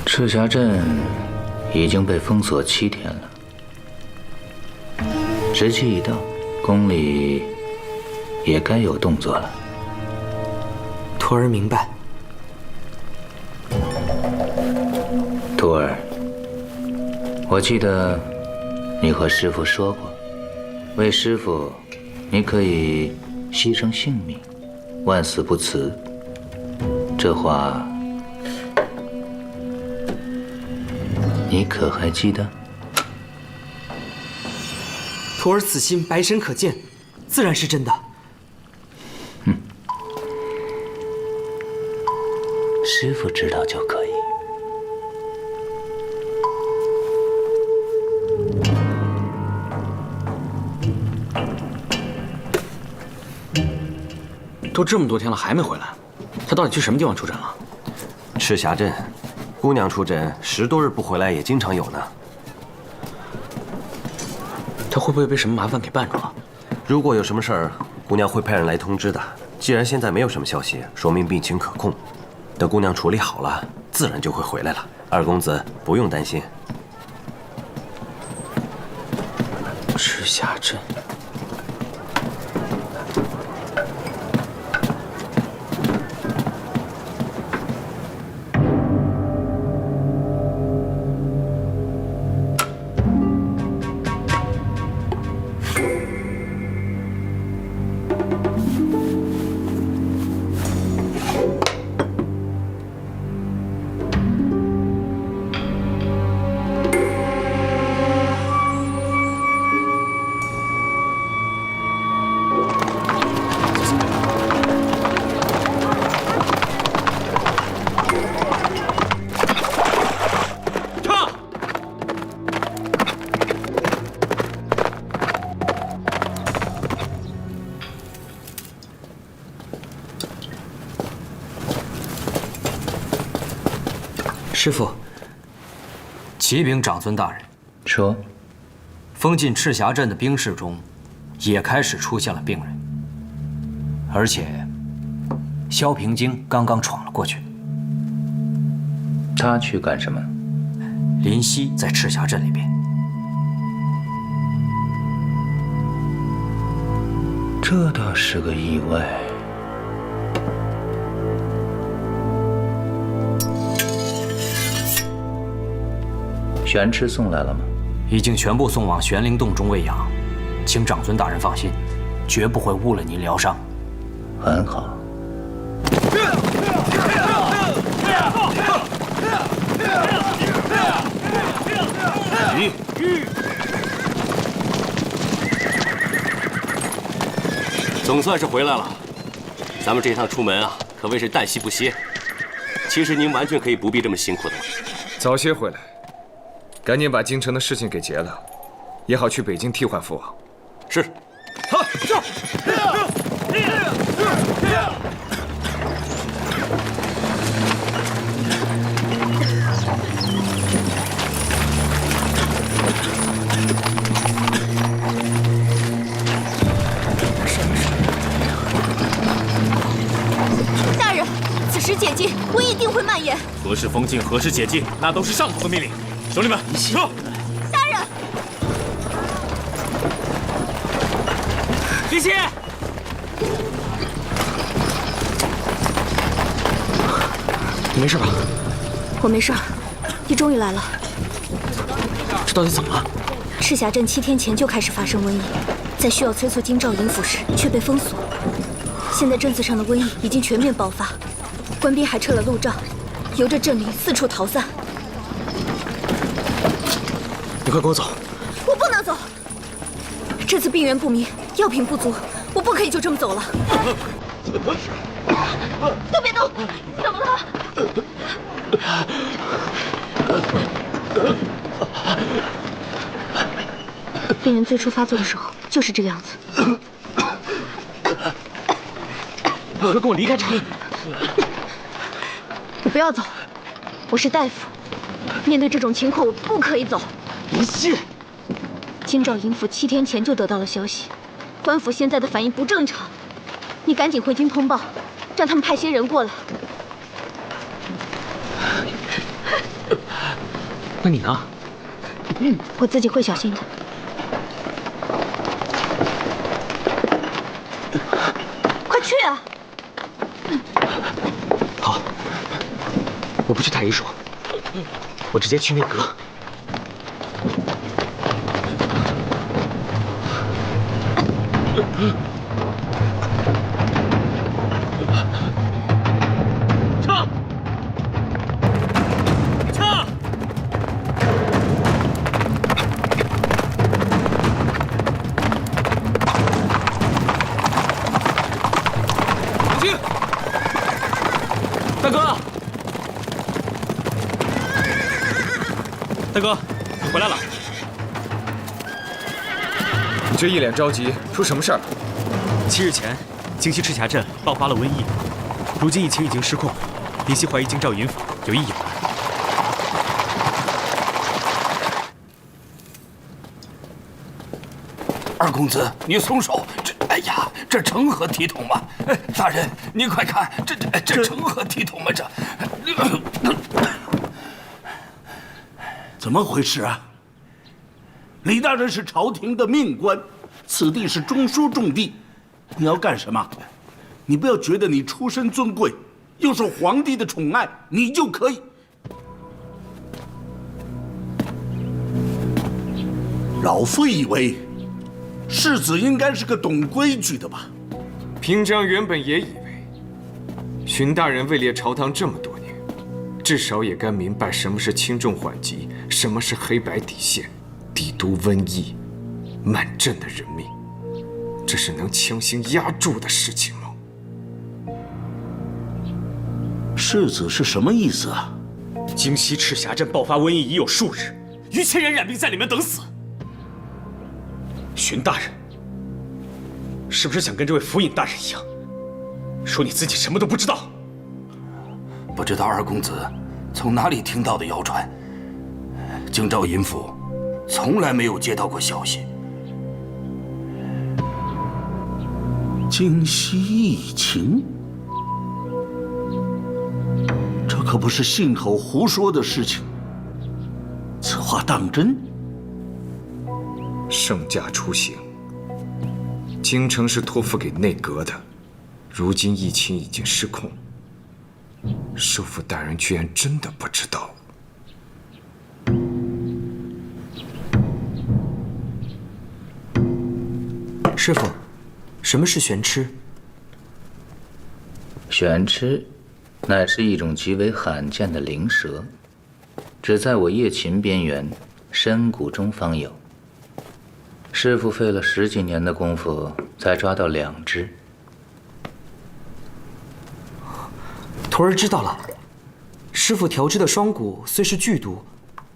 赤霞镇已经被封锁7天了，时期一到，宫里也该有动作了。徒儿明白。徒儿，我记得你和师父说过，为师父，你可以牺牲性命，万死不辞。这话你可还记得？徒儿此心白深可见，自然是真的。师父知道就可以。都这么多天了还没回来，他到底去什么地方出诊了？赤霞镇，姑娘出诊10多日不回来也经常有呢。他会不会被什么麻烦给绊住了？如果有什么事儿，姑娘会派人来通知的。既然现在没有什么消息，说明病情可控。等姑娘处理好了，自然就会回来了。二公子不用担心。赤霞镇。师傅，启禀长孙大人，说，封禁赤霞镇的兵士中，也开始出现了病人，而且萧平京刚刚闯了过去。他去干什么？林夕在赤霞镇里边。这倒是个意外。玄池送来了吗？已经全部送往玄灵洞中喂养，请长孙大人放心，绝不会误了您疗伤。很好。总算是回来了。咱们这趟出门啊，可谓是旦夕不歇。其实您完全可以不必这么辛苦的。早些回来，赶紧把京城的事情给结了，也好去北京替换父王。是。好，上！大人，此时解禁，瘟疫定会蔓延。何时封禁，何时解禁，那都是上头的命令。兄弟们，撤！大人，林夕，你没事吧？我没事儿。你终于来了。这到底怎么了？赤霞镇7天前就开始发生瘟疫，在需要催促京兆尹府时却被封锁。现在镇子上的瘟疫已经全面爆发，官兵还撤了路障，由着镇民四处逃散。你快跟我走！我不能走，这次病源不明，药品不足，我不可以就这么走了。都别动！怎么了？病人最初发作的时候就是这个样子。快跟我离开这里！我不要走，我是大夫，面对这种情况我不可以走。林夕，京兆尹府7天前就得到了消息，官府现在的反应不正常，你赶紧回京通报，让他们派些人过来。那你呢？我自己会小心的。快去啊！好，我不去太医署，我直接去内阁。撤！撤！进！大哥！大哥，你回来了。你这一脸着急，出什么事儿了？ 7日前，京西赤霞镇爆发了瘟疫，如今疫情已经失控，林夕怀疑京兆尹府有意隐瞒。二公子，你松手！哎呀，这成何体统嘛！大人，您快看，这成何体统嘛！这怎么回事啊？李大人是朝廷的命官，此地是中书重地，你要干什么？你不要觉得你出身尊贵，又受皇帝的宠爱，你就可以。老夫以为。世子应该是个懂规矩的吧？平章原本也以为，荀大人位列朝堂这么多年，至少也该明白什么是轻重缓急，什么是黑白底线，帝都瘟疫，满镇的人命，这是能强行压住的事情吗？世子是什么意思啊？京西赤霞镇爆发瘟疫已有数日，逾千人染病在里面等死。荀大人，是不是想跟这位府尹大人一样，说你自己什么都不知道？不知道二公子从哪里听到的谣传，京兆尹府从来没有接到过消息。京西疫情，这可不是信口胡说的事情。此话当真？圣驾出行，京城是托付给内阁的，如今疫情已经失控，寿父大人居然真的不知道。师傅，什么是玄螭？玄螭，乃是一种极为罕见的灵蛇，只在我夜秦边缘深谷中方有。师傅费了10几年的功夫，才抓到2只。徒儿知道了。师傅调制的双蛊虽是剧毒，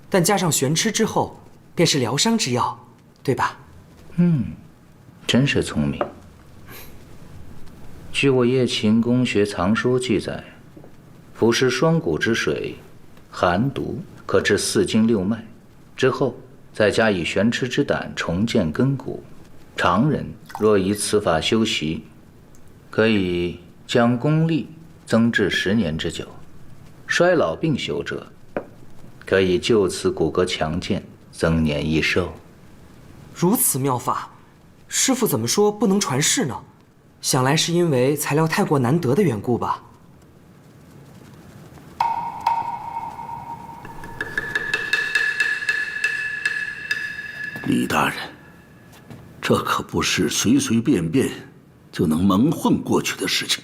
但加上玄螭之后，便是疗伤之药，对吧？真是聪明。据我夜秦公学藏书记载，服食双蛊之水，寒毒，可治4经6脉，之后再加以玄螭之胆重建根骨，常人若以此法修习，可以将功力增至10年之久；衰老病朽者，可以就此骨骼强健，增年益寿。如此妙法，师傅怎么说不能传世呢？想来是因为材料太过难得的缘故吧。李大人，这可不是随随便便就能蒙混过去的事情。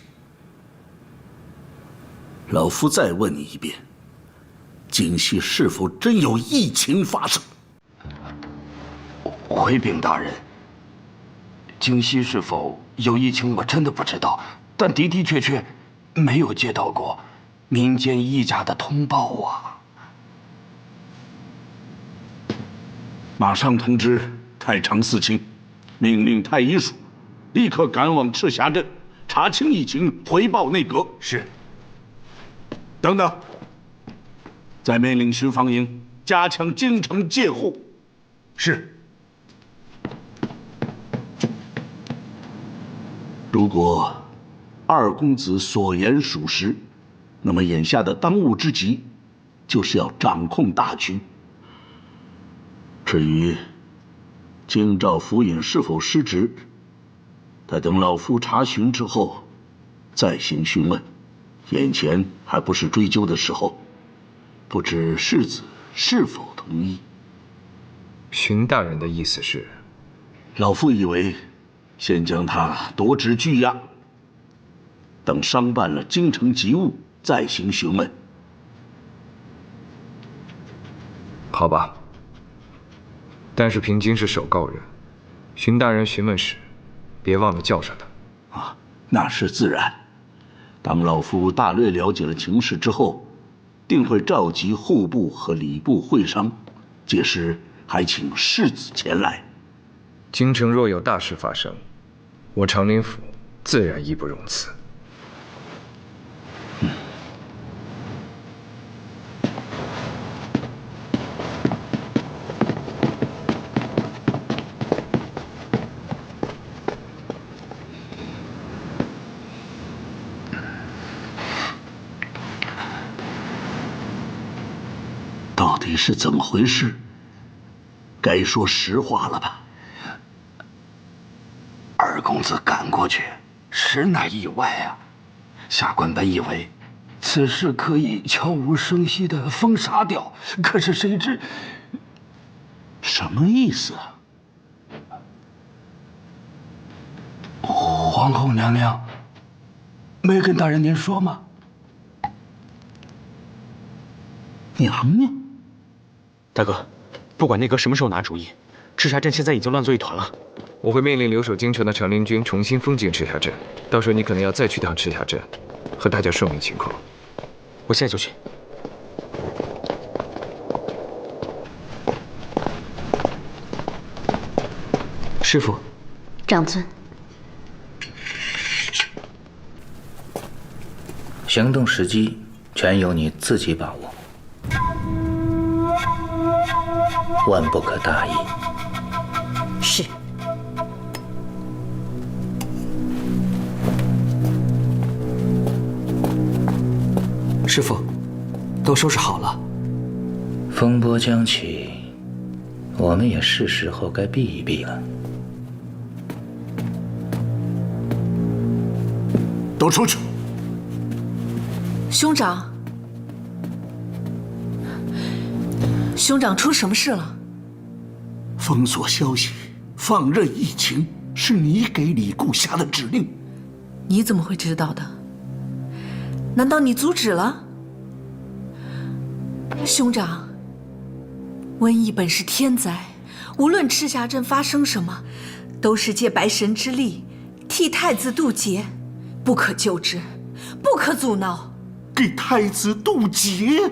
老夫再问你一遍，京西是否真有疫情发生？回禀大人，京西是否有疫情，我真的不知道，但的的确确没有接到过民间医家的通报啊。马上通知太常寺卿，命令太医署立刻赶往赤霞镇查清疫情，回报内阁。是。等等，再命令巡防营加强京城戒护。是。如果二公子所言属实，那么眼下的当务之急，就是要掌控大局。至于京兆府尹是否失职，待等老夫查询之后，再行询问。眼前还不是追究的时候，不知世子是否同意？荀大人的意思是，老夫以为，先将他夺职拘押，等商办了京城急务，再行询问。好吧。但是平京是首告人，荀大人询问时，别忘了叫上他。啊，那是自然。当老夫大略了解了情势之后，定会召集户部和礼部会商，届时还请世子前来。京城若有大事发生，我长宁府自然义不容辞。到底是怎么回事？该说实话了吧？二公子赶过去，实乃意外啊！下官本以为此事可以悄无声息地封杀掉，可是谁知……什么意思啊？皇后娘娘没跟大人您说吗？娘娘，大哥，不管内阁什么时候拿主意，赤霞镇现在已经乱作一团了。我会命令留守京城的长陵军重新封禁赤霞镇，到时候你可能要再去趟赤霞镇，和大家说明情况。我现在就去。师父，长尊，行动时机全由你自己把握，万不可大意。是。师父，都收拾好了。风波将起，我们也是时候该避一避了。都出去！兄长，兄长出什么事了？封锁消息，放任疫情，是你给李顾下的指令。你怎么会知道的？难道你阻止了？兄长，瘟疫本是天灾，无论赤霞镇发生什么，都是借白神之力替太子渡劫，不可救之，不可阻挠。给太子渡劫？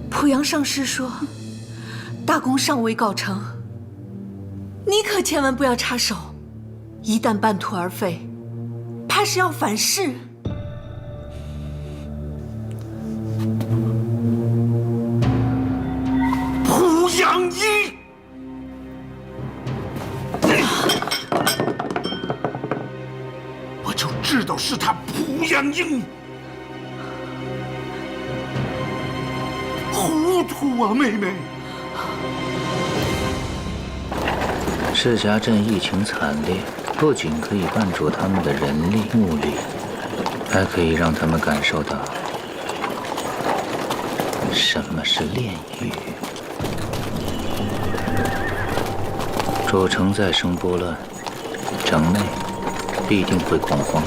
濮阳上师说，大功尚未告成，你可千万不要插手，一旦半途而废，怕是要反噬。濮阳一，我就知道是他濮阳英。糊涂啊，妹妹！赤霞镇疫情惨烈，不仅可以绊住他们的人力物力，还可以让他们感受到什么是炼狱。主城再生波乱，城内必定会恐慌。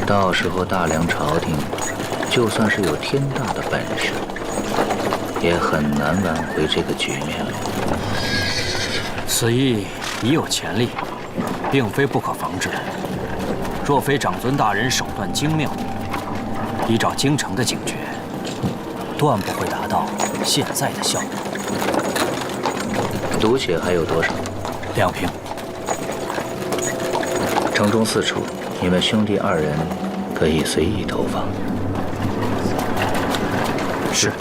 到时候大梁朝廷就算是有天大的本事，也很难挽回这个局面了。此役已有潜力，并非不可防之。若非长尊大人手段精妙，依照京城的警觉，断不会达到现在的效果。毒血还有多少？2瓶。城中4处，你们兄弟2人可以随意投放。是。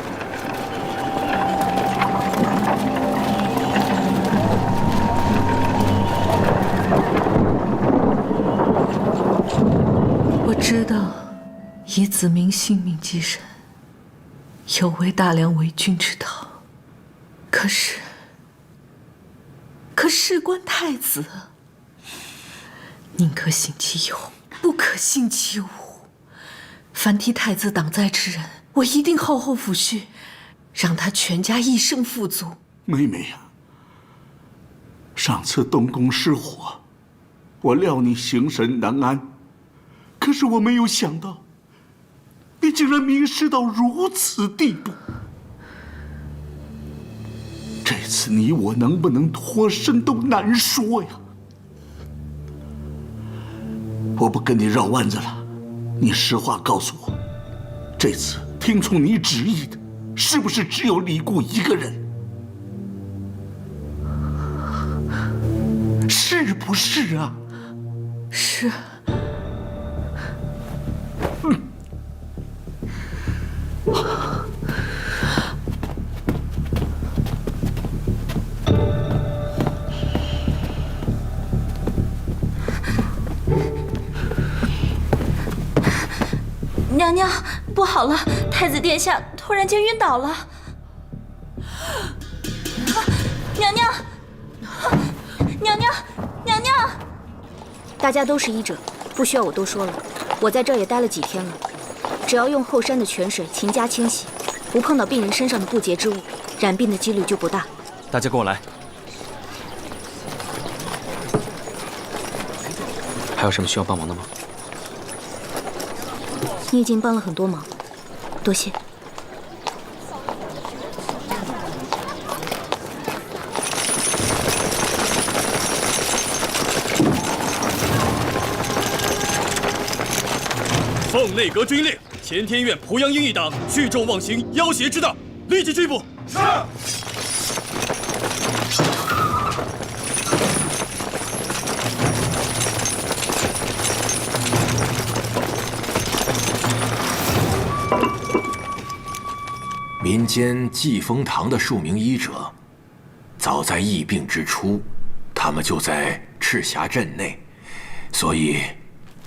我知道，以子民性命祭神，有违大梁为君之道。可事关太子，宁可信其有，不可信其无。凡替太子挡灾之人，我一定厚厚抚恤，让他全家一生富足。妹妹呀，上次东宫失火，我料你形神难安，可是我没有想到，你竟然迷失到如此地步。这次你我能不能脱身都难说呀！我不跟你绕弯子了，你实话告诉我，这次听从你旨意的，是不是只有李固一个人？是不是啊？是。娘娘，不好了！太子殿下突然间晕倒了。娘娘，娘娘，娘娘！大家都是医者，不需要我多说了。我在这儿也待了几天了，只要用后山的泉水勤加清洗，不碰到病人身上的不洁之物，染病的几率就不大。大家跟我来。还有什么需要帮忙的吗？你已经帮了很多忙，多谢。奉内阁军令，前天院濮阳英一党聚众妄行要挟之大，立即拘捕。是。民间济风堂的数名医者，早在疫病之初，他们就在赤霞镇内，所以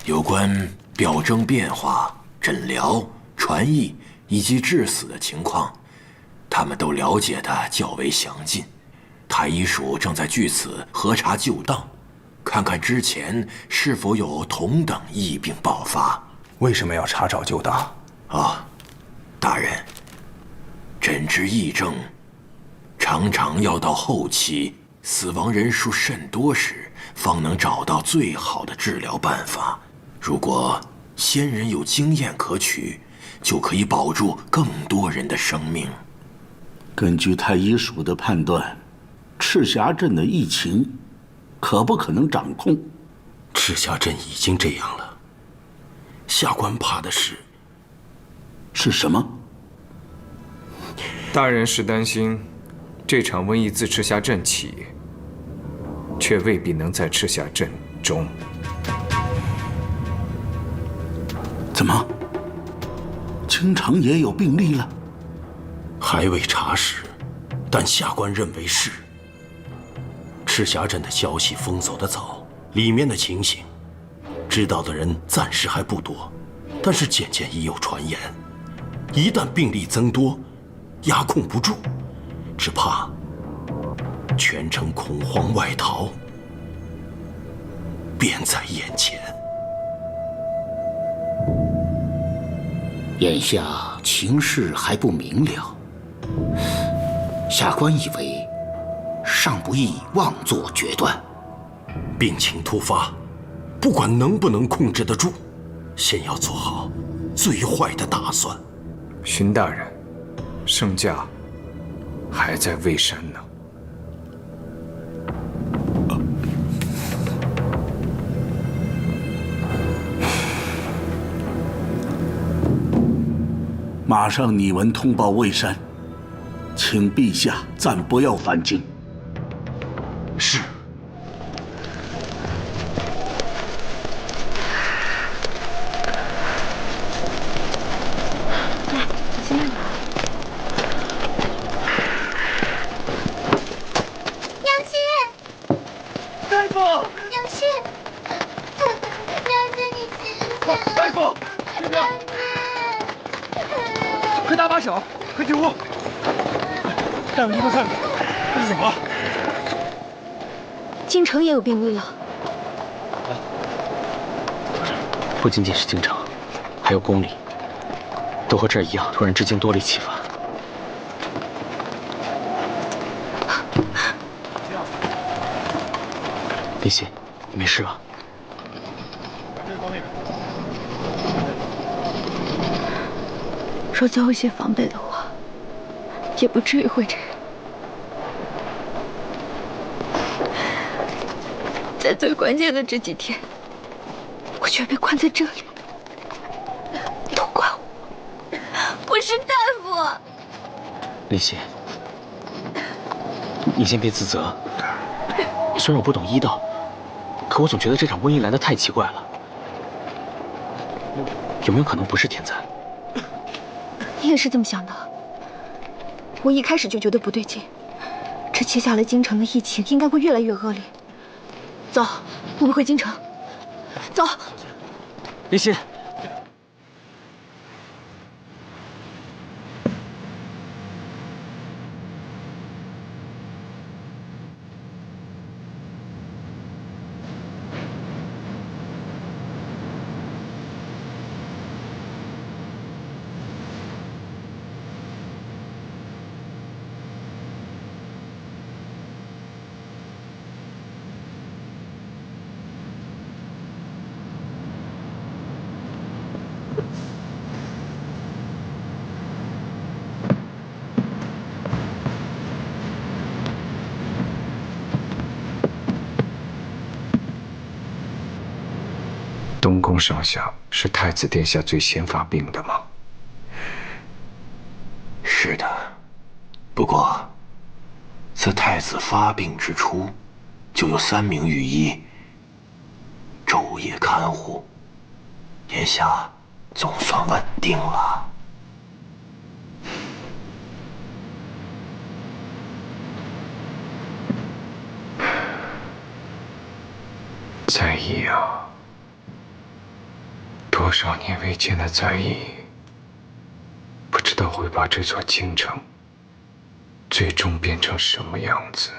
有关表征变化、诊疗、传译以及致死的情况，他们都了解得较为详尽。太医署正在据此核查旧档，看看之前是否有同等疫病爆发。为什么要查找旧档？啊，大人。诊治疫症，常常要到后期死亡人数甚多时，方能找到最好的治疗办法。如果先人有经验可取，就可以保住更多人的生命。根据太医署的判断，赤霞镇的疫情可不可能掌控？赤霞镇已经这样了，下官怕的是什么？大人是担心，这场瘟疫自赤霞镇起，却未必能在赤霞镇终。怎么？京城也有病例了？还未查实，但下官认为是。赤霞镇的消息封锁得早，里面的情形，知道的人暂时还不多，但是渐渐已有传言，一旦病例增多，压控不住，只怕全城恐慌外逃便在眼前。眼下情势还不明了，下官以为尚不宜妄作决断。病情突发，不管能不能控制得住，先要做好最坏的打算。荀大人，圣驾还在蔚山呢。马上拟文通报蔚山，请陛下暂不要返京。是。来，先让你。娘亲，大夫，娘亲，娘亲，你醒醒！大夫，这边。快搭把手，快进屋！带我去看看，这是怎么了？京城也有病例了。不仅仅是京城，还有宫里，都和这儿一样，突然之间多了一起发。林夕，你没事吧？若早有些防备的话，也不至于会这样。在最关键的这几天，我却被关在这里。都怪我，不是大夫。林夕，你先别自责。虽然我不懂医道，可我总觉得这场瘟疫来得太奇怪了，有没有可能不是天灾？你也是这么想的？我一开始就觉得不对劲，这接下来京城的疫情应该会越来越恶劣。走，我们回京城。走。林心。东宫上下是太子殿下最先发病的吗？是的，不过，自太子发病之初，就有3名御医昼夜看护，眼下总算稳定了。在意啊！多少年未见的在意，不知道会把这座京城最终变成什么样子。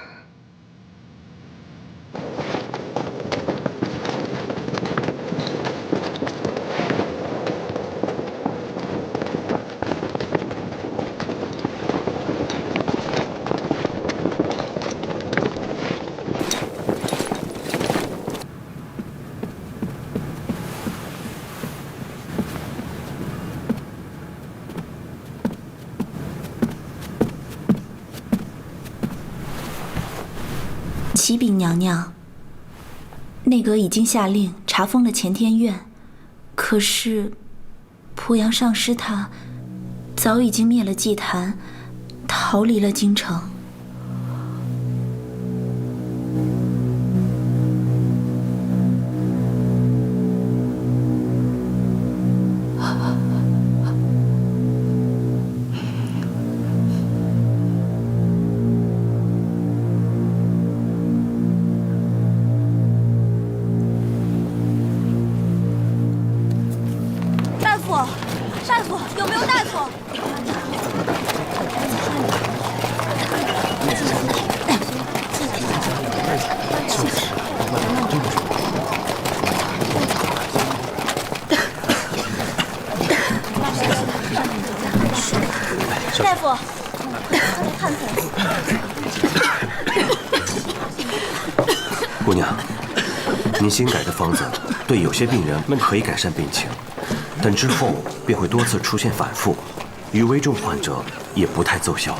启禀娘娘，内阁已经下令查封了乾天院，可是濮阳上师他早已经灭了祭坛，逃离了京城。大夫，有没有大夫？大夫，来看看。姑娘，您新改的方子对有些病人可以改善病情。但之后便会多次出现反复，与危重患者也不太奏效。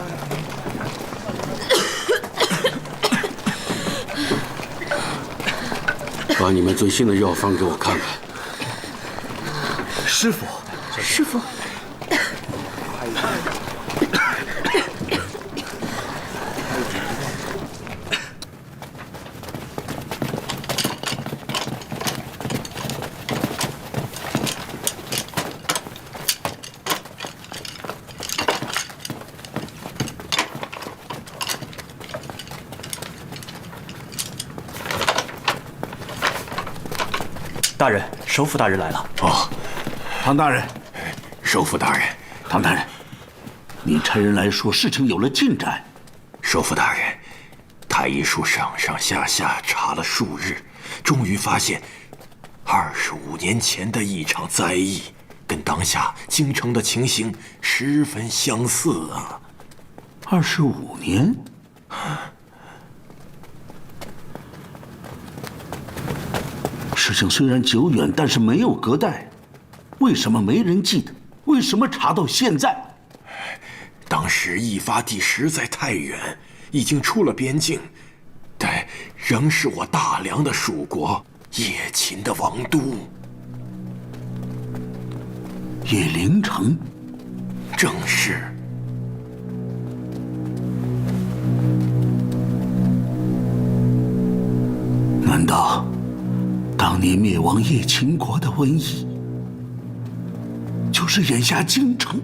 把你们最新的药方给我看看。师傅，师傅。大人，首府大人来了。哦，唐大人，首府大人，唐大人，你差人来说事情有了进展。首府大人，太医署上上下下查了数日，终于发现25年前的一场灾疫，跟当下京城的情形十分相似啊。25年？事情虽然久远，但是没有隔代，为什么没人记得？为什么查到现在？当时疫发地实在太远，已经出了边境，但仍是我大梁的属国，叶秦的王都。叶灵城，正是。难道当年灭亡叶秦国的瘟疫，就是眼下京城。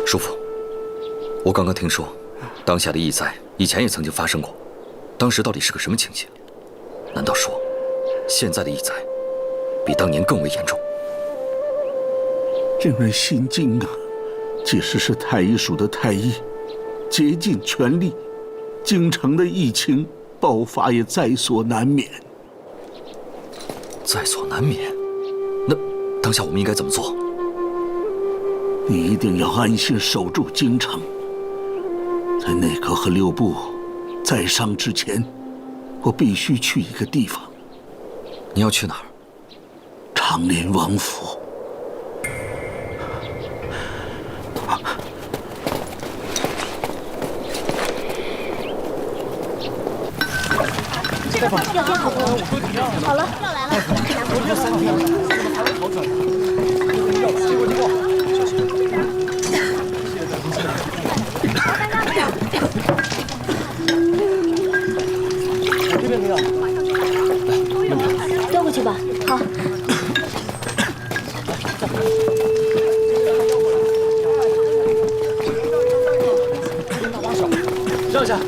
叔父，我刚刚听说，当下的疫灾以前也曾经发生过，当时到底是个什么情形？难道说，现在的疫灾比当年更为严重？令人心惊啊！即使是太医署的太医，竭尽全力，京城的疫情爆发也在所难免。在所难免？那当下我们应该怎么做？你一定要安心守住京城。在内阁和六部在商之前，我必须去一个地方。你要去哪儿？长林王府。这个饭店好了，好了，要来了，我这3天了，怎么还没好转？经过。这边没有，来，交回去吧。好。让一下。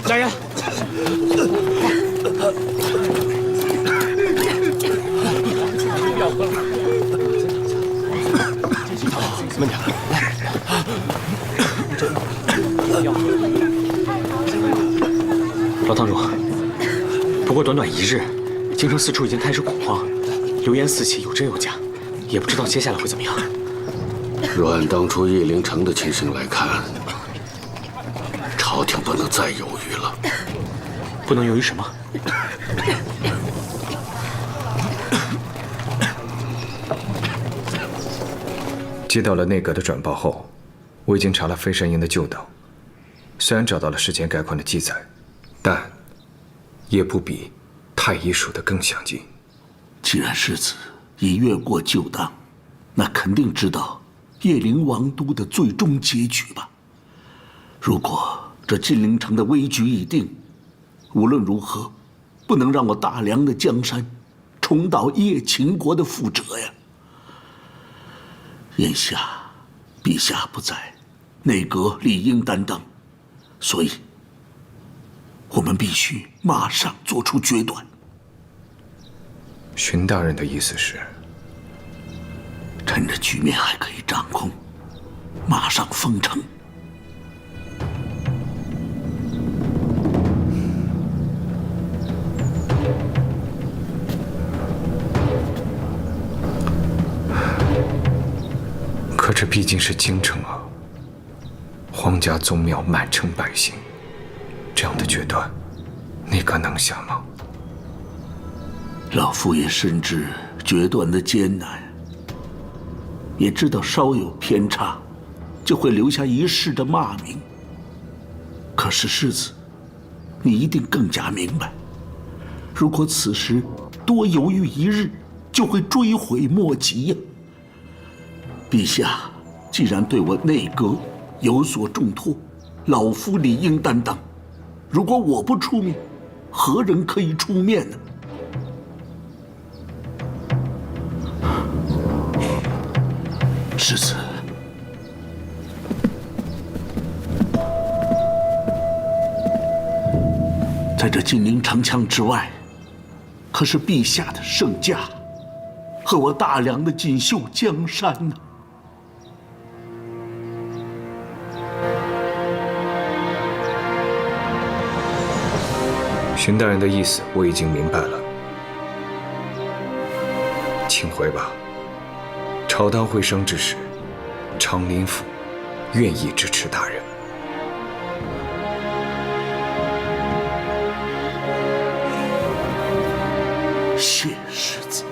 加盐。慢点，老堂主，不过短短1日，京城四处已经开始恐慌，流言四起，有真有假，也不知道接下来会怎么样。若按当初叶灵城的情形来看，朝廷不能再犹豫了。不能犹豫什么？接到了内阁的转报后，我已经查了飞山营的旧档，虽然找到了时间概况的记载，但也不比太医署的更详尽。既然世子已越过旧档，那肯定知道叶灵王都的最终结局吧？如果这金陵城的危局已定，无论如何，不能让我大梁的江山重蹈叶秦国的覆辙呀！眼下，陛下不在，内阁理应担当，所以，我们必须马上做出决断。荀大人的意思是，趁着局面还可以掌控，马上封城。可这毕竟是京城啊，皇家宗庙满城百姓，这样的决断，内阁能下吗？老夫也深知决断的艰难，也知道稍有偏差，就会留下一世的骂名。可是世子，你一定更加明白，如果此时多犹豫1日，就会追悔莫及呀。陛下既然对我内阁有所重托，老夫理应担当。如果我不出面，何人可以出面呢？世子，在这金陵城墙之外，可是陛下的圣驾和我大梁的锦绣江山呢。荀大人的意思我已经明白了，请回吧。朝当会生之时，长林府愿意支持大人。谢世子。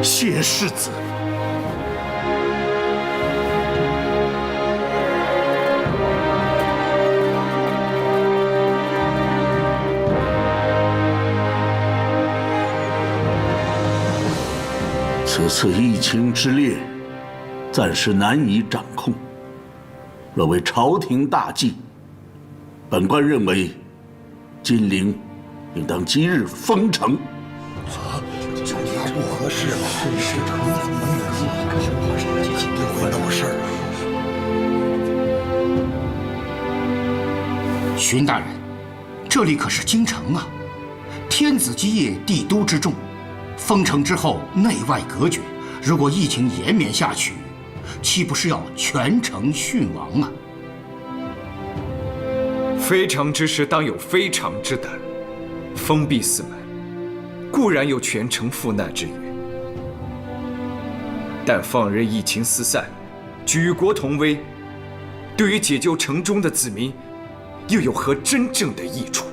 谢世子。此次疫情之烈，暂时难以掌控。若为朝廷大计，本官认为，金陵应当即日封城。不合适了，会闹事儿。荀大人，这里可是京城啊，天子基业，帝都之重。封城之后，内外隔绝，如果疫情延绵下去，岂不是要全城殉亡啊？非常之时，当有非常之胆。封闭四门，固然有全城赴难之虞，但放任疫情四散，举国同危，对于解救城中的子民，又有何真正的益处？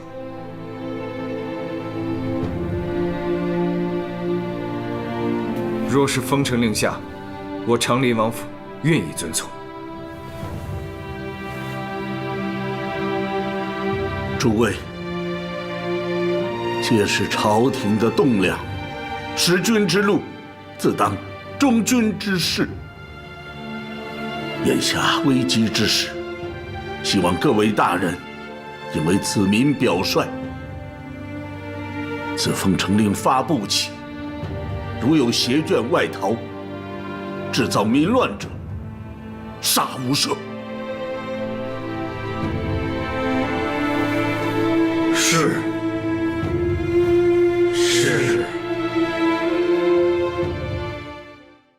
若是封城令下，我长林王府愿意遵从。诸位，皆是朝廷的栋梁，使君之路，自当忠君之事。眼下危急之时，希望各位大人因为子民表率，自封城令发布起，如有携眷外逃，制造民乱者，杀无赦。是。